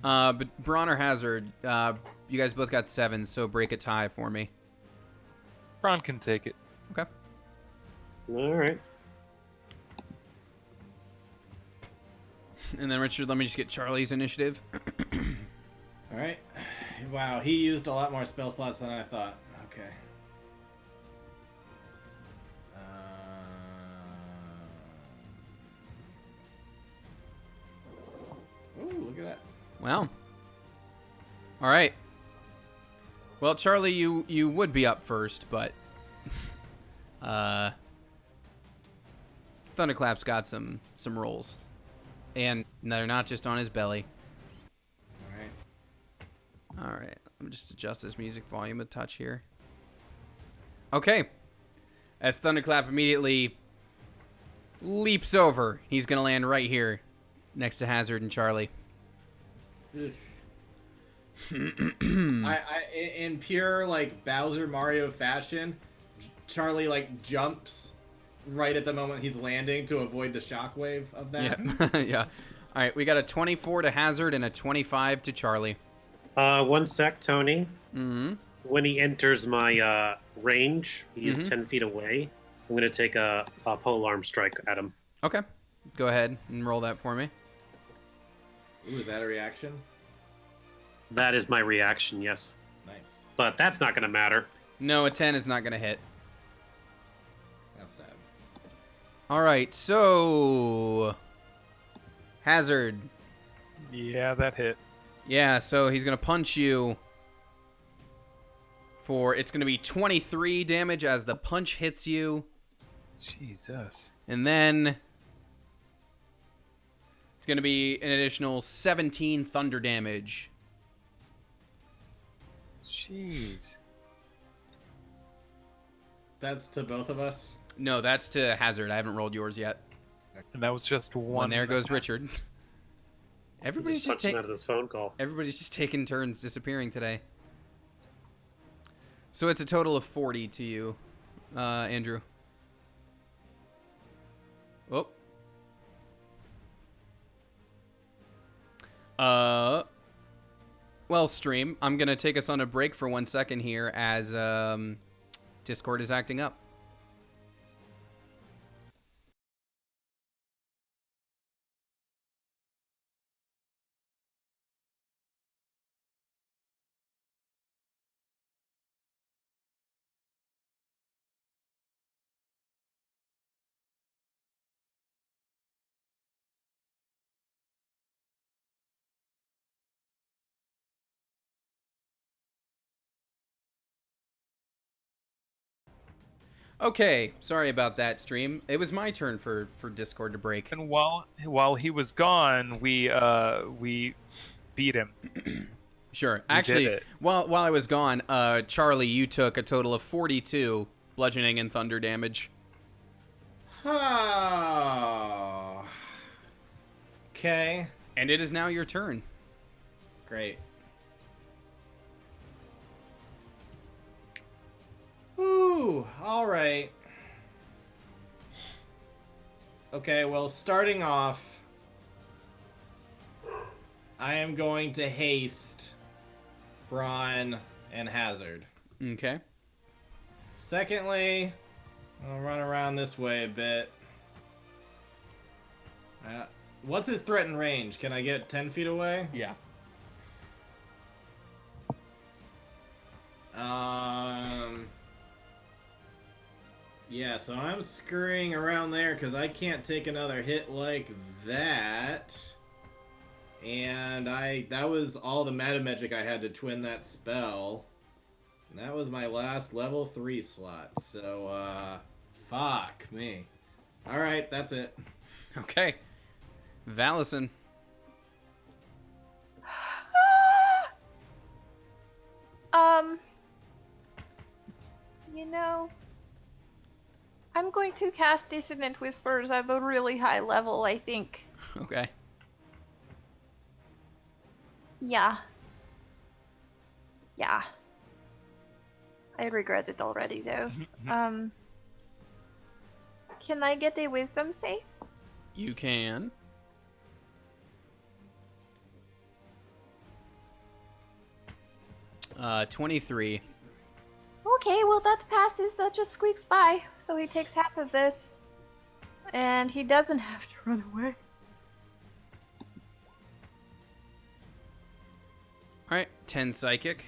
But Braun or Hazard, you guys both got 7, so break a tie for me. Bron can take it. Okay. All right. And then Richard, let me just get Charlie's initiative. All right. Wow, he used a lot more spell slots than I thought. Okay. Ooh, look at that. Wow. All right. Well, Charlie, you would be up first, but Thunderclap's got some rolls, and they're not just on his belly. All right. All right. Let me just adjust this music volume a touch here. Okay. As Thunderclap immediately leaps over, he's gonna land right here, next to Hazard and Charlie. In pure like Bowser Mario fashion, Charlie like jumps right at the moment he's landing to avoid the shockwave of that. Yeah. Yeah. All right. We got a 24 to Hazard and a 25 to Charlie. 1 sec, Tony. Mm-hmm. When he enters my range, he's Mhm. 10 feet away. I'm gonna take a pole arm strike at him. Okay. Go ahead and roll that for me. Ooh, is that a reaction? That is my reaction, yes. Nice. But that's not gonna matter. No, a 10 is not going to hit. That's sad. All right. So, Hazard. Yeah, that hit. Yeah, so he's going to punch you for, it's going to be 23 damage as the punch hits you. Jesus. And then it's going to be an additional 17 thunder damage. Jeez. That's to both of us. No, that's to Hazard. I haven't rolled yours yet. And that was just one. And there goes Richard. Everybody's Just just punching taking out of this phone call. everybody's just taking turns disappearing today. So it's a total of 40 to you, Andrew. Oh. Well, stream, I'm going to take us on a break for 1 second here as Discord is acting up. Okay, sorry about that, stream. It was my turn for Discord to break. And while he was gone, we beat him. Sure. We did Actually, it. while I was gone, Charlie, you took a total of 42 bludgeoning and thunder damage. Oh. Okay. And it is now your turn. Great. Ooh, all right. Okay, well, starting off, I am going to haste Braun and Hazard. Okay. Secondly, I'll run around this way a bit. What's his threatened range? Can I get 10 feet away? Yeah. Yeah, so I'm scurrying around there because I can't take another hit like that. And that was all the meta magic I had to twin that spell. And that was my last level 3 slot. So, fuck me. Alright, that's it. Okay. Valison. You know, I'm going to cast Dissonant Whispers at a really high level, I think. Okay. Yeah. Yeah. I regret it already, though. Can I get a wisdom save? You can. Uh, 23. Okay, well that passes. That just squeaks by. So he takes half of this. And he doesn't have to run away. Alright, 10 psychic.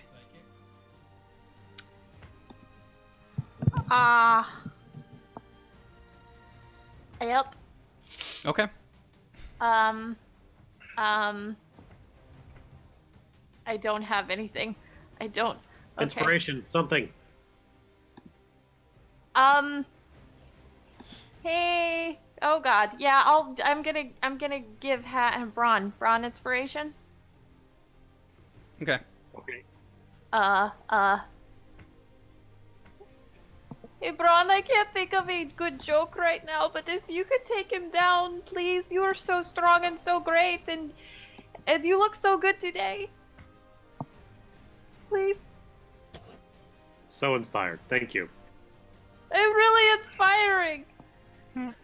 Yep. Okay. I don't have anything. I don't. Okay. Inspiration, something. Hey. Oh God. Yeah. I'm gonna give Braun inspiration. Okay. Okay. Hey, Braun, I can't think of a good joke right now, but if you could take him down, please. You are so strong and so great, and you look so good today. Please. So inspired. Thank you. It's really inspiring. I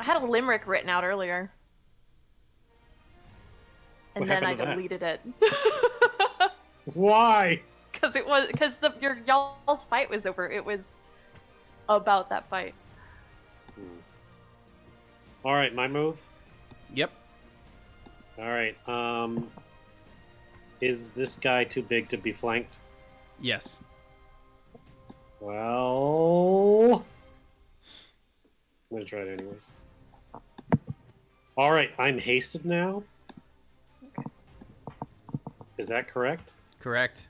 had a limerick written out earlier. And What then I happened to that? deleted it. Why? Because y'all's fight was over. It was about that fight. All right, my move. Yep. All right. Is this guy too big to be flanked? Yes. Well, I'm gonna try it anyways. All right, I'm hasted now. Is that correct? Correct.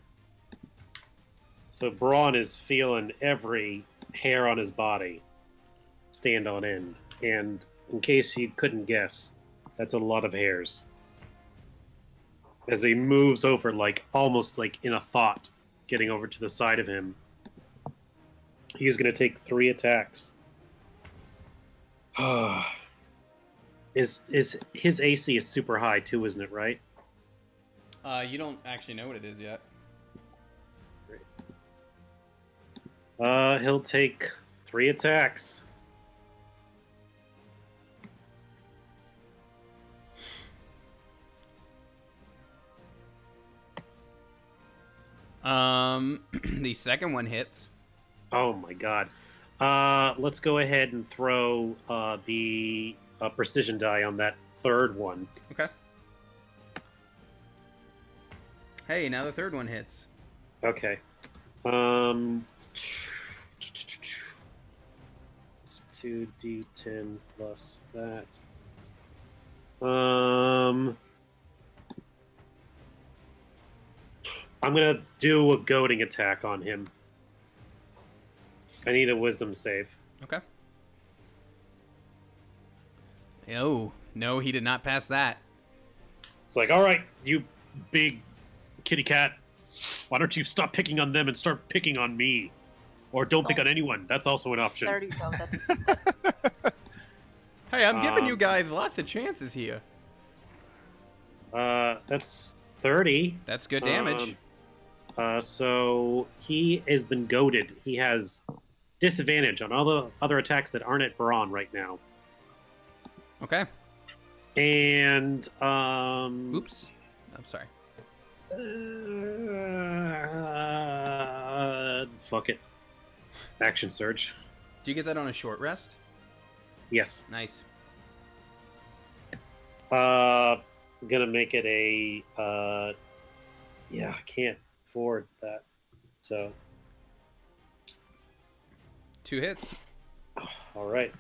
So Braun is feeling every hair on his body stand on end. And in case you couldn't guess, that's a lot of hairs. As he moves over, like almost like in a thought, getting over to the side of him, he's going to take 3 attacks. Is his AC is super high too, isn't it? Right? You don't actually know what it is yet. He'll take 3 attacks. The second one hits. Oh my god. Let's go ahead and throw the precision die on that third one. Okay. Hey, now the third one hits. Okay. It's 2d10 plus that. I'm gonna do a goading attack on him. I need a wisdom save. Okay. Oh, no, he did not pass that. It's like, all right, you big kitty cat, why don't you stop picking on them and start picking on me? Or don't pick on anyone. That's also an option. 30 bonus. Hey, I'm giving you Um, guys lots of chances here. That's 30. That's good damage. So he has been goaded. He has disadvantage on all the other attacks that aren't at Braun right now. Okay. And Oops. I'm sorry. Fuck it. Action surge. Do you get that on a short rest? Yes. Nice. I'm gonna make it a yeah, I can't afford that. So 2 hits. all right.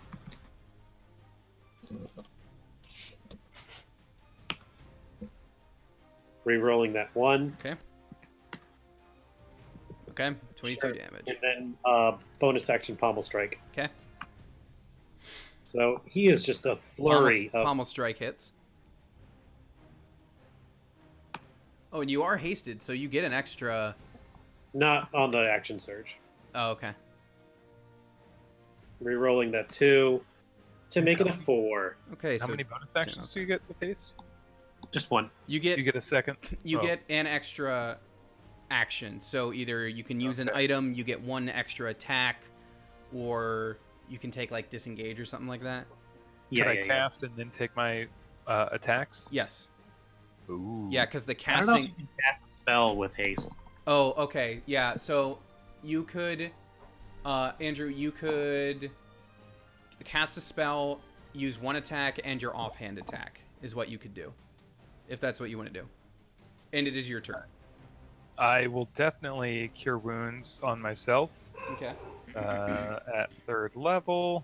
Re-rolling that one. Okay. Okay. 22 Sure. damage. And then bonus action pommel strike. Okay. So he is just a flurry Pommel strike hits. Oh, and you are hasted, so you get an extra. not on the action surge. Oh, okay. Re-rolling that 2 to make it a 4. Okay, How so many bonus actions do you get with haste? Just one. you get You get a second. you Oh. get an extra action. So either you can use an Okay. item, you get 1 extra attack, or you can take like disengage or something like that. Yeah, Could yeah, I yeah. cast and then take my attacks? Yes. Ooh. Yeah, because the I don't know if casting. you can cast a spell with haste. Oh, okay. Yeah, so you could, Andrew, you could cast a spell, use 1 attack, and your offhand attack is what you could do, if that's what you want to do. And it is your turn. I will definitely cure wounds on myself Okay. at 3rd level,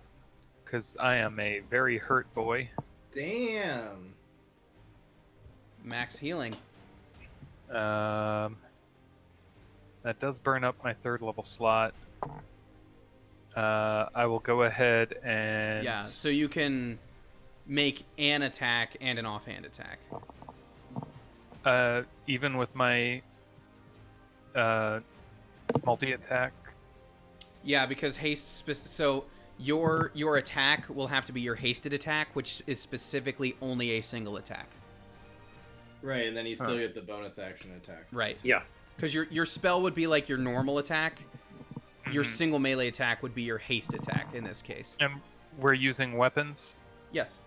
because I am a very hurt boy. Damn. Max healing. That does burn up my 3rd level slot. I will go ahead and... Yeah, so you can make an attack and an offhand attack. even with my multi-attack. Yeah, because haste. So your attack will have to be your hasted attack, which is specifically only a single attack. Right, and then you still get the bonus action attack. Right. Yeah. Because your spell would be like your normal attack. Your Mhm. single melee attack would be your haste attack in this case. And we're using weapons? Yes.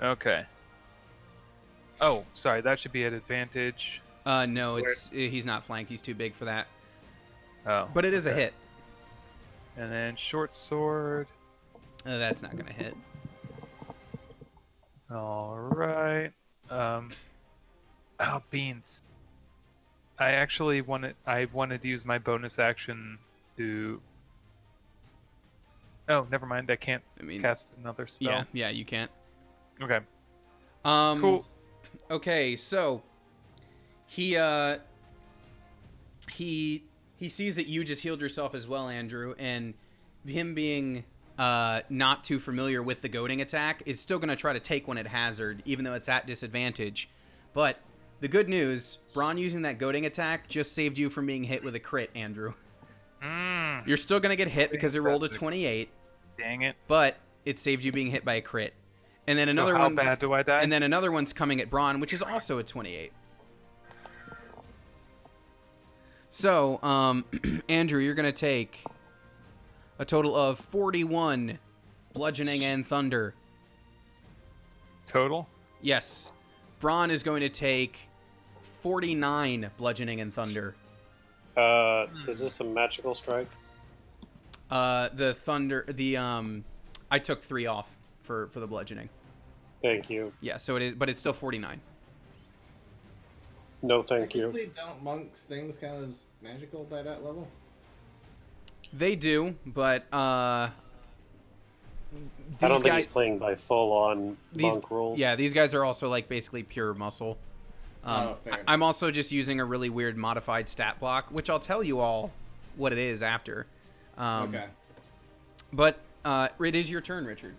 Okay. Oh, sorry, that should be at advantage. No, he's not flanked. He's too big for that. Oh. But it is a okay. hit. And then short sword. That's not gonna hit. Alright. Oh, beans. I wanted to use my bonus action to... Oh, never mind. I can't I mean, cast another spell. yeah, you can't. Okay. Cool. Okay, so he sees that you just healed yourself as well, Andrew, and him being not too familiar with the goading attack is still going to try to take one at hazard, even though it's at disadvantage. But the good news, Braun using that goading attack just saved you from being hit with a crit, Andrew. You're still going to get hit because it rolled a 28, Dang it. but it saved you being hit by a crit. And then another So how one's bad do I die? and then another one's coming at Braun, which is also a 28. So, Andrew, you're going to take a total of 41 bludgeoning and thunder. Total? Yes. Braun is going to take 49 bludgeoning and thunder. Is this a magical strike? The thunder, I took 3 off for the bludgeoning. Thank you. Yeah, so it is, but it's still 49. No, thank you. Technically, don't monks things count as magical by that level? They do, but I don't think he's playing by full-on monk rules. Yeah, these guys are also like basically pure muscle. Fair I'm also just using a really weird modified stat block, which I'll tell you all what it is after. Okay. But it is your turn, Richard.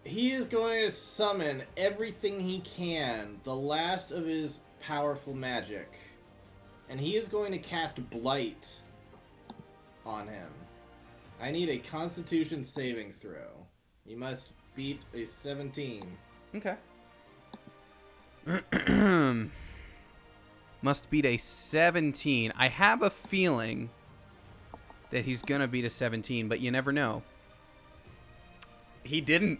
He is going to summon everything he can, the last of his powerful magic. And he is going to cast Blight on him. I need a Constitution saving throw. He must beat a 17. Okay. Must beat a 17. I have a feeling that he's gonna beat a 17, but you never know. He didn't.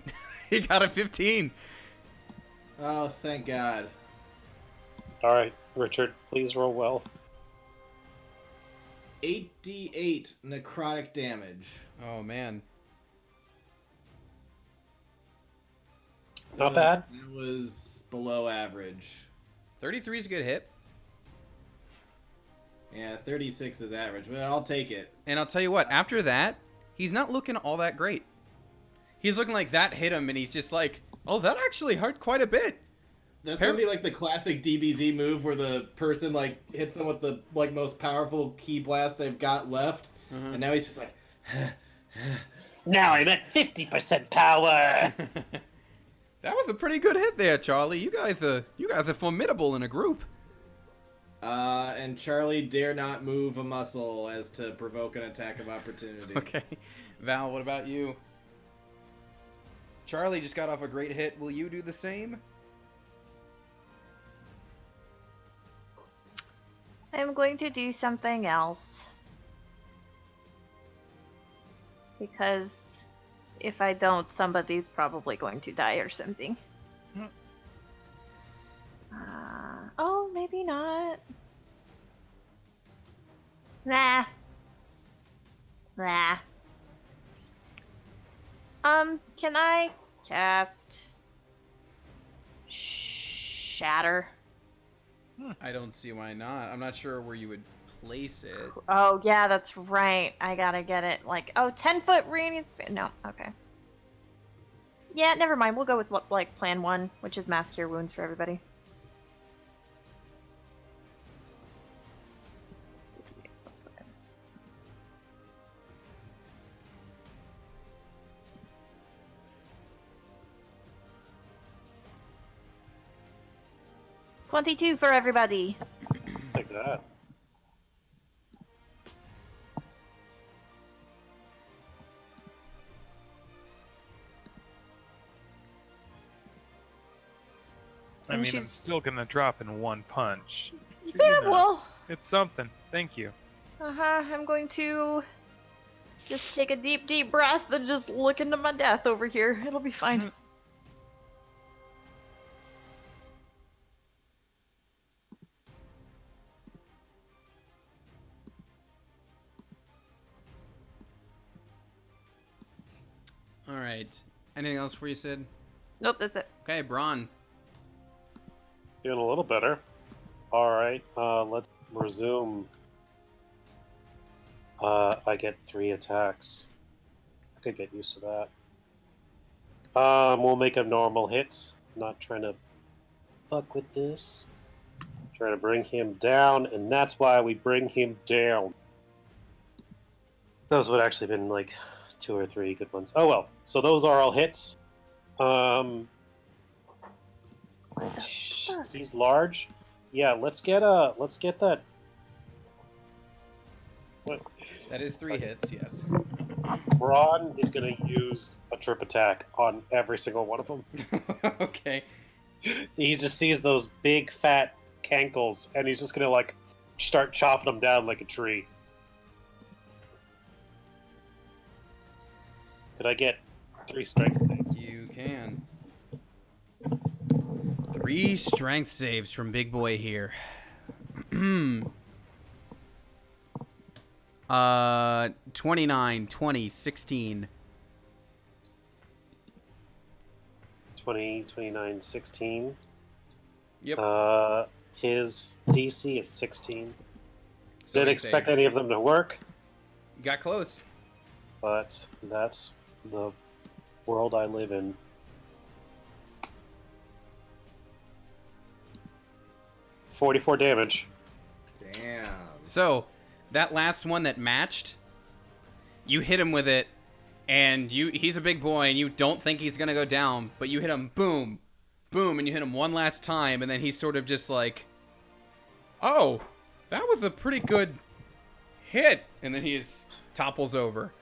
He got a 15. Oh, thank God. All right, Richard, please roll well. 8d8 necrotic damage. Oh, man. Not bad. That was below average. 33 is a good hit. Yeah, 36 is average, but I'll take it. And I'll tell you what, after that, he's not looking all that great. He's looking like that hit him, and he's just like, oh, that actually hurt quite a bit. That's gonna be like the classic DBZ move where the person like hits him with the like most powerful key blast they've got left, and now he's just like, Now I'm at 50% power. That was a pretty good hit there, Charlie. You guys are formidable in a group. and Charlie dare not move a muscle as to provoke an attack of opportunity. Okay. Val, what about you? Charlie just got off a great hit. Will you do the same? I'm going to do something else. Because if I don't, somebody's probably going to die or something. Oh, maybe not. Nah. Nah. Can I cast Shatter? I don't see why not. I'm not sure where you would place it. Oh, yeah, that's right. I gotta get it. Like, 10-foot radius. No, okay. Yeah, never mind. We'll go with like plan 1, which is mass cure wounds for everybody. $22 for everybody. Take that. I And mean, I'm she's- still gonna drop in one punch. So, Yeah, you know, well, it's something. Thank you. I'm going to just take a deep, deep breath and just look into my death over here. It'll be fine. All right. Anything else for you, Sid? Nope, that's it. Okay, Braun. Doing a little better. All right, let's resume. I get 3 attacks. I could get used to that. We'll make them normal hits. Not trying to fuck with this. Trying to bring him down, and that's why we bring him down. Those would actually been like 2 or 3 good ones. Oh well. So those are all hits. He's large. Yeah, let's get that. What? That is 3 hits, yes. Braun is gonna use a trip attack on every single one of them. Okay. He just sees those big fat cankles, and he's just gonna like start chopping them down like a tree. Could I get 3 strength saves? You can. 3 strength saves from Big Boy here. 29, 20, 16. 20, 29, 16. Yep. His DC is 16. So Didn't he expect saves. any of them to work, Got close. but that's the world I live in. $44 damage. Damn. So, that last one that matched, You hit him with it, and he's a big boy, and you don't think he's gonna go down, but you hit him, boom, boom, and you hit him one last time, and then he's sort of just like, oh, that was a pretty good hit, and then he just topples over.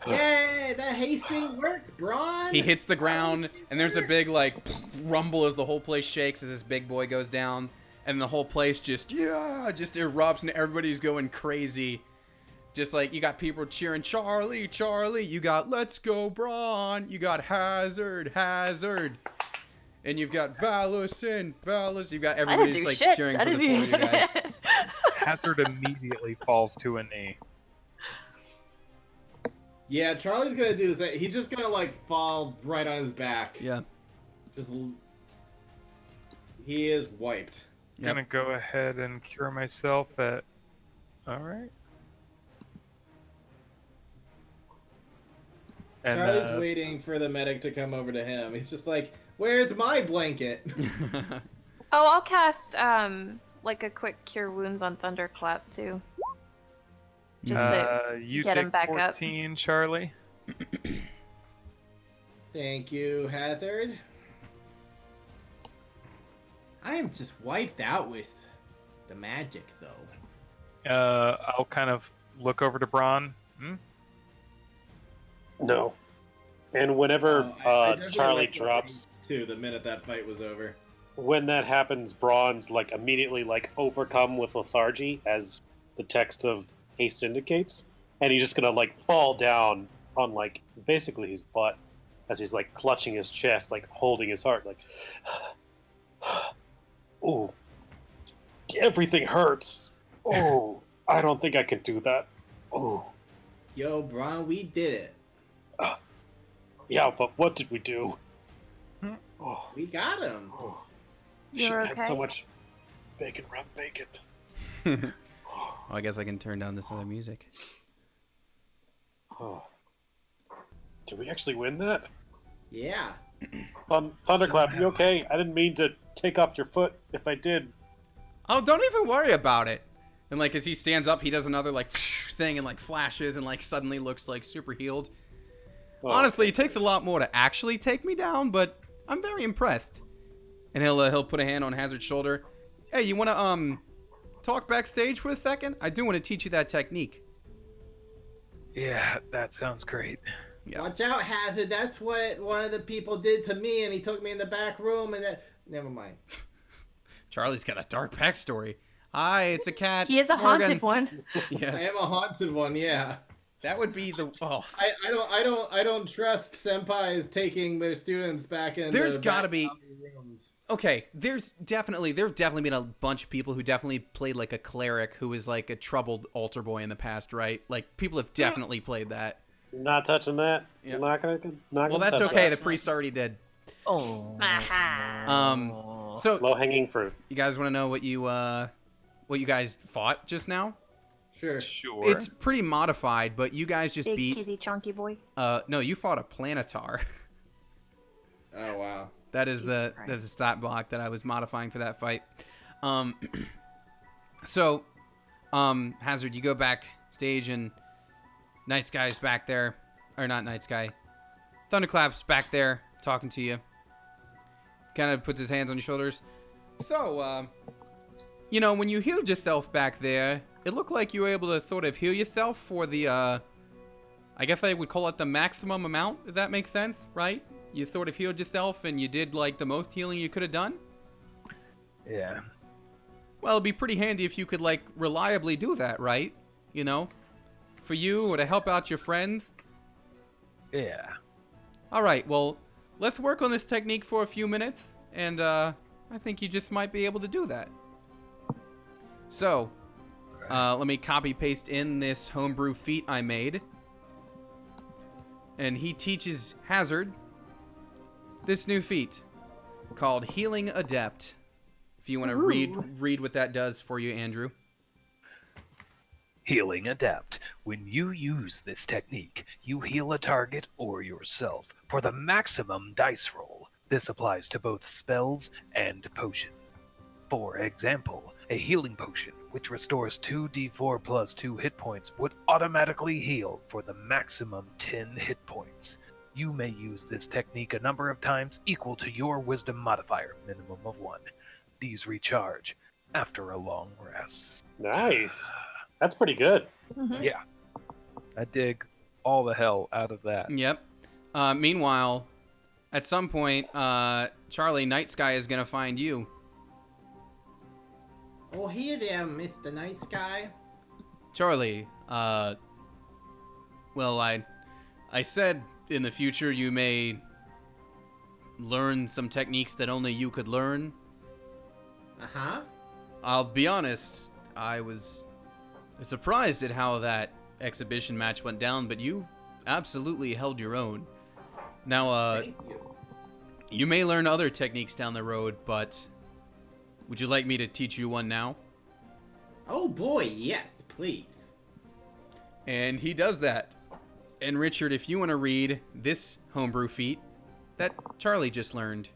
Yay, that hasting works, Braun! He hits the ground, and there's a big, like, rumble as the whole place shakes as this big boy goes down, and the whole place just erupts, and everybody's going crazy. Just like, you got people cheering, Charlie, Charlie. You got, let's go, Braun. You got Hazard, Hazard. And you've got Valusin, Valus. You've got everybody just, like, cheering for the four of you guys. Hazard immediately falls to a knee. Yeah, Charlie's gonna do this. He's just gonna like fall right on his back. Yeah. Just he is wiped. Yep. Gonna go ahead and cure myself at. All right. And Charlie's waiting for the medic to come over to him. He's just like, "Where's my blanket?" Oh, I'll cast like a quick cure wounds on Thunderclap too. Just to you get take him back up. 14, Charlie. Thank you, Hazard. I am just wiped out with the magic, though. I'll kind of look over to Braun. No. And whenever I definitely Charlie went drops, too, the minute that fight was over. when that happens, Braun's like immediately like overcome with lethargy, as the text of haste indicates, and he's just gonna like fall down on like basically his butt as he's like clutching his chest, like holding his heart, like, oh, everything hurts. Oh, I don't think I can do that. Oh, Yo, Braun, we did it. yeah, but what did we do? Oh, We got him. oh. You're Shouldn't have so okay? much bacon wrap bacon. Well, I guess I can turn down this other music. Oh. Did we actually win that? Yeah. Thunderclap, you okay? I didn't mean to take off your foot. If I did, Oh, don't even worry about it. And like as he stands up, he does another like thing and like flashes and like suddenly looks like super healed. oh, Honestly, it takes a lot more to actually take me down, but I'm very impressed. And he'll put a hand on Hazard's shoulder. Hey, you want to talk backstage for a second? I do want to teach you that technique. Yeah, that sounds great. Yeah. Watch out, Hazard. That's what one of the people did to me, and he took me in the back room, and then... Never mind. Charlie's got a dark backstory. Hi, it's a cat. He is a Morgan. haunted one. Yes. I am a haunted one, yeah. That would be the I don't trust senpais taking their students back in. There's gotta be okay. There've definitely been a bunch of people who definitely played like a cleric who was like a troubled altar boy in the past, right? Like people have definitely played that. not touching that. Yep. Not gonna. Well, that's touch okay. that. The priest already did. Aha. So Low hanging fruit. you guys want to know what you guys fought just now? Sure. Sure. It's pretty modified, but you guys just Big beat. kitty chunky boy. No, you fought a planetar. Oh wow. That is Jesus Christ. there's a stat block that I was modifying for that fight. So, Hazard, you go backstage and Night Sky's back there, or not Night Sky, Thunderclap's back there talking to you. Kind of puts his hands on your shoulders. So, you know, when you healed yourself back there, it looked like you were able to sort of heal yourself for the, I guess I would call it the maximum amount, if that makes sense, right? You sort of healed yourself and you did, like, the most healing you could have done? Yeah. Well, it'd be pretty handy if you could, like, reliably do that, right? You know? For you or to help out your friends? Yeah. Alright, well, let's work on this technique for a few minutes, and, I think you just might be able to do that. So, let me copy paste in this homebrew feat I made. And he teaches Hazard this new feat called Healing Adept. If you want to read what that does for you, Andrew. Healing Adept. When you use this technique, you heal a target or yourself for the maximum dice roll. This applies to both spells and potions. For example, A healing potion, which restores 2d4 plus 2 hit points, would automatically heal for the maximum 10 hit points. You may use this technique a number of times equal to your wisdom modifier, minimum of 1. These recharge after a long rest. Nice. That's pretty good. Mhm. Yeah. I dig all the hell out of that. Yep. Meanwhile, at some point, Charlie, Night Sky is gonna find you. Oh, here there, Mr. Nice Guy. Charlie, well, I said in the future you may learn some techniques that only you could learn. Uh-huh. I'll be honest, I was surprised at how that exhibition match went down, but you absolutely held your own. Now, Thank you. you may learn other techniques down the road, but would you like me to teach you one now? Oh boy, yes, please. And he does that. And Richard, if you want to read this homebrew feat that Charlie just learned.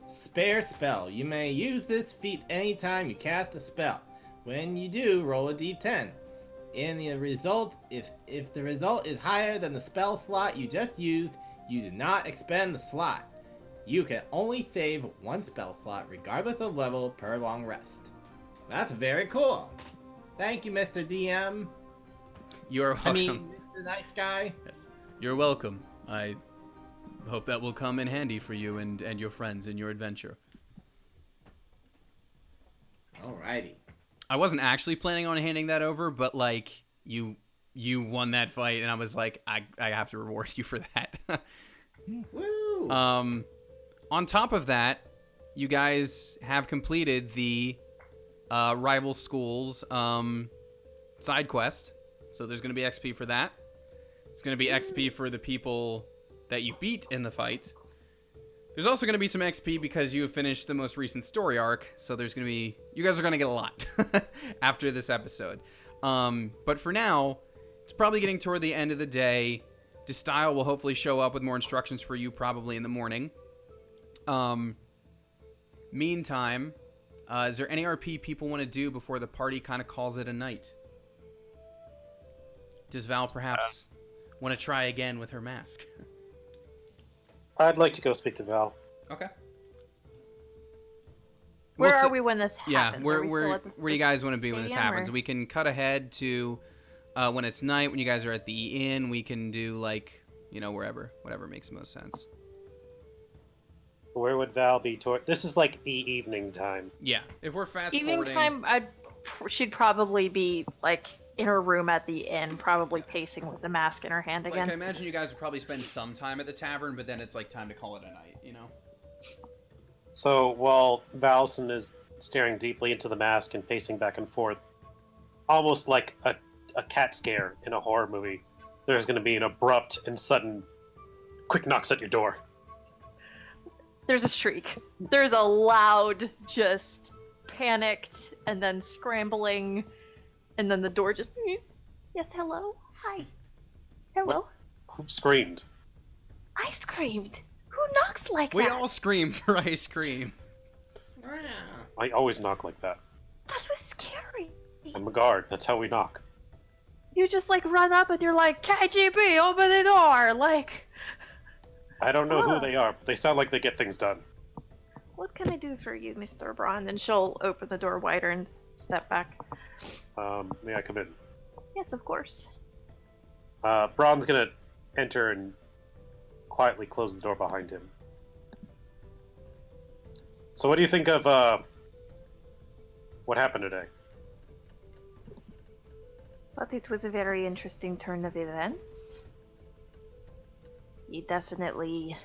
Spare spell. You may use this feat anytime you cast a spell. When you do, roll a d10. In the result, if the result is higher than the spell slot you just used, you do not expend the slot. You can only save one spell slot regardless of level per long rest. That's very cool. Thank you, Mr. DM. You're welcome. I mean, Mr. Nice Guy. Yes. You're welcome. I hope that will come in handy for you and your friends in your adventure. Alrighty. I wasn't actually planning on handing that over, but like you won that fight, and I was like, I have to reward you for that. Woo! On top of that, you guys have completed the rival schools side quest, so there's going to be XP for that. It's going to be XP for the people that you beat in the fight. There's also going to be some XP because you have finished the most recent story arc, so there's going to be... You guys are going to get a lot after this episode. But for now, it's probably getting toward the end of the day. Destyle will hopefully show up with more instructions for you probably in the morning. Meantime, is there any RP people want to do before the party kind of calls it a night? Does Val perhaps want to try again with her mask? I'd like to go speak to Val. Okay. Where Well, so- are we when this Yeah, happens? where Are we still at the do you guys want to be when this stadium, happens? or- We can cut ahead to when it's night, when you guys are at the inn. We can do like, wherever, whatever makes most sense. Where would Val be? This is like evening time. Yeah, if we're fast Evening forwarding. time, she'd probably be like in her room at the inn, probably pacing with the mask in her hand Like, again. I imagine you guys would probably spend some time at the tavern, but then it's like time to call it a night, So while Valson is staring deeply into the mask and pacing back and forth, almost like a cat scare in a horror movie, there's going to be an abrupt and sudden quick knocks at your door. There's a shriek. There's a loud, just panicked, and then scrambling, and then the door just. Yes, hello? Hi. Hello? Who screamed? I screamed. Who knocks like We that? all scream for ice cream. I always knock like that. That was scary. I'm a guard. That's how we knock. You just like run up and you're like, KGB, open the door! Like, I don't know Huh. who they are, but they sound like they get things done. what can I do for you, Mr. Braun? And she'll open the door wider and step back. May I come in? Yes, of course. Braun's gonna enter and quietly close the door behind him. So what do you think of what happened today? But it was a very interesting turn of events. He definitely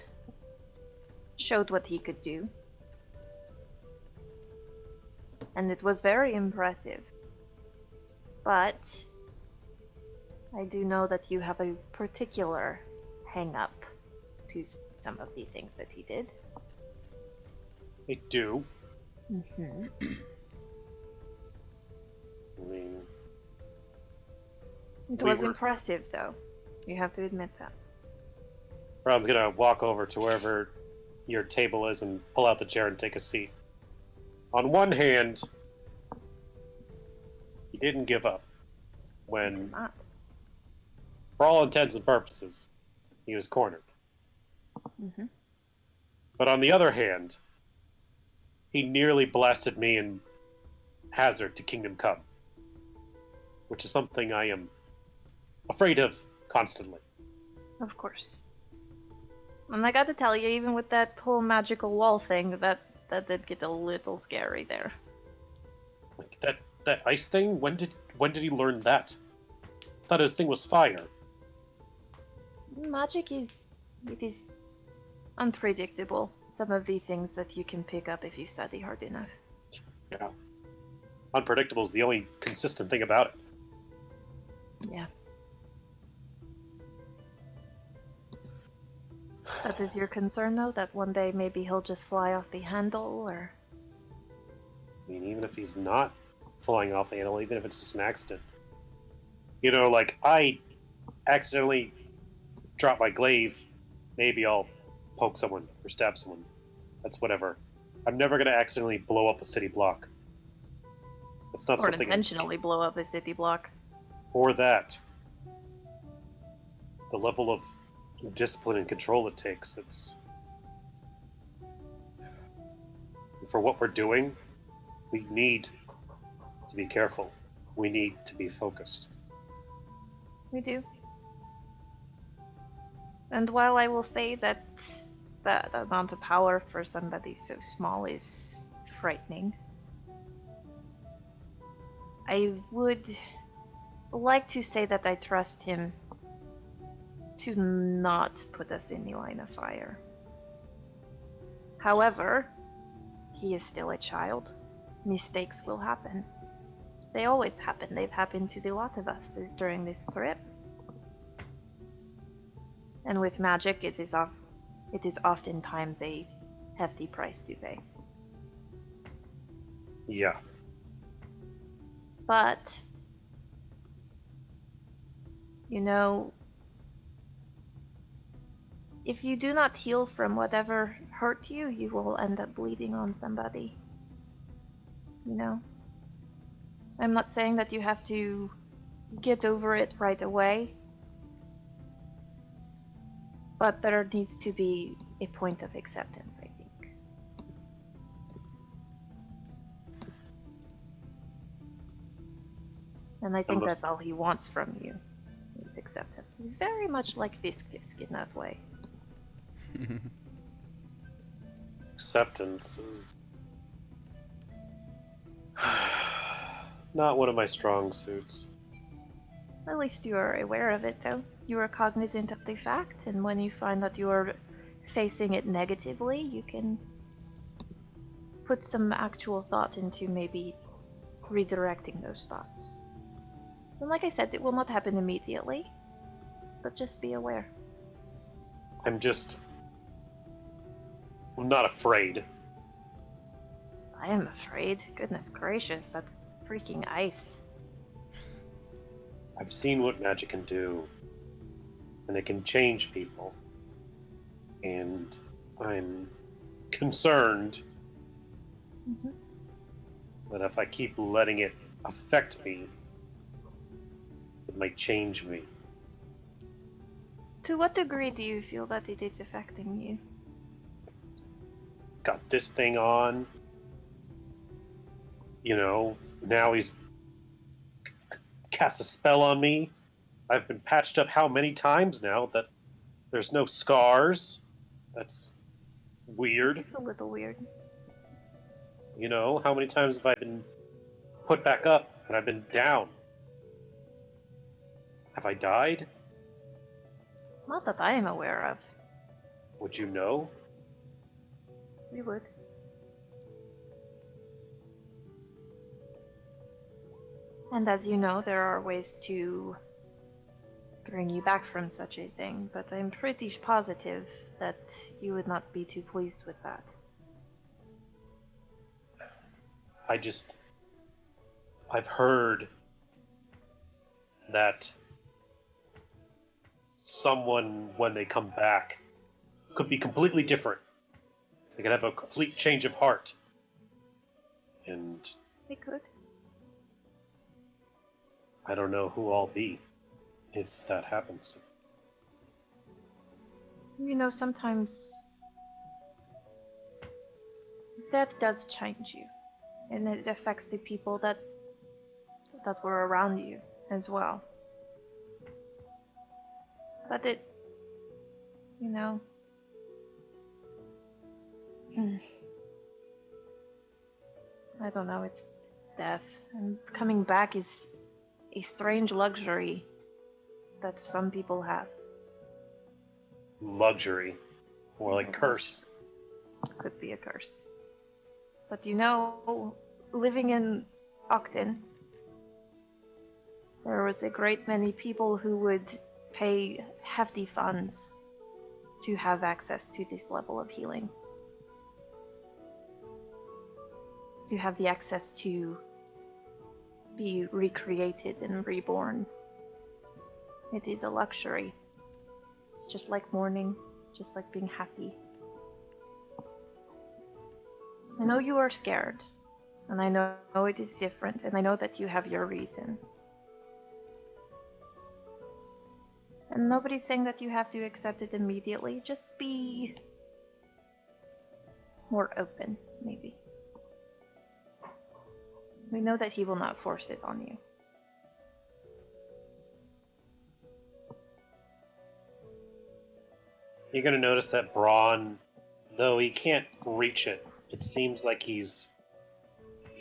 showed what he could do. And it was very impressive. But I do know that you have a particular hang-up to some of the things that he did. I do. Mm-hmm. I mean, It We was were- impressive, though. You have to admit that. Braun's gonna walk over to wherever your table is and pull out the chair and take a seat. On one hand, he didn't give up when, Not. for all intents and purposes, he was cornered. Hmm. But on the other hand, he nearly blasted me in Hazard to Kingdom Come, which is something I am afraid of constantly. Of course. And I gotta tell you, even with that whole magical wall thing, that did get a little scary there. Like that ice thing. When did he learn that? I thought his thing was fire. Magic it is unpredictable. Some of the things that you can pick up if you study hard enough. Yeah, unpredictable is the only consistent thing about it. Yeah. That is your concern, though? That one day maybe he'll just fly off the handle, or... I mean, even if he's not flying off the handle, even if it's just an accident. You know, like, I accidentally drop my glaive, maybe I'll poke someone or stab someone. That's whatever. I'm never going to accidentally blow up a city block. That's not Or something... intentionally blow up a city block. Or that. The level of discipline and control it takes, it's... For what we're doing, we need to be careful. We need to be focused. We do. And while I will say that the amount of power for somebody so small is frightening, I would like to say that I trust him to not put us in the line of fire. However, he is still a child. Mistakes will happen. They always happen. They've happened to the lot of us during this trip. And with magic, it is oftentimes a hefty price to pay. Yeah. But, you know, if you do not heal from whatever hurt you, you will end up bleeding on somebody. You know? I'm not saying that you have to get over it right away, but there needs to be a point of acceptance, I think. And I think that's all he wants from you, is acceptance. He's very much like Fisk in that way. Acceptance is not one of my strong suits. At least you are aware of it, though. You are cognizant of the fact, and when you find that you are facing it negatively, you can put some actual thought into maybe redirecting those thoughts. And like I said, it will not happen immediately, but just be aware. I'm not afraid. I am afraid. Goodness gracious, that freaking ice. I've seen what magic can do, and it can change people. And I'm concerned that if I keep letting it affect me, it might change me. To what degree do you feel that it is affecting you? Got this thing on. You know, now he's cast a spell on me. I've been patched up how many times now that there's no scars? That's weird. It's a little weird. You know, how many times have I been put back up and I've been down? Have I died? Not that I am aware of. Would you know? We would. And as you know, there are ways to bring you back from such a thing, but I'm pretty positive that you would not be too pleased with that. I've heard that someone, when they come back, could be completely different. They could have a complete change of heart. And They could. I don't know who I'll be if that happens. You know, sometimes death does change you, and it affects the people that were around you as well. But it, you know, I don't know. It's death, and coming back is a strange luxury that some people have. Luxury. More like Okay. curse. Could be a curse. But you know, living in Octon, there was a great many people who would pay hefty funds to have access to this level of healing. To have the access to be recreated and reborn. It is a luxury. Just like mourning, just like being happy. I know you are scared, and I know it is different, and I know that you have your reasons. And nobody's saying that you have to accept it immediately, just be more open, maybe. We know that he will not force it on you. You're going to notice that Braun, though he can't reach it, it seems like he's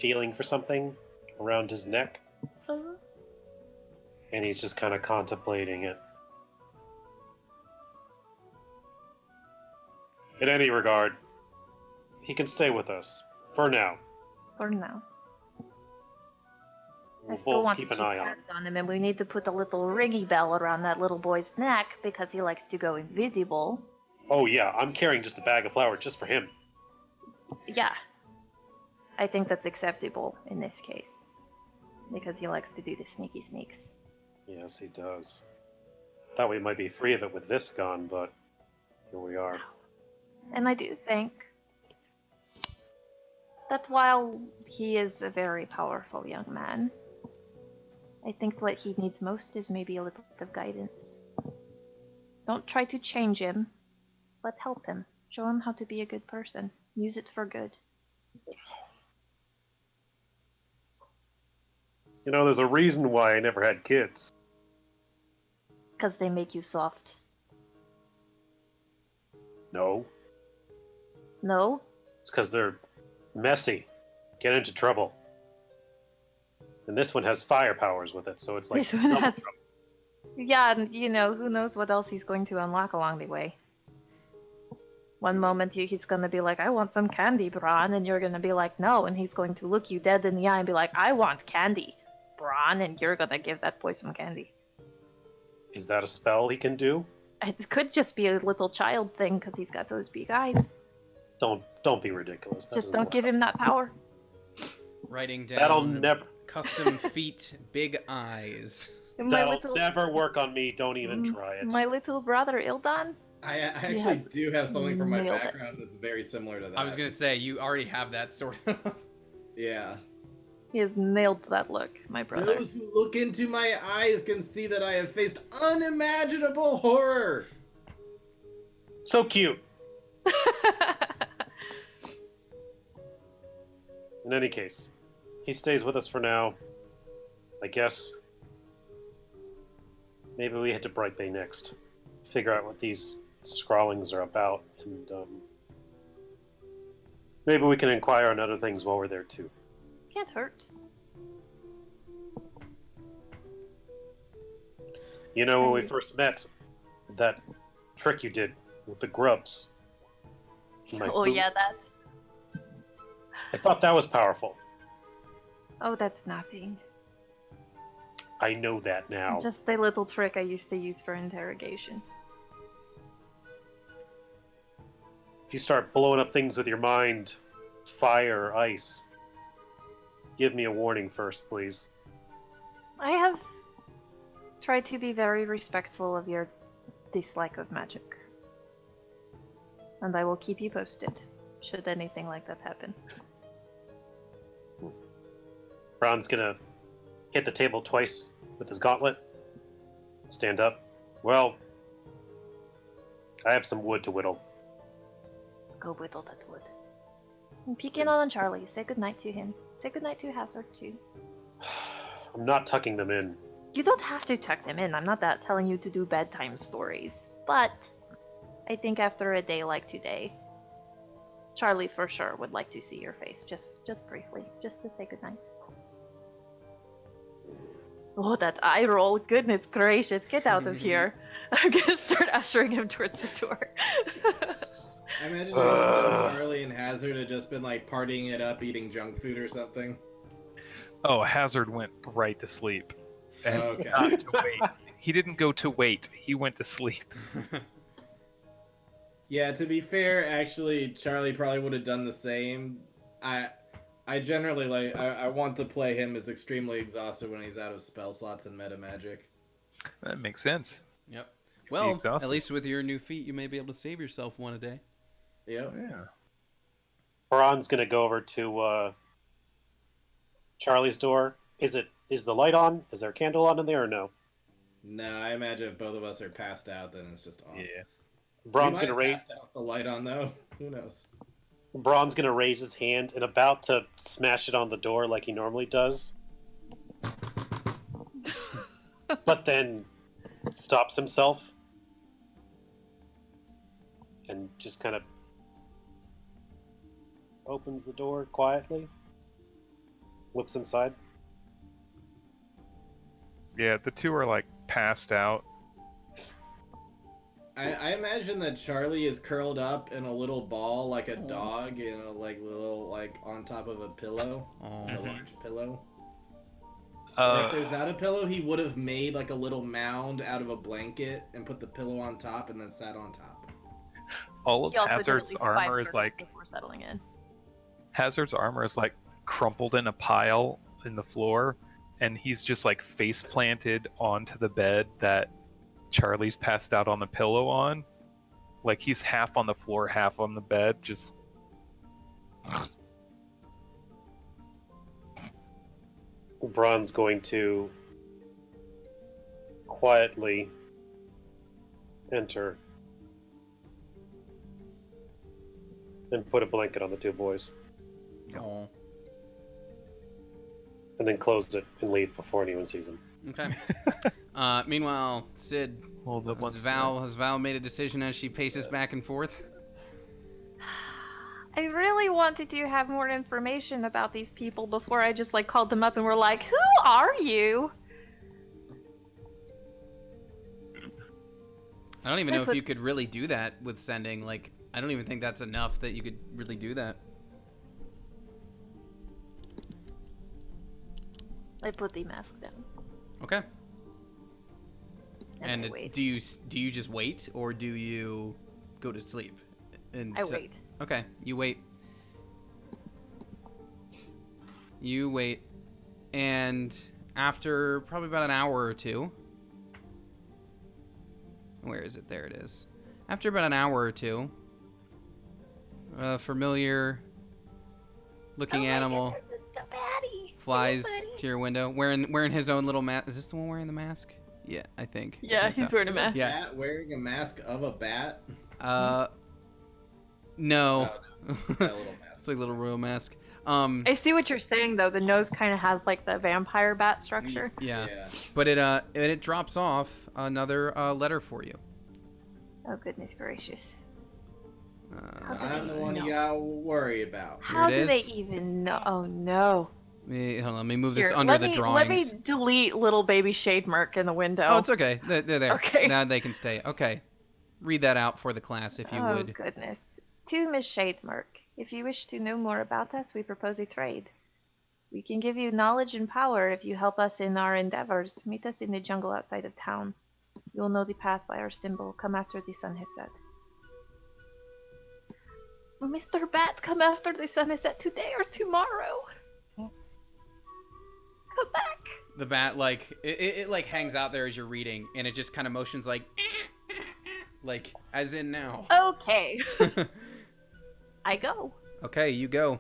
feeling for something around his neck, and he's just kind of contemplating it. In any regard, he can stay with us, for now. For now. I We'll still want to keep keep an eye on tabs on him, and we need to put a little ringy bell around that little boy's neck because he likes to go invisible. Oh yeah, I'm carrying just a bag of flour just for him. Yeah. I think that's acceptable in this case. Because he likes to do the sneaky sneaks. Yes, he does. Thought we might be free of it with this gone, but here we are. And I do think that while he is a very powerful young man, I think what he needs most is maybe a little bit of guidance. Don't try to change him, but help him. Show him how to be a good person. Use it for good. You know, there's a reason why I never had kids. Because they make you soft. No, No? it's because they're messy, get into trouble. And this one has fire powers with it, so it's like This one double has- trouble. Yeah, and you know, who knows what else he's going to unlock along the way. One moment he's gonna be like, I want some candy, Bron, and you're gonna be like, no, and he's going to look you dead in the eye and be like, I want candy, Bron, and you're gonna give that boy some candy. Is that a spell he can do? It could just be a little child thing because he's got those big eyes. Don't be ridiculous. That Just doesn't don't work. give him that power. Writing That'll down never. custom feet, big eyes. That'll never work on me. Don't even try it. My little brother Ildan. I actually has do have something from my nailed it. background that's very similar to that. I was gonna say you already have that sort of. Yeah. He has nailed that look, my brother. Those who look into my eyes can see that I have faced unimaginable horror. So cute. In any case, he stays with us for now. I guess maybe we head to Bright Bay next. Figure out what these scrawlings are about, and maybe we can inquire on other things while we're there too. Can't hurt. You know, when we first met, that trick you did with the grubs. My Oh food, yeah, that. I thought that was powerful. Oh, that's nothing. I know that now. Just a little trick I used to use for interrogations. If you start blowing up things with your mind, fire or ice, give me a warning first, please. I have tried to be very respectful of your dislike of magic. And I will keep you posted, should anything like that happen. Brown's gonna hit the table twice with his gauntlet. Stand up. Well, I have some wood to whittle. Go whittle that wood. And peek in on Charlie. Say goodnight to him. Say goodnight to Hazard, too. I'm not tucking them in. You don't have to tuck them in. I'm not that telling you to do bedtime stories. But I think after a day like today, Charlie for sure would like to see your face. Just briefly. Just to say goodnight. Oh, that eye roll. Goodness gracious. Get out of here. I'm gonna start ushering him towards the door. I imagine if Charlie and Hazard had just been like partying it up, eating junk food or something. Oh, Hazard went right to sleep. And Okay. not to wait. He didn't go to wait. He went to sleep. Yeah, to be fair, actually, Charlie probably would have done the same. I generally like. I want to play him as extremely exhausted when he's out of spell slots and meta magic. That makes sense. Yep. Well, exhausted. at least with your new feat, you may be able to save yourself one a day. Yep. Yeah. Baron's gonna go over to Charlie's door. Is the light on? Is there a candle on in there or no? No, I imagine if both of us are passed out, then it's just off. Yeah. Braun's We might gonna have raise passed out the light on though. Who knows? Braun's gonna raise his hand and about to smash it on the door like he normally does. But then stops himself and just kind of opens the door quietly. Looks inside. Yeah, the two are like passed out. I imagine that Charlie is curled up in a little ball like a dog, you know, like little like on top of a pillow, Oh. a large pillow. Or if Uh, there's not a pillow, he would have made like a little mound out of a blanket and put the pillow on top and then sat on top. all of He also did at Hazard's least 5 armor is circles like before settling in. crumpled in a pile in the floor, and he's just like face planted onto the bed that Charlie's passed out on the pillow on. Like he's half on the floor, half on the bed, just Braun's going to quietly enter and put a blanket on the two boys, Oh. and then close it and leave before anyone sees him. Okay. Meanwhile, Sid, hold up has Val made a decision as she paces back and forth? I really wanted to have more information about these people before I just like called them up and were like, "Who are you?" I don't even I know if put- you could really do that with sending. Like, I don't even think that's enough that you could really do that. I put the mask down. Okay. And And I it's wait. do you just wait or do you go to sleep? And I wait. Okay, you wait. You wait, and after probably about an hour or two. Where is it? There it is. After about an hour or two, a familiar looking animal The baddie. flies Hey, buddy. to your window, wearing his own little mask. Is this the one wearing the mask? Yeah, I think. I Yeah, can't he's tell. wearing a mask. Yeah. Bat wearing a mask of a bat. No. That little mask. It's like a little royal mask. I see what you're saying though. The nose kind of has like the vampire bat structure. Yeah. Yeah. But it drops off another letter for you. Oh goodness gracious. Uh, I'm the one No. you gotta worry about. How it do they is. even know? Oh no. hold on, let me move this Here, under let the me, drawings. Let me delete little baby shade mark in the window. Oh, it's okay. They're there. Okay. Now they can stay. Okay. Read that out for the class if you Oh would. goodness. To Miss Shademark, if you wish to know more about us, we propose a trade. We can give you knowledge and power if you help us in our endeavors. Meet us in the jungle outside of town. You will know the path by our symbol. Come after the sun has set. Mr. Bat, come after the sun has set today or tomorrow. Come back. The bat it like hangs out there as you're reading, and it just kind of motions like as in now. Okay. I go. Okay, you go.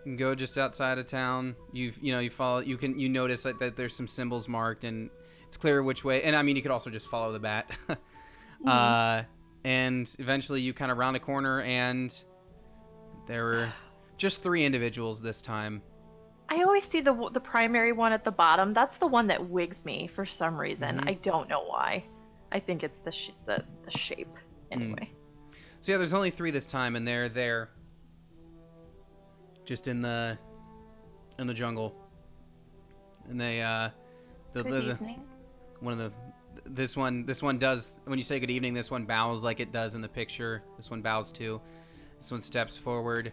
You can go just outside of town. You follow. You notice that there's some symbols marked, and it's clear which way. And I mean, you could also just follow the bat. And eventually, you kind of round a corner, and there were just 3 individuals this time. I always see the primary one at the bottom. That's the one that wigs me for some reason. Mhm. I don't know why. I think it's the shape. Anyway. So yeah, there's only 3 this time, and they're there, just in the jungle. And they Good evening. one of the this one does, when you say good evening, this one bows like it does in the picture. This one bows too. This one steps forward.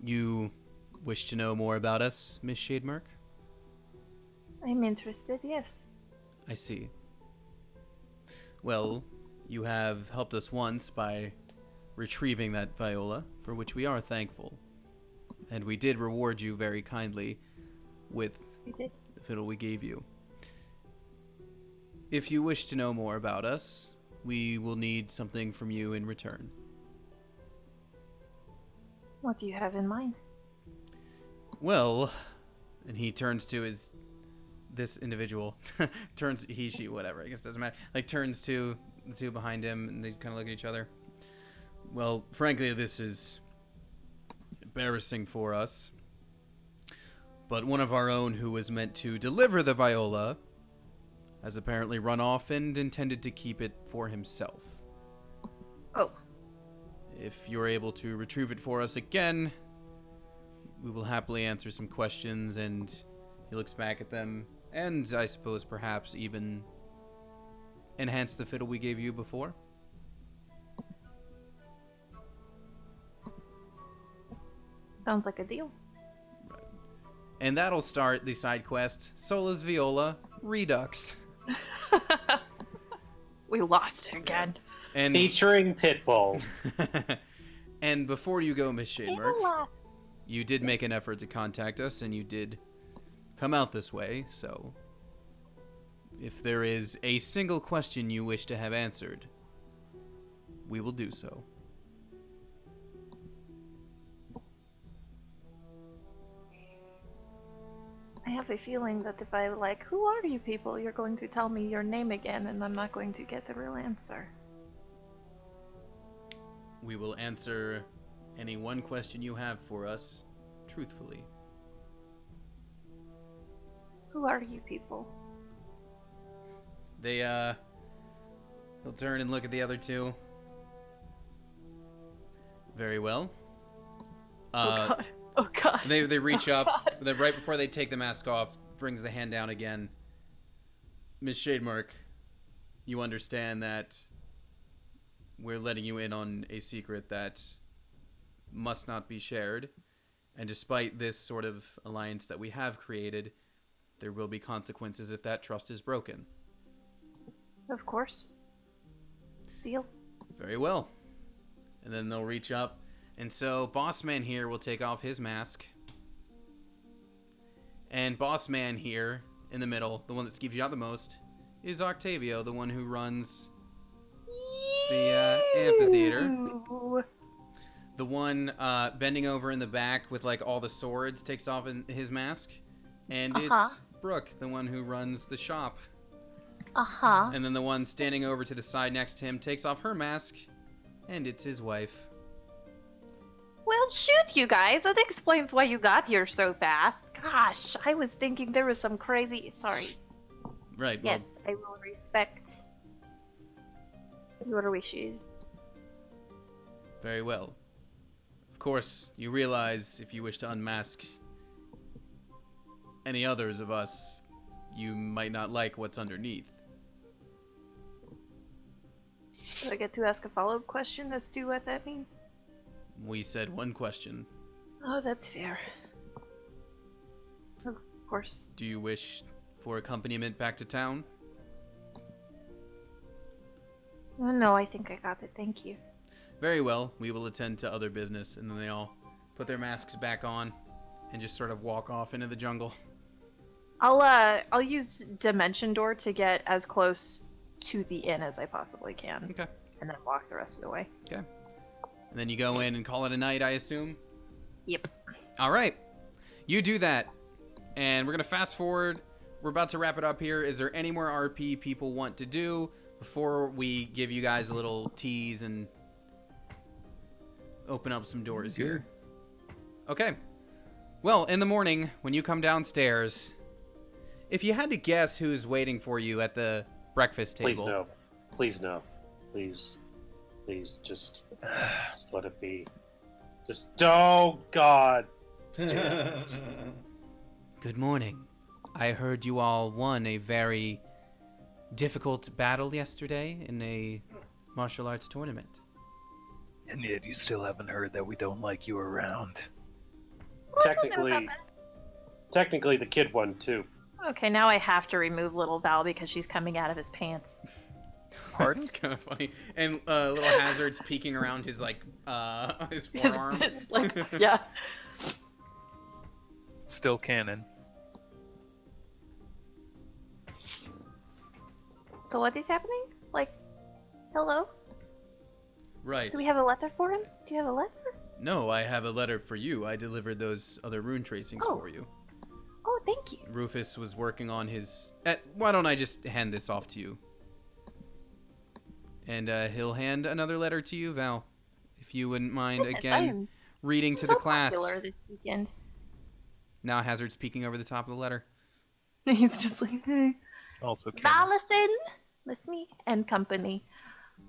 You wish to know more about us, Miss Shademark? I'm interested, yes. I see. Well, you have helped us once by retrieving that viola, for which we are thankful. And we did reward you very kindly with You did. the fiddle we gave you. If you wish to know more about us, we will need something from you in return. What do you have in mind? Well, and he turns to this individual, he, she, whatever, I guess it doesn't matter, like turns to the 2 behind him, and they kind of look at each other. Well, frankly, this is embarrassing for us, but one of our own who was meant to deliver the viola has apparently run off and intended to keep it for himself. Oh. If you're able to retrieve it for us again, we will happily answer some questions. And he looks back at them, and I suppose perhaps even enhance the fiddle we gave you before. Sounds like a deal. And that'll start the side quest, Sola's Viola Redux. We lost it again. And Featuring Pitbull. and before you go, Miss Shademark, Lost. you did make an effort to contact us, and you did come out this way, so if there is a single question you wish to have answered, we will do so. I have a feeling that if I who are you people, you're going to tell me your name again, and I'm not going to get the real answer. We will answer any one question you have for us, truthfully. Who are you people? He'll turn and look at the other 2. Very well. Oh god. Oh god. They reach Oh, up, God. right before they take the mask off, brings the hand down again. Miss Shademark, you understand that we're letting you in on a secret that must not be shared, and despite this sort of alliance that we have created, there will be consequences if that trust is broken. Of course. Deal. Very well. And then they'll reach up, and so Boss Man here will take off his mask. And Boss Man here, in the middle, the one that skeeves you out the most, is Octavio, the one who runs the amphitheater. Ew. The one bending over in the back with like all the swords takes off his mask. And it's Brooke, the one who runs the shop. Uh-huh. And then the one standing over to the side next to him takes off her mask. And it's his wife. Well, shoot, you guys. That explains why you got here so fast. Gosh, I was thinking there was some crazy... Sorry. Right, well, Yes, I will respect your wishes. very well. Of course, you realize if you wish to unmask any others of us, you might not like what's underneath. Do I get to ask a follow-up question as to what that means? We said one question. Oh, that's fair. Of course. Do you wish for accompaniment back to town? Oh, no, I think I got it. Thank you. Very well, we will attend to other business. And then they all put their masks back on and just sort of walk off into the jungle. I'll use Dimension Door to get as close to the inn as I possibly can. Okay. And then walk the rest of the way. Okay. And then you go in and call it a night, I assume? Yep. All right. You do that. And we're going to fast forward. We're about to wrap it up here. Is there any more RP people want to do before we give you guys a little tease and open up some doors here? Okay. Well, in the morning, when you come downstairs, if you had to guess who's waiting for you at the breakfast Please table. no. Please no. Please. Please just let it be. Just, oh God. Good morning. I heard you all won a very difficult battle yesterday in a martial arts tournament. And yet you still haven't heard that we don't like you around. Technically, the kid won too. Okay, now I have to remove little Val because she's coming out of his pants. Pardon? It's kind of funny. And little Hazard's peeking around his his forearm. It's like, yeah. Still canon. So what is happening? Like, hello? Right. Do we have a letter for him? Do you have a letter? No, I have a letter for you. I delivered those other rune tracings Oh. for you. Oh, thank you. Rufus was working on his... why don't I just hand this off to you? And he'll hand another letter to you, Val. If you wouldn't mind, Yes, I again, am reading to so the class. popular this weekend. Now Hazard's peeking over the top of the letter. He's just like, hey. Also canon. Valison, Listening, and company.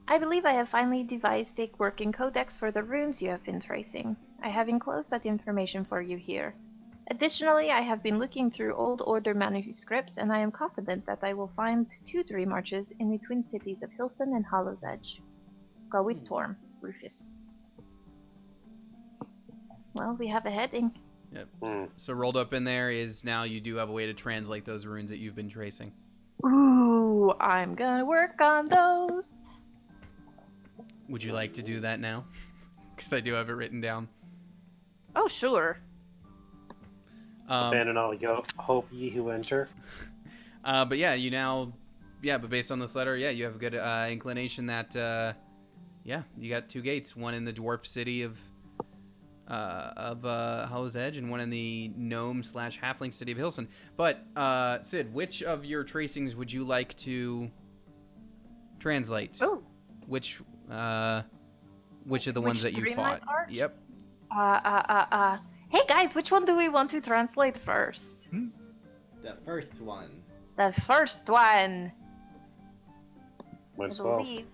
I believe I have finally devised a working codex for the runes you have been tracing. I have enclosed that information for you here. Additionally, I have been looking through old order manuscripts, and I am confident that I will find 2 dream arches in the twin cities of Hilson and Hollow's Edge. Go with Torm, Rufus. Well, we have a heading. Yep. So rolled up in there is now you do have a way to translate those runes that you've been tracing. Ooh, I'm gonna work on those. Would you like to do that now? Because I do have it written down. Oh, sure. Abandon all hope ye who enter. But yeah, but based on this letter, yeah, you have a good inclination that, you got 2 gates, one in the dwarf city of Hollow's Edge and one in the gnome/halfling city of Hilson. But Sid, which of your tracings would you like to translate? Oh. Which of the ones that you Dreamlight fought? Arch? Yep. Hey guys, which one do we want to translate first? The first one. The first one. Might I as well. believe.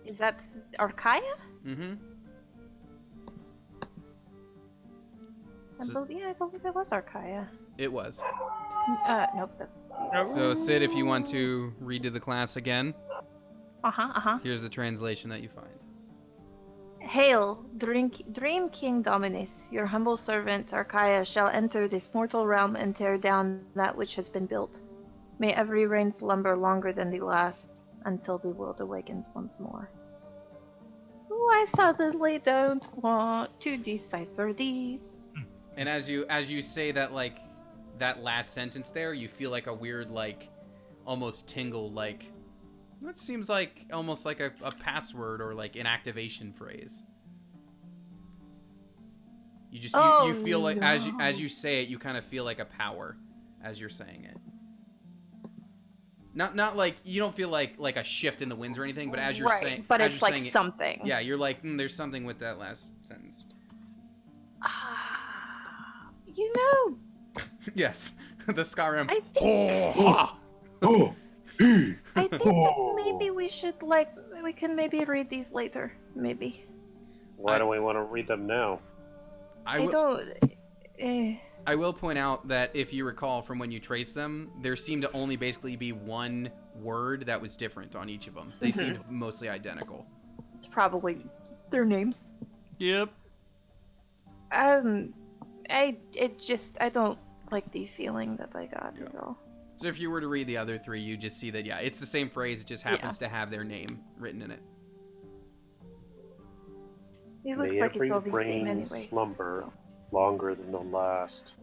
Is that Archaea? Mm-hmm. I believe it was Archaea. It was. Nope, that's. So Sid, if you want to read to the class again, here's the translation that you find. Hail, Dream King Dominus, your humble servant Archaea shall enter this mortal realm and tear down that which has been built. May every reign slumber longer than the last, until the world awakens once more. Ooh, I suddenly don't want to decipher these. And as you say that, like, that last sentence there, you feel like a weird, like, almost tingle, like, that seems like almost like a password or like an activation phrase. You just you feel like as you say it, you kind of feel like a power as you're saying it. Not like you don't feel like a shift in the winds or anything, but as you're saying, but as it's you're like saying something. It, yeah, you're like there's something with that last sentence. You know. Yes, the Skyrim. I think that maybe we should we can maybe read these later. Maybe. Why do we want to read them now? I will point out that if you recall from when you trace them, there seemed to only basically be one word that was different on each of them. They seemed mostly identical. It's probably their names. Yep. I don't like the feeling that I got at all. So if you were to read the other 3, you just see that, yeah, it's the same phrase. It just happens to have their name written in it. It looks like it's all the same anyway. Slumber longer than the last.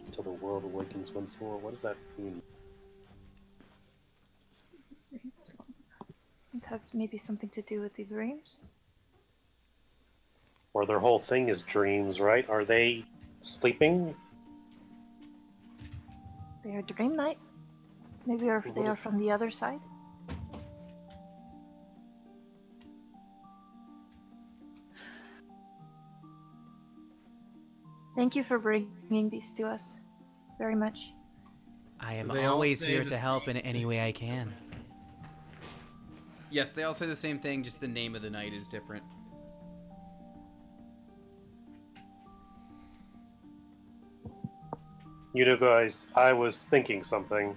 Until the world awakens once more. What does that mean? It has maybe something to do with the dreams. Or their whole thing is dreams, right? Are they sleeping? They are dream knights. Maybe So they what are is- from the other side. Thank you for bringing these to us. Very much. I So am they all always say here the to help in same any way I can. Yes, they all say the same thing, just the name of the night is different. You know, guys, I was thinking something.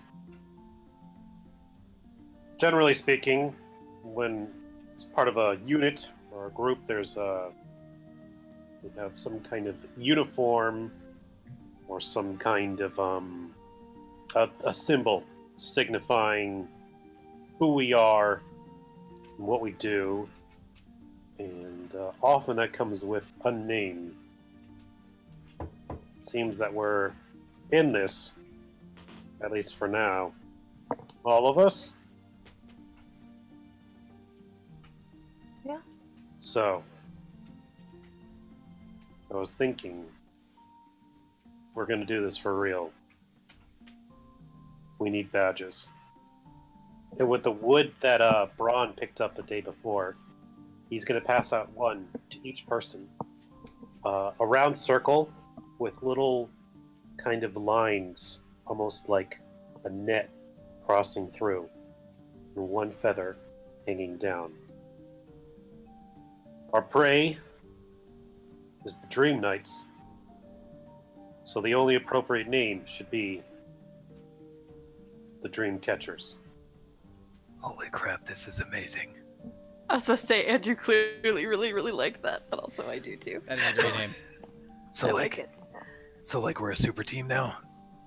Generally speaking, when it's part of a unit or a group, we have some kind of uniform or some kind of a symbol signifying who we are and what we do, and often that comes with a name. It seems that we're in this, at least for now. All of us? Yeah. So, I was thinking, if we're going to do this for real, we need badges. And with the wood that Braun picked up the day before, he's going to pass out one to each person. A round circle with little kind of lines, almost like a net crossing through, and one feather hanging down. Our prey is the Dream Knights, so the only appropriate name should be the Dream Catchers. Holy crap, this is amazing. I was gonna say Andrew clearly really liked that, but also I do too. That is a great name. So I like, like it. so like we're a super team now.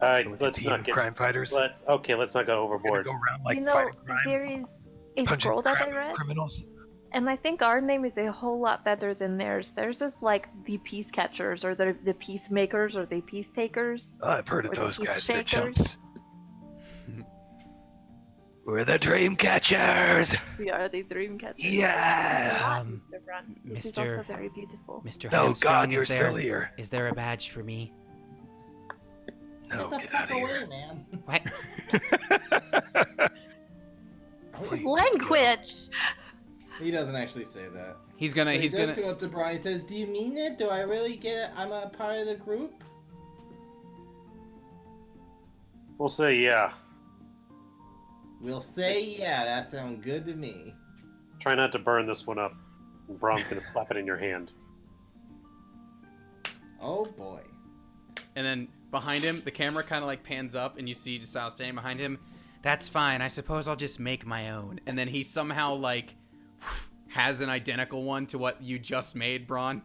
All right, So like a let's team not of get crime fighters. let's go We're gonna overboard. go around like You know, fighting crime, there is a punching scroll that I crime read, criminals. and I think our name is a whole lot better than theirs. Theirs is like the peace catchers, or the peacemakers, or the peace takers. Oh, I've heard of Or the those peace guys. They're shakers. chumps. We're the dream catchers. We are the dream catchers. Yeah. Mr. Brown. It is Mr. also very beautiful. Mr. Oh Hamstrong, God, you're still here. is there a badge for me? No, Get the get fuck out of away, here. man. What? Please, Language. He doesn't actually say that. He's gonna, But he's he does gonna. go up to Brian. He says, "Do you mean it? Do I really get? I'm a part of the group." We'll say yeah. We'll say, yeah. That sounds good to me. Try not to burn this one up. And Braun's gonna slap it in your hand. Oh boy. And then behind him, the camera kind of like pans up, and you see Giselle standing behind him. That's fine. I suppose I'll just make my own. And then he somehow like has an identical one to what you just made, Braun.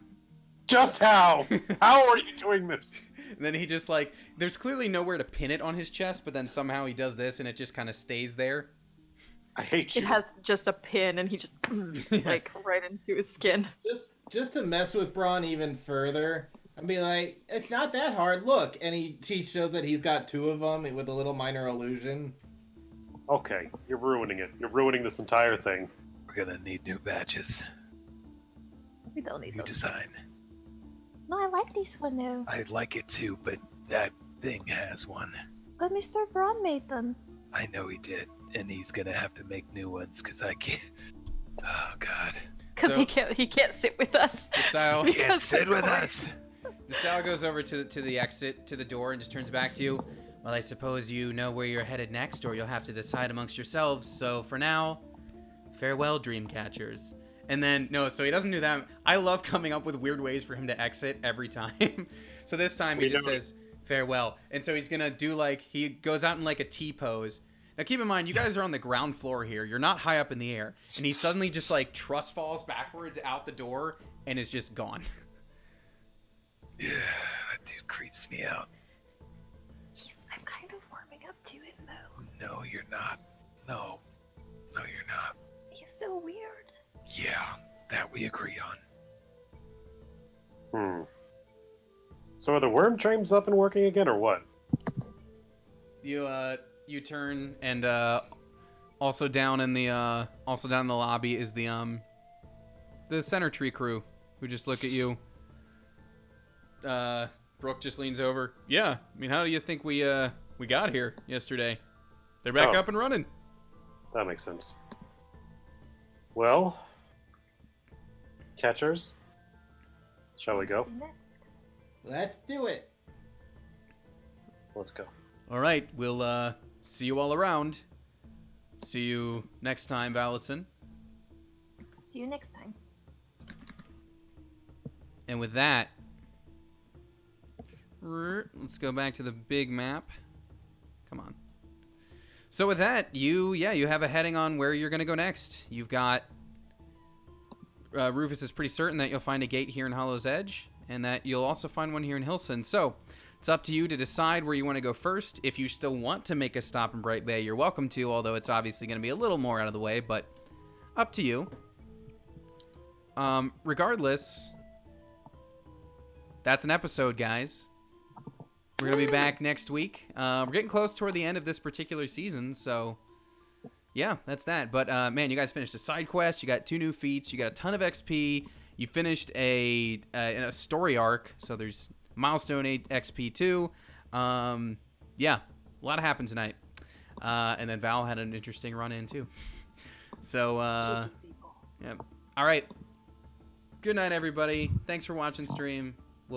Just how? How are you doing this? And then he just like, there's clearly nowhere to pin it on his chest, but then somehow he does this, and it just kind of stays there. I hate you. It has just a pin, and he just like right into his skin. Just to mess with Braun even further, and be like, it's not that hard. Look, and he shows that he's got two of them with a little minor illusion. Okay, you're ruining it. You're ruining this entire thing. We're gonna need new badges. We don't need New those. design. No, I like this one though. I like it too, but that thing has one. But Mr. Braun made them. I know he did, and he's gonna have to make new ones because I can't. Oh God, Cause So- he can't sit with us. Style. he can't Because sit we're with going. us. Style goes over to the exit, to the door, and just turns back to you. Well, I suppose you know where you're headed next, or you'll have to decide amongst yourselves. So for now, farewell, dream catchers. And then, no, so he doesn't do that. I love coming up with weird ways for him to exit every time. So this time he We just know it. says, farewell. And so he's going to do like, he goes out in like a T pose. Now keep in mind, you guys are on the ground floor here. You're not high up in the air. And he suddenly just like trust falls backwards out the door and is just gone. Yeah, that dude creeps me out. I'm kind of warming up to him though. No, you're not. No, you're not. He's so weird. Yeah, that we agree on. So are the worm trains up and working again, or what? You turn and also down in the lobby is the Center Tree crew who just look at you. Brooke just leans over. Yeah, I mean, how do you think we got here yesterday? They're back Oh. up and running. That makes sense. Well, catchers, shall we go? Next. Let's do it. Let's go. All right, we'll see you all around. See you next time, Allison. See you next time. And with that, let's go back to the big map. Come on. So with that, you have a heading on where you're going to go next. You've got Rufus is pretty certain that you'll find a gate here in Hollow's Edge, and that you'll also find one here in Hilson. So it's up to you to decide where you want to go first. If you still want to make a stop in Bright Bay, you're welcome to, although it's obviously going to be a little more out of the way, but up to you. Regardless, that's an episode, guys. We're going to be back next week. We're getting close toward the end of this particular season, so yeah, that's that. But man, you guys finished a side quest. You got 2 new feats. You got a ton of XP. You finished a story arc, so there's milestone 8 XP too. Yeah, a lot happened tonight. And then Val had an interesting run in too. So yeah. All right. Good night, everybody. Thanks for watching stream.